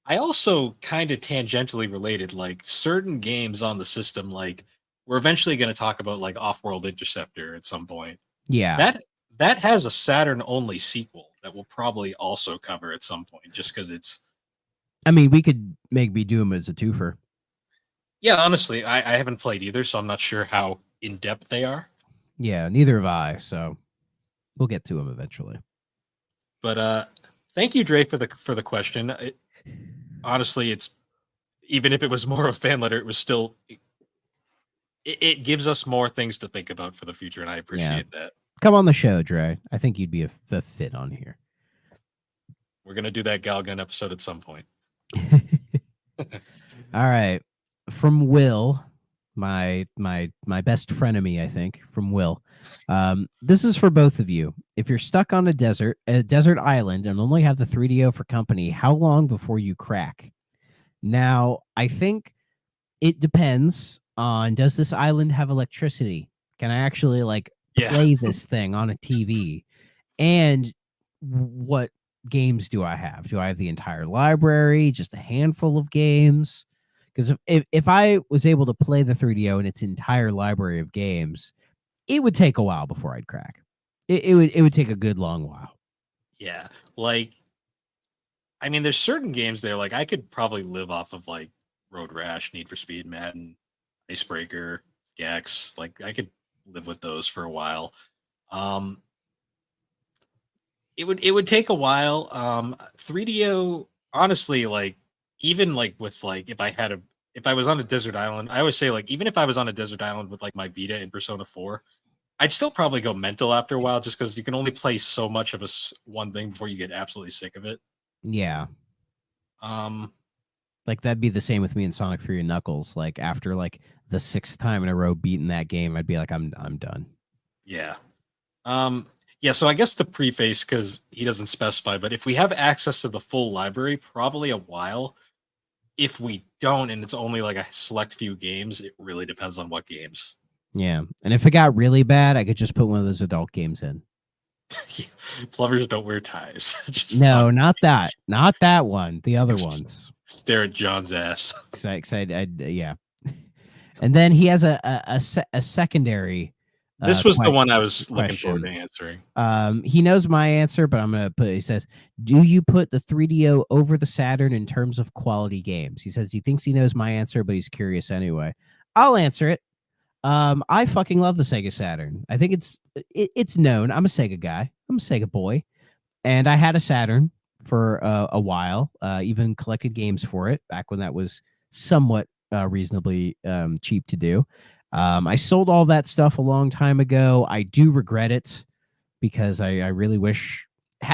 I also kind of tangentially related, like certain games on the system, like we're eventually going to talk about like Off-World Interceptor at some point. Yeah. That has a Saturn only sequel that we'll probably also cover at some point, just because it's. I mean, we could maybe do them as a twofer. Yeah, honestly, I haven't played either, so I'm not sure how in depth they are. Yeah, neither have I. So we'll get to them eventually. But thank you, Dre, for the question. Honestly, it's even if it was more of a fan letter, it was still it gives us more things to think about for the future, and I appreciate that. Come on the show, Dre. I think you'd be a fit on here. We're gonna do that Galgun episode at some point. All right. From Will, my best frenemy, I think, from Will. This is for both of you. If you're stuck on a desert island and only have the 3DO for company, how long before you crack? Now, I think it depends on, does this island have electricity? Can I actually play this thing on a TV? And what games do I have? Do I have the entire library? Just a handful of games? Because if I was able to play the 3DO and its entire library of games, it would take a while before I'd crack. It would take a good long while. Yeah, I mean, there's certain games there. Like I could probably live off of like Road Rash, Need for Speed, Madden, Icebreaker, Gex. Like I could live with those for a while. it would take a while. 3DO, honestly, like even like with like if I was on a desert island, I always say like even if I was on a desert island with like my Vita in Persona 4, I'd still probably go mental after a while just because you can only play so much of one thing before you get absolutely sick of it. Yeah. Um, Like that'd be the same with me in Sonic 3 and Knuckles. Like after like the 6th time in a row beating that game, I'd be like, I'm done. yeah. Yeah, so I guess the preface, because he doesn't specify, but if we have access to the full library, probably a while. If we don't, and it's only like a select few games, it really depends on what games. Yeah. And if it got really bad, I could just put one of those adult games in. Plovers don't wear ties. Just No, not that. Not that one. The other ones. stare at John's ass. Excited. Yeah. And then he has a secondary. This was the one I was question. looking forward to answering. He knows my answer, but I'm gonna put. He says, "Do you put the 3DO over the Saturn in terms of quality games?" He says he thinks he knows my answer, but he's curious anyway. I'll answer it. I fucking love the Sega Saturn. I think it's known. I'm a Sega guy. I'm a Sega boy, and I had a Saturn for a while. Even collected games for it back when that was somewhat reasonably cheap to do. I sold all that stuff a long time ago. I do regret it because I really wish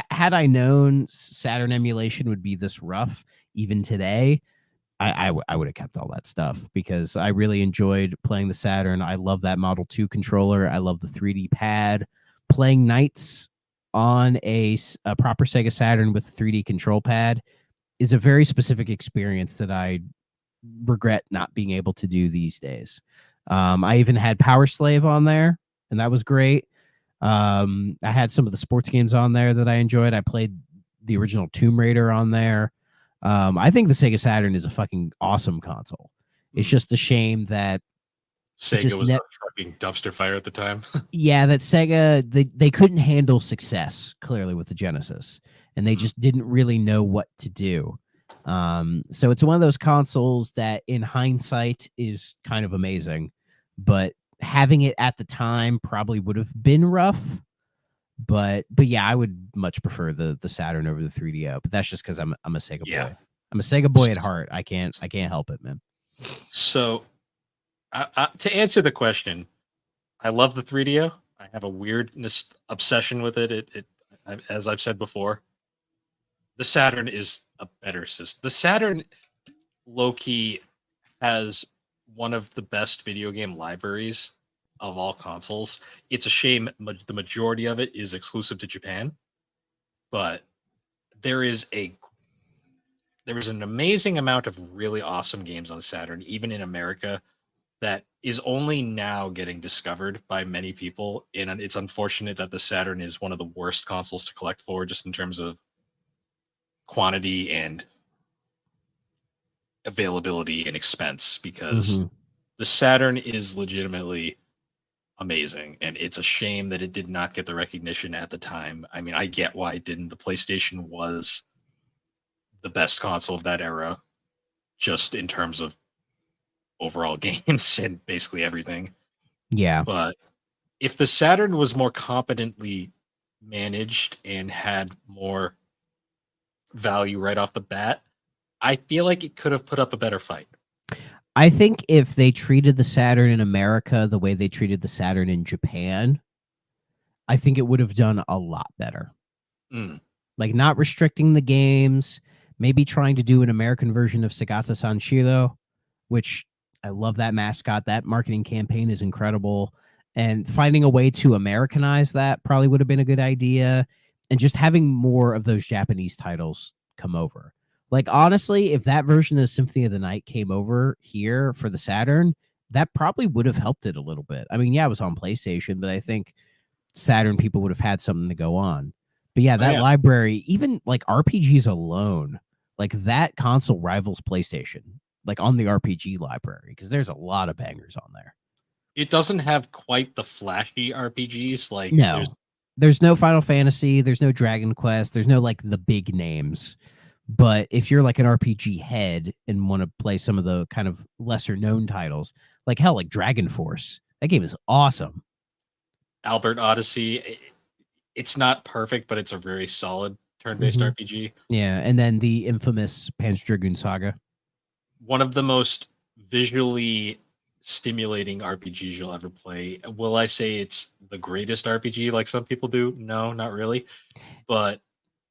had I known Saturn emulation would be this rough even today. I would have kept all that stuff because I really enjoyed playing the Saturn. I love that Model 2 controller. I love the 3D pad. Playing Knights on a proper Sega Saturn with a 3D control pad is a very specific experience that I regret not being able to do these days. I even had Power Slave on there, and that was great. I had some of the sports games on there that I enjoyed. I played the original Tomb Raider on there. I think the Sega Saturn is a fucking awesome console. It's just a shame that Sega was a fucking dumpster fire at the time. Yeah, that Sega they couldn't handle success clearly with the Genesis, and they just didn't really know what to do. So it's one of those consoles that, in hindsight, is kind of amazing, but having it at the time probably would have been rough. But yeah, I would much prefer the Saturn over the 3DO. But that's just because I'm a Sega boy. I'm a Sega boy at heart. I can't help it, man. So, to answer the question, I love the 3DO. I have a weird obsession with it. As I've said before, the Saturn is a better system. The Saturn, low-key, has one of the best video game libraries of all consoles. It's a shame the majority of it is exclusive to Japan, but there is an amazing amount of really awesome games on Saturn, even in America, that is only now getting discovered by many people. And it's unfortunate that the Saturn is one of the worst consoles to collect for, just in terms of quantity and availability and expense, because the Saturn is legitimately amazing, and it's a shame that it did not get the recognition at the time. I mean, I get why it didn't. The PlayStation was the best console of that era, just in terms of overall games and basically everything. Yeah. But if the Saturn was more competently managed and had more value right off the bat, I feel like it could have put up a better fight. I think if they treated the Saturn in America the way they treated the Saturn in Japan, I think it would have done a lot better. Like not restricting the games, maybe trying to do an American version of Segata Sanshiro, which I love that mascot. That marketing campaign is incredible. And finding a way to Americanize that probably would have been a good idea. And just having more of those Japanese titles come over. Like, honestly, if that version of Symphony of the Night came over here for the Saturn, that probably would have helped it a little bit. I mean, yeah, it was on PlayStation, but I think Saturn people would have had something to go on. But yeah, that library, even like RPGs alone, like that console rivals PlayStation, like on the RPG library, because there's a lot of bangers on there. It doesn't have quite the flashy RPGs. Like, no, there's no Final Fantasy, there's no Dragon Quest, there's no like the big names. But if you're like an RPG head and want to play some of the kind of lesser known titles, like hell, like Dragon Force, that game is awesome. Albert Odyssey, it's not perfect, but it's a very solid turn-based Mhm. RPG. Yeah, and then the infamous Panzer Dragoon Saga. One of the most visually stimulating RPGs you'll ever play. Will I say it's the greatest RPG like some people do? No, not really. But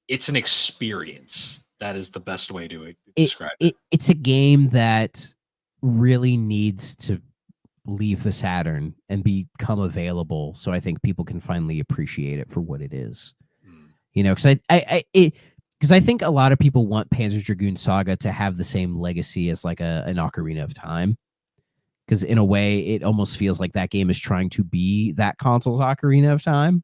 it's an experience. That is the best way to describe it. It's a game that really needs to leave the Saturn and become available, so I think people can finally appreciate it for what it is. Hmm. You know, because I think a lot of people want Panzer Dragoon Saga to have the same legacy as like an Ocarina of Time. Because in a way, it almost feels like that game is trying to be that console's Ocarina of Time,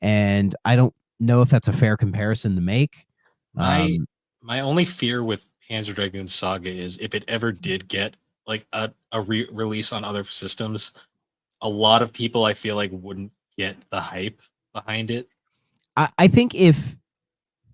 and I don't know if that's a fair comparison to make. My my only fear with Panzer Dragoon Saga is if it ever did get like a release on other systems, a lot of people I feel like wouldn't get the hype behind it. I think if,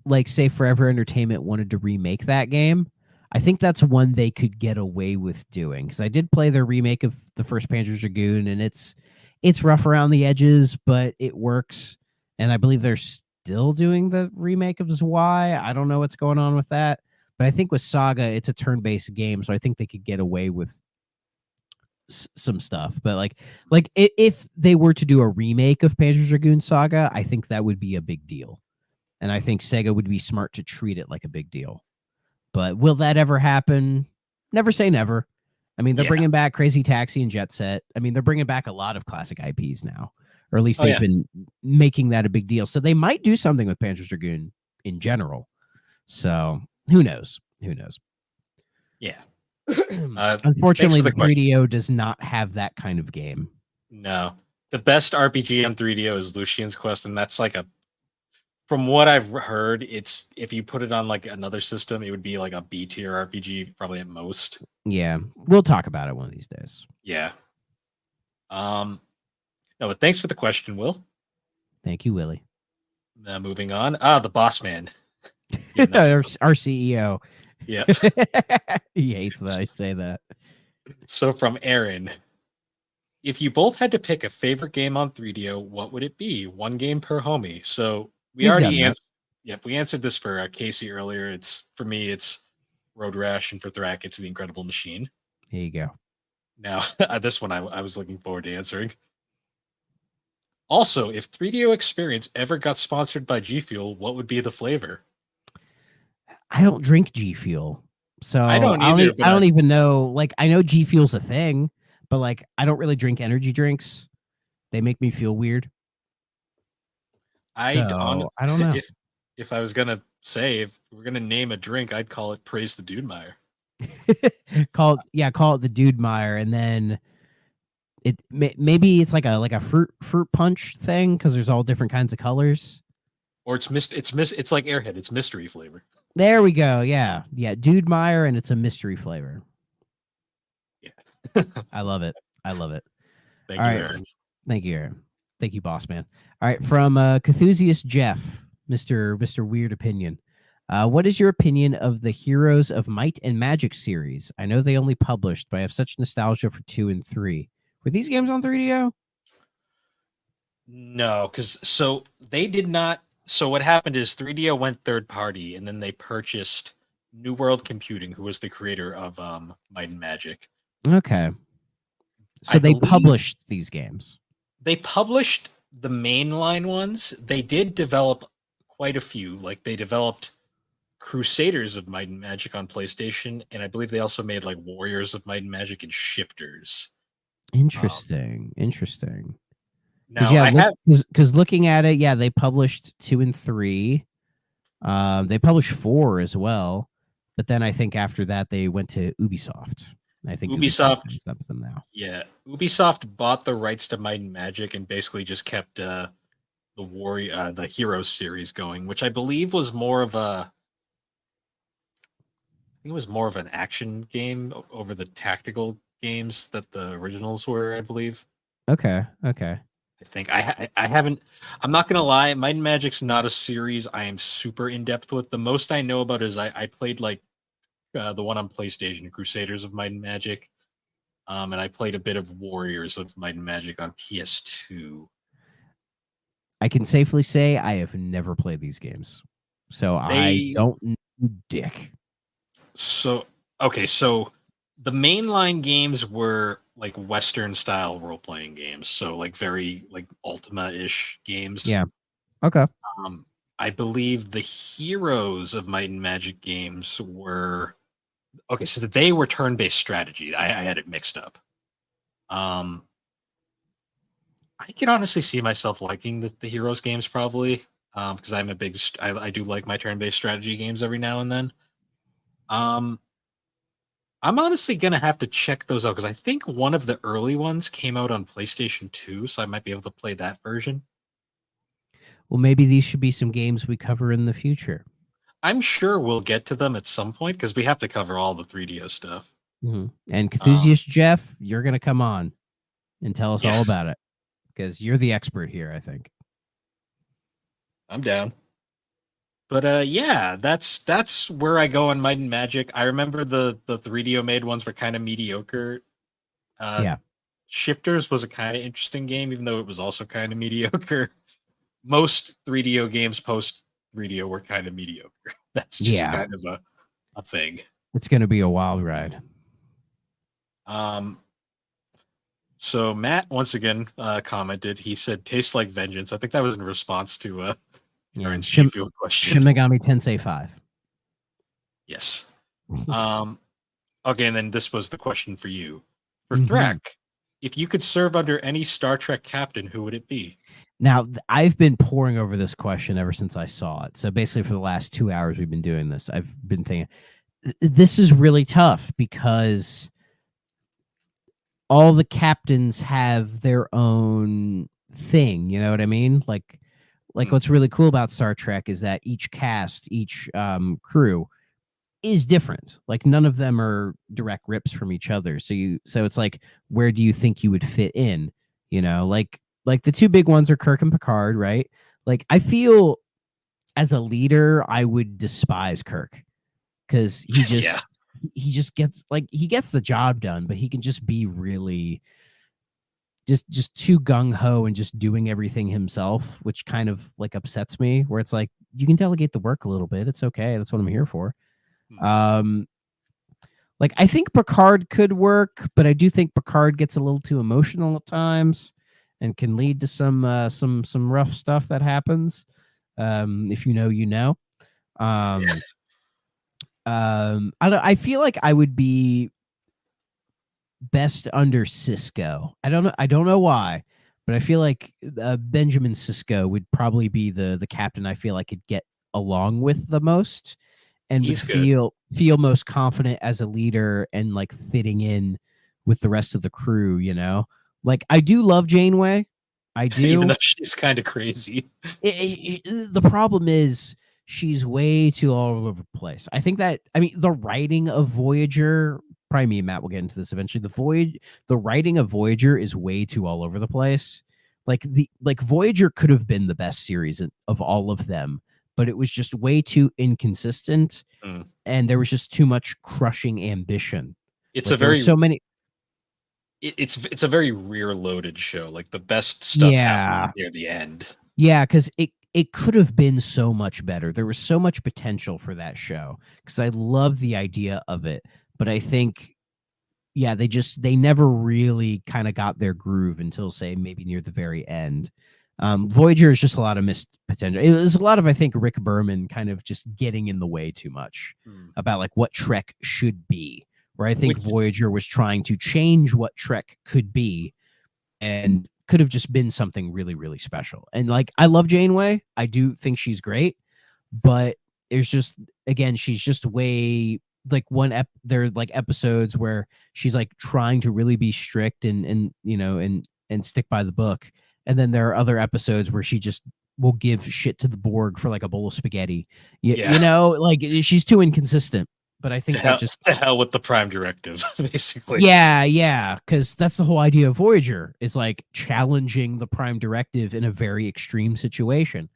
like, say Forever Entertainment wanted to remake that game, I think that's one they could get away with doing. Because I did play their remake of the first Panzer Dragoon, and it's rough around the edges, but it works. And I believe they're still doing the remake of Zwei. I don't know what's going on with that, but I think with Saga, it's a turn-based game, so I think they could get away with some stuff. But if they were to do a remake of Panzer Dragoon Saga, I think that would be a big deal. And I think Sega would be smart to treat it like a big deal. But will that ever happen? Never say never. I mean, they're Yeah. bringing back Crazy Taxi and Jet Set. I mean, they're bringing back a lot of classic IPs now, or at least Oh, they've yeah. been making that a big deal. So they might do something with Panzer Dragoon in general. So who knows? Who knows? Yeah. Unfortunately, the the question. 3DO does not have that kind of game. No. The best RPG on 3DO is Lucian's Quest, and that's like from what I've heard, it's if you put it on like another system, it would be like a B tier RPG, probably at most. Yeah, we'll talk about it one of these days. Yeah. No, but thanks for the question, Will. Thank you, Willie. Moving on. The boss man. Our CEO. Yeah. He hates that I say that. So from Aaron, if you both had to pick a favorite game on 3DO, what would it be? One game per homie. So We've already done that. answered. Yep, we answered this for Casey earlier. It's for me, it's Road Rash, and for Thrak, it's The Incredible Machine. Here you go. Now, this one I was looking forward to answering. Also, if 3DO Experience ever got sponsored by G Fuel, what would be the flavor? I don't drink G Fuel, so I don't either, but I don't even know. Like, I know G Fuel's a thing, but like, I don't really drink energy drinks. They make me feel weird. I don't know. If I was gonna say if we're gonna name a drink, I'd call it Praise the Dude Meyer. call it the Dude Meyer, and then maybe it's like a fruit punch thing because there's all different kinds of colors. Or it's like Airhead. It's mystery flavor. There we go. Yeah, Dude Meyer, and it's a mystery flavor. Yeah, I love it. Thank you, right. Aaron. Thank you, Aaron. Thank you, boss man. All right, from Cthusiast Jeff, Mr. Weird Opinion. What is your opinion of the Heroes of Might and Magic series? I know they only published, but I have such nostalgia for 2 and 3. Were these games on 3DO? No, because so they did not. So what happened is 3DO went third party, and then they purchased New World Computing, who was the creator of Might and Magic. Okay. So they published these games. They published the mainline ones. They did develop quite a few. Like they developed Crusaders of Might and Magic on PlayStation, and I believe they also made like Warriors of Might and Magic and Shifters. Interesting. Now, because looking at it, they published 2 and 3. They published 4 as well, but then I think after that they went to Ubisoft. I think Ubisoft owns them now. Yeah, Ubisoft bought the rights to Might and Magic and basically just kept the Heroes series going, which I believe was more of a. I think it was more of an action game over the tactical games that the originals were, I believe. Okay. I think I haven't. I'm not gonna lie. Might and Magic's not a series I am super in depth with. The most I know about is I played like the one on PlayStation, Crusaders of Might and Magic, and I played a bit of Warriors of Might and Magic on PS2. I can safely say I have never played these games, so I They don't know dick. so okay, so the mainline games were like Western style role playing games, so like very like Ultima ish games. Yeah. Okay. Um, I believe the heroes of Might and Magic games were okay, so they were turn based strategy. I had it mixed up. Um, I can honestly see myself liking the heroes games probably because I'm a big I do like my turn based strategy games every now and then. Um, I'm honestly gonna have to check those out because I think one of the early ones came out on PlayStation 2, so I might be able to play that version. Well, maybe these should be some games we cover in the future. I'm sure we'll get to them at some point because we have to cover all the 3DO stuff. And Um, Enthusiast Jeff, you're gonna come on and tell us yeah, all about it because you're the expert here. I think. I'm down. But yeah, that's where I go on Might and Magic. I remember the 3DO made ones were kind of mediocre. Uh, Yeah. Shifters was a kind of interesting game, even though it was also kind of mediocre. Most 3DO games post 3DO were kind of mediocre. That's just Yeah. kind of a thing. It's gonna be a wild ride. Um, so Matt once again commented. He said, "Tastes like vengeance." I think that was in response to Aaron's G-Field question. Shin Megami Tensei 5. Yes. Okay, and then this was the question for you. For Mhm. Threk, if you could serve under any Star Trek captain, who would it be? Now, I've been poring over this question ever since I saw it. So basically, for the last 2 hours we've been doing this, I've been thinking this is really tough because all the captains have their own thing. You know what I mean? Like what's really cool about Star Trek is that each cast, each crew is different. Like none of them are direct rips from each other. So it's like, where do you think you would fit in? You know, like the two big ones are Kirk and Picard, right? Like I feel as a leader, I would despise Kirk because Yeah. he just gets he gets the job done, but he can just be really just too gung ho and just doing everything himself, which kind of like upsets me. Where it's like you can delegate the work a little bit. It's okay. That's what I'm here for. Like I think Picard could work, but I do think Picard gets a little too emotional at times and can lead to some rough stuff that happens. If you know, you know. I feel like I would be best under Cisco. I don't know why, but I feel like Benjamin Sisko would probably be the captain I feel I could get along with the most and He's would good. feel most confident as a leader and like fitting in with the rest of the crew, you know? Like I do love Janeway. I do. Even though she's kind of crazy. The problem is she's way too all over the place. I think that the writing of Voyager, probably me and Matt will get into this eventually. The writing of Voyager is way too all over the place. Like Voyager could have been the best series of all of them, but it was just way too inconsistent, and there was just too much crushing ambition. It's like, a very so many. It's a very rear loaded show. Like the best stuff happening near the end. Yeah, because it could have been so much better. There was so much potential for that show because I love the idea of it, but I think, yeah, they never really kind of got their groove until say maybe near the very end. Voyager is just a lot of missed potential. It was a lot of, I think, Rick Berman kind of just getting in the way too much about like what Trek should be. Where I think Voyager was trying to change what Trek could be and could have just been something really, really special. And like, I love Janeway. I do think she's great, but there's just, again, she's just way like there are like episodes where she's like trying to really be strict and you know, and stick by the book. And then there are other episodes where she just will give shit to the Borg for like a bowl of spaghetti. You know, like she's too inconsistent. But I think to hell with the Prime Directive, basically. Yeah, because that's the whole idea of Voyager is like challenging the Prime Directive in a very extreme situation.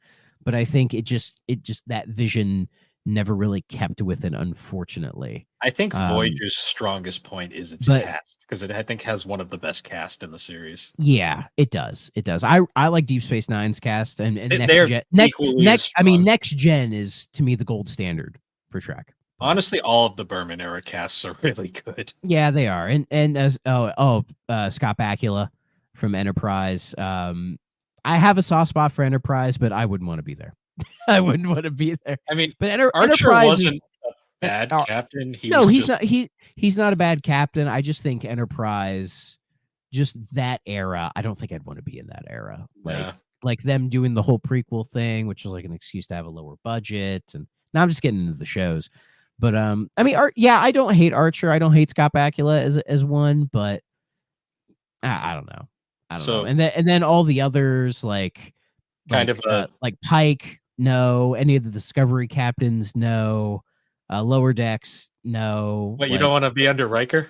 But I think it just that vision never really kept with it, unfortunately. I think Um, Voyager's strongest point is its but cast because it I think has one of the best cast in the series. yeah, it does. It does. I like Deep Space Nine's cast and next They're gen. equally as I mean, strong. next gen is to me the gold standard for Trek. But Honestly, all of the Berman era casts are really good. yeah, they are. And as Scott Bakula from Enterprise. I have a soft spot for Enterprise, but I wouldn't want to be there. I wouldn't want to be there. I mean, But Archer Enterprise is wasn't a bad captain. He no, was he's just not. He's not a bad captain. I just think Enterprise, just that era. I don't think I'd want to be in that era. yeah. Like them doing the whole prequel thing, which was like an excuse to have a lower budget. And now I'm just getting into the shows. But I mean, I don't hate Archer. I don't hate Scott Bakula as one, but I don't know. I don't know. And then all the others like like Pike, no. Any of the Discovery captains, no. Lower Decks, no. But you don't want to be under Riker?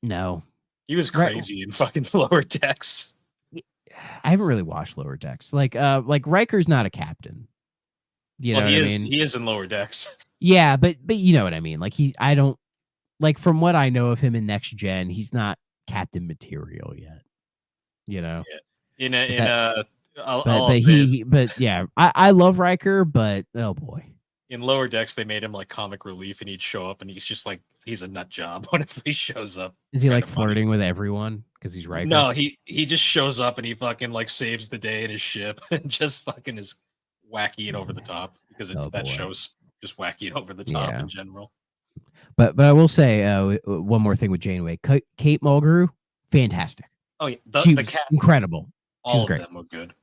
No. He was crazy in fucking Lower Decks. I haven't really watched Lower Decks. Like Riker's not a captain. You know what I mean? He is in Lower Decks. Yeah, but you know what I mean. Like I don't like from what I know of him in Next Gen, he's not captain material yet. You know? Yeah. But yeah, I love Riker, but oh boy. In Lower Decks, they made him like comic relief, and he'd show up, and he's just like he's a nut job whenever he shows up. Is he like flirting with everyone because he's Riker? No, he just shows up and he fucking like saves the day in his ship and just fucking is wacky and over the top because that show's just wacky and over the top in general. But I will say one more thing with Janeway. Kate Mulgrew, fantastic. Oh yeah, the cat, incredible. All of them were good.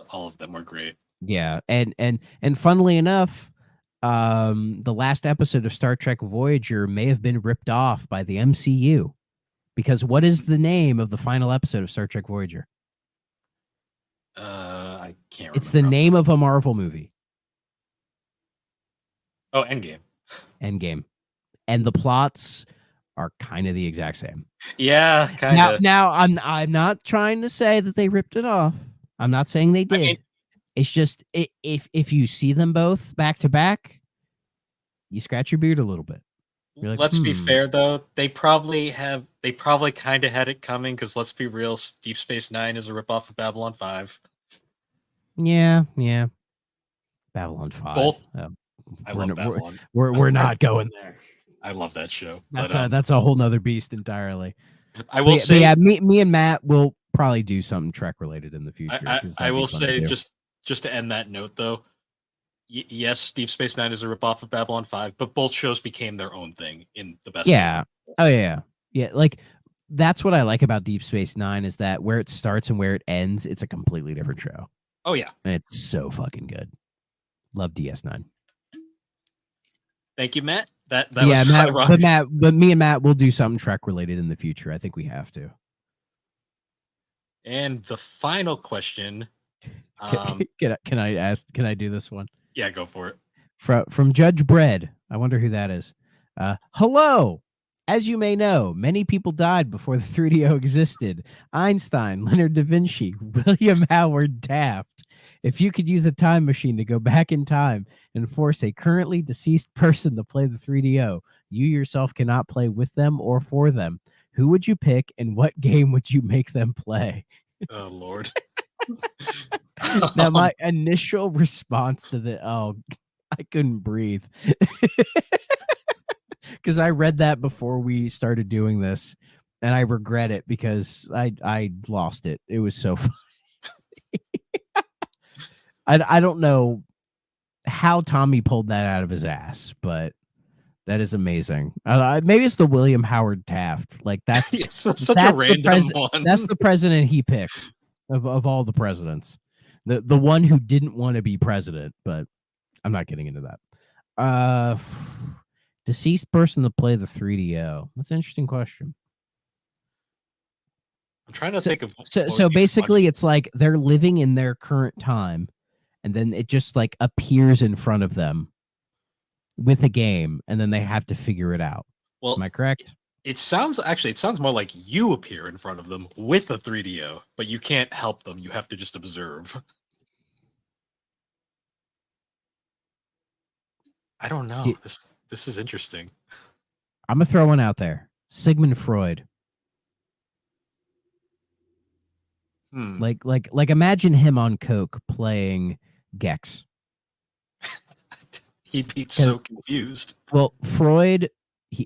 All of them were great. Yeah, and funnily enough, the last episode of Star Trek Voyager may have been ripped off by the MCU, because what is the name of the final episode of Star Trek Voyager? I can't remember. It's the name of a Marvel movie. Oh, Endgame. Endgame. And the plots are kind of the exact same. Yeah, kind of. Now I'm not trying to say that they ripped it off. I'm not saying they did. I mean, it's just if you see them both back to back, you scratch your beard a little bit. Like, let's be fair though. They probably kind of had it coming because let's be real, Deep Space Nine is a ripoff of Babylon 5. Yeah. Babylon 5. Both. I love Babylon. We're not going there. I love that show. That's a whole nother beast entirely. I will say, yeah, me and Matt will probably do something Trek related in the future. I will say just to end that note though. Yes, Deep Space Nine is a ripoff of Babylon 5, but both shows became their own thing in the best. Yeah. Way. Oh yeah. Like that's what I like about Deep Space Nine is that where it starts and where it ends, it's a completely different show. Oh yeah, and it's so fucking good. Love DS9. Thank you, Matt. That yeah, was but me and Matt will do something Trek related in the future. I think we have to. And the final question. Can I ask? Can I do this one? Yeah, go for it. From Judge Bread. I wonder who that is. Hello. As you may know, many people died before the 3DO existed. Einstein, Leonard da Vinci, William Howard Taft. If you could use a time machine to go back in time and force a currently deceased person to play the 3DO, you yourself cannot play with them or for them. Who would you pick and what game would you make them play? Oh, Lord. Now, my initial response to I couldn't breathe. Because I read that before we started doing this, and I regret it because I lost it. It was so funny. I don't know how Tommy pulled that out of his ass, but that is amazing. Maybe it's the William Howard Taft. Like that's such a random one. That's the president he picked of all the presidents. The one who didn't want to be president, but I'm not getting into that. Deceased person to play the 3DO. That's an interesting question. I'm trying to think of. So basically, it's like they're living in their current time, and then it just like appears in front of them with a game, and then they have to figure it out. Well, am I correct? It sounds more like you appear in front of them with a 3DO, but you can't help them. You have to just observe. I don't know. Do- This is interesting. I'm gonna throw one out there. Sigmund Freud. Hmm. Like imagine him on coke playing Gex. He'd be so confused. Well, Freud,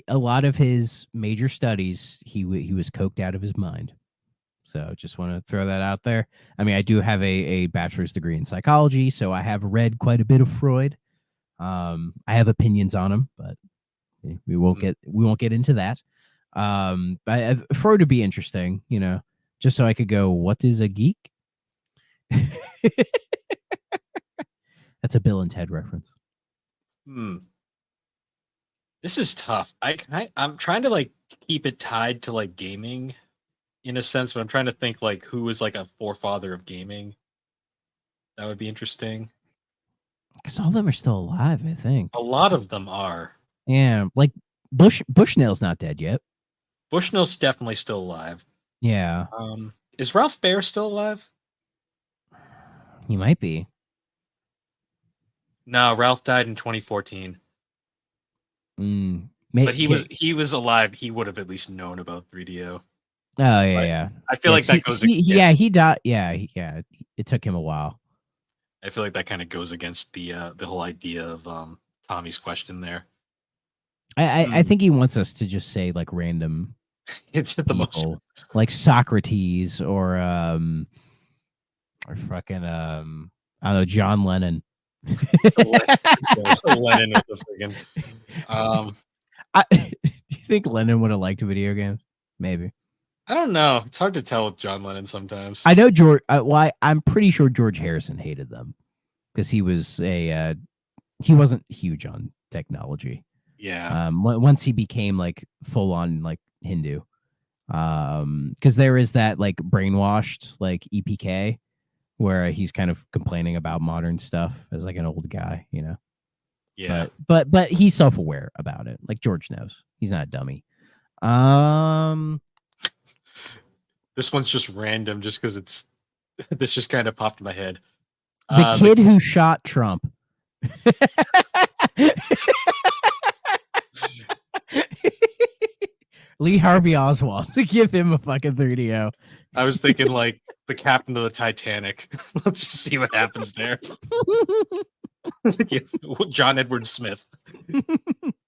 a lot of his major studies, he was coked out of his mind. So just want to throw that out there. I mean, I do have a bachelor's degree in psychology, so I have read quite a bit of Freud. I have opinions on him, but we won't get into that. Freud would be interesting, just so I could go, what is a geek? That's a Bill and Ted reference. This is tough. I'm trying to like keep it tied to like gaming in a sense, but I'm trying to think like who is like a forefather of gaming. That would be interesting. Because all of them are still alive, I think. A lot of them are. Yeah, like Bushnell's not dead yet. Bushnell's definitely still alive. Yeah. Is Ralph Baer still alive? He might be. No, Ralph died in 2014. But he was alive. He would have at least known about 3DO. Oh yeah. I feel like that goes. He died. Yeah. It took him a while. I feel like that kind of goes against the whole idea of Tommy's question there. I think he wants us to just say like random. It's the most like Socrates or fucking I don't know, John Lennon. Lennon with the friggin'. Do you think Lennon would have liked video games? Maybe. I don't know. It's hard to tell with John Lennon sometimes. I know George. I'm pretty sure George Harrison hated them because he was he wasn't huge on technology. Yeah. Once he became like full on like Hindu, because there is that like brainwashed like EPK where he's kind of complaining about modern stuff as like an old guy, Yeah. But he's self-aware about it. Like George knows. He's not a dummy. This one's just random just because this just kind of popped in my head. The kid who shot Trump. Lee Harvey Oswald, to give him a fucking 3DO. I was thinking like the captain of the Titanic. Let's just see what happens there. John Edward Smith.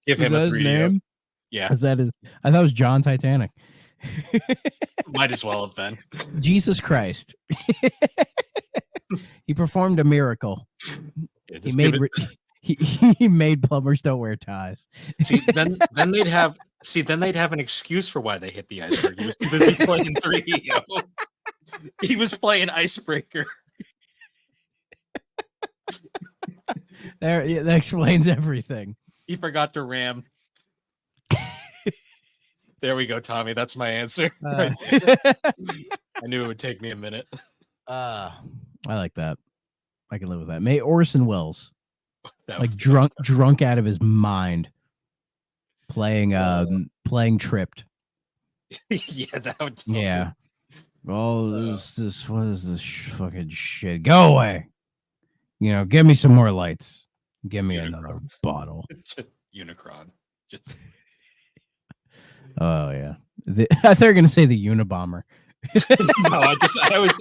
Give him a 3DO. Name? Yeah. Is that his? I thought it was John Titanic. Might as well have been. Jesus Christ. He performed a miracle. Yeah, he made plumbers don't wear ties. See, then they'd have an excuse for why they hit the iceberg. He was too busy playing 3DO. He was playing Icebreaker. That explains everything. He forgot to ram. There we go, Tommy. That's my answer. Right I knew it would take me a minute. I like that. I can live with that. May Orson Welles, like drunk out of his mind, playing Tripped. Yeah, that would. Yeah. Oh, this what is this fucking shit? Go away. Give me some more lights. Give me another bottle. Unicron. Just. Oh yeah. I thought you were gonna say the Unabomber. No, I always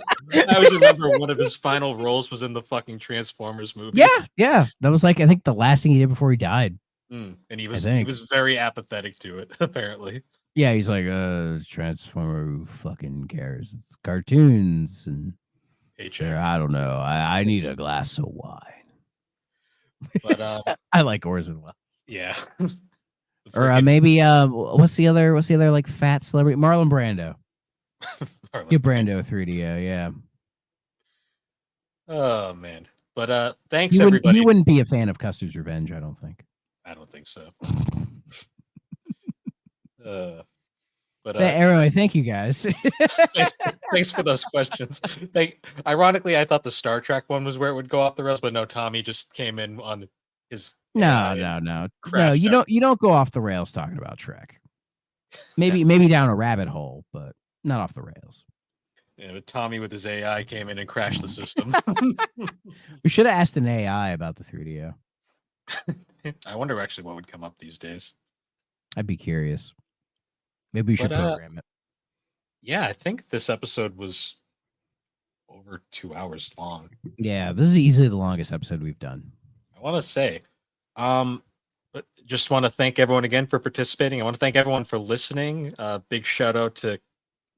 remember one of his final roles was in the fucking Transformers movie. Yeah. That was like I think the last thing he did before he died. And he was very apathetic to it, apparently. Yeah, he's like, Transformer, who fucking cares? It's cartoons and I don't know. I need a glass of wine. But I like Orson Welles. Yeah. Or maybe what's the other like fat celebrity? Marlon Brando. Give Brando a 3DO, yeah. Oh man. But thanks everybody. You wouldn't be a fan of Custer's Revenge, I don't think. I don't think so. But anyway, thank you guys. thanks for those questions. Ironically, I thought the Star Trek one was where it would go off the rails, but no, Tommy just came in on his No. You don't go off the rails talking about Trek. Maybe down a rabbit hole, but not off the rails. Yeah, but Tommy with his AI came in and crashed the system. We should have asked an AI about the 3DO. I wonder actually what would come up these days. I'd be curious. Maybe we should program it. Yeah, I think this episode was over 2 hours long. Yeah, this is easily the longest episode we've done. I want to say, but just want to thank everyone again for participating. I want to thank everyone for listening. Big shout out to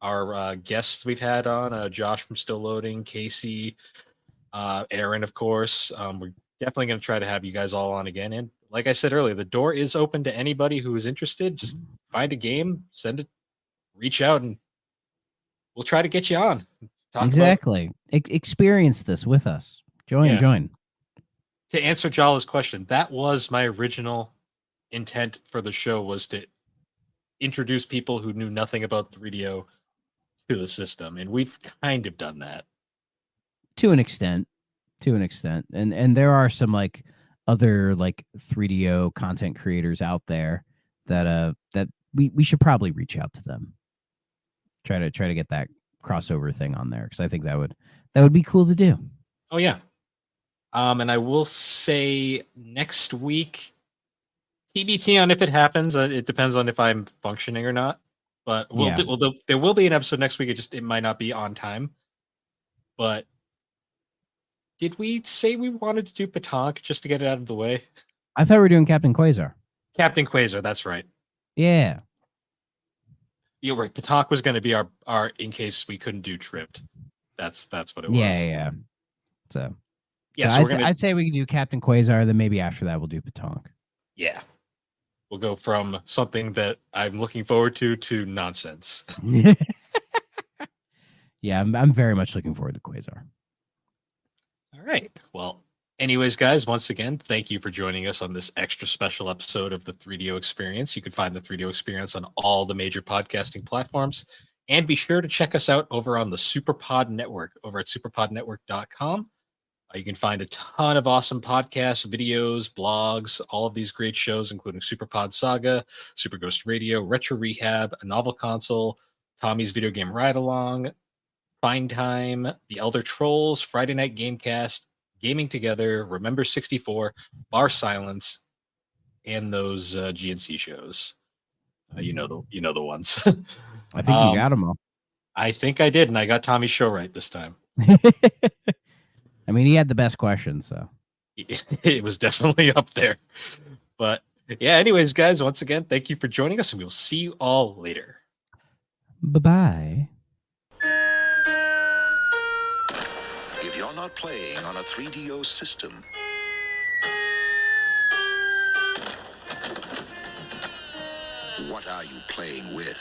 our guests we've had on, Josh from Still Loading, Casey, Aaron, of course. We're definitely going to try to have you guys all on again. And like I said earlier, the door is open to anybody who is interested. Just find a game, send it, reach out, and we'll try to get you on. Exactly. Experience this with us. Join. To answer Jala's question, that was my original intent for the show, was to introduce people who knew nothing about 3DO to the system, and we've kind of done that to an extent. And there are some like other like 3DO content creators out there that we should probably reach out to them. Try to get that crossover thing on there, because I think that would be cool to do. Oh yeah. And I will say next week, TBT on if it happens. It depends on if I'm functioning or not. But there will be an episode next week. It might not be on time. But did we say we wanted to do Patonk just to get it out of the way? I thought we were doing Captain Quasar. Captain Quasar, that's right. Yeah. You're right. Patonk was going to be our in case we couldn't do Tripped. That's what it was. Yeah. So I'd say we can do Captain Quasar, then maybe after that we'll do Patonk. Yeah. We'll go from something that I'm looking forward to nonsense. Yeah, I'm very much looking forward to Quasar. All right. Well, anyways, guys, once again, thank you for joining us on this extra special episode of the 3DO Experience. You can find the 3DO Experience on all the major podcasting platforms. And be sure to check us out over on the SuperPod Network, over at superpodnetwork.com. You can find a ton of awesome podcasts, videos, blogs, all of these great shows, including Superpod Saga, Super Ghost Radio, Retro Rehab, A Novel Console, Tommy's Video Game Ride Along, Find Time, The Elder Trolls, Friday Night Gamecast, Gaming Together, Remember 64, Bar Silence, and those GNC shows. You know the ones. I think you got them all. I think I did, and I got Tommy's show right this time. I mean, he had the best questions, so it was definitely up there. But yeah, anyways, guys, once again, thank you for joining us, and we'll see you all later. Bye-bye. If you're not playing on a 3DO system, what are you playing with?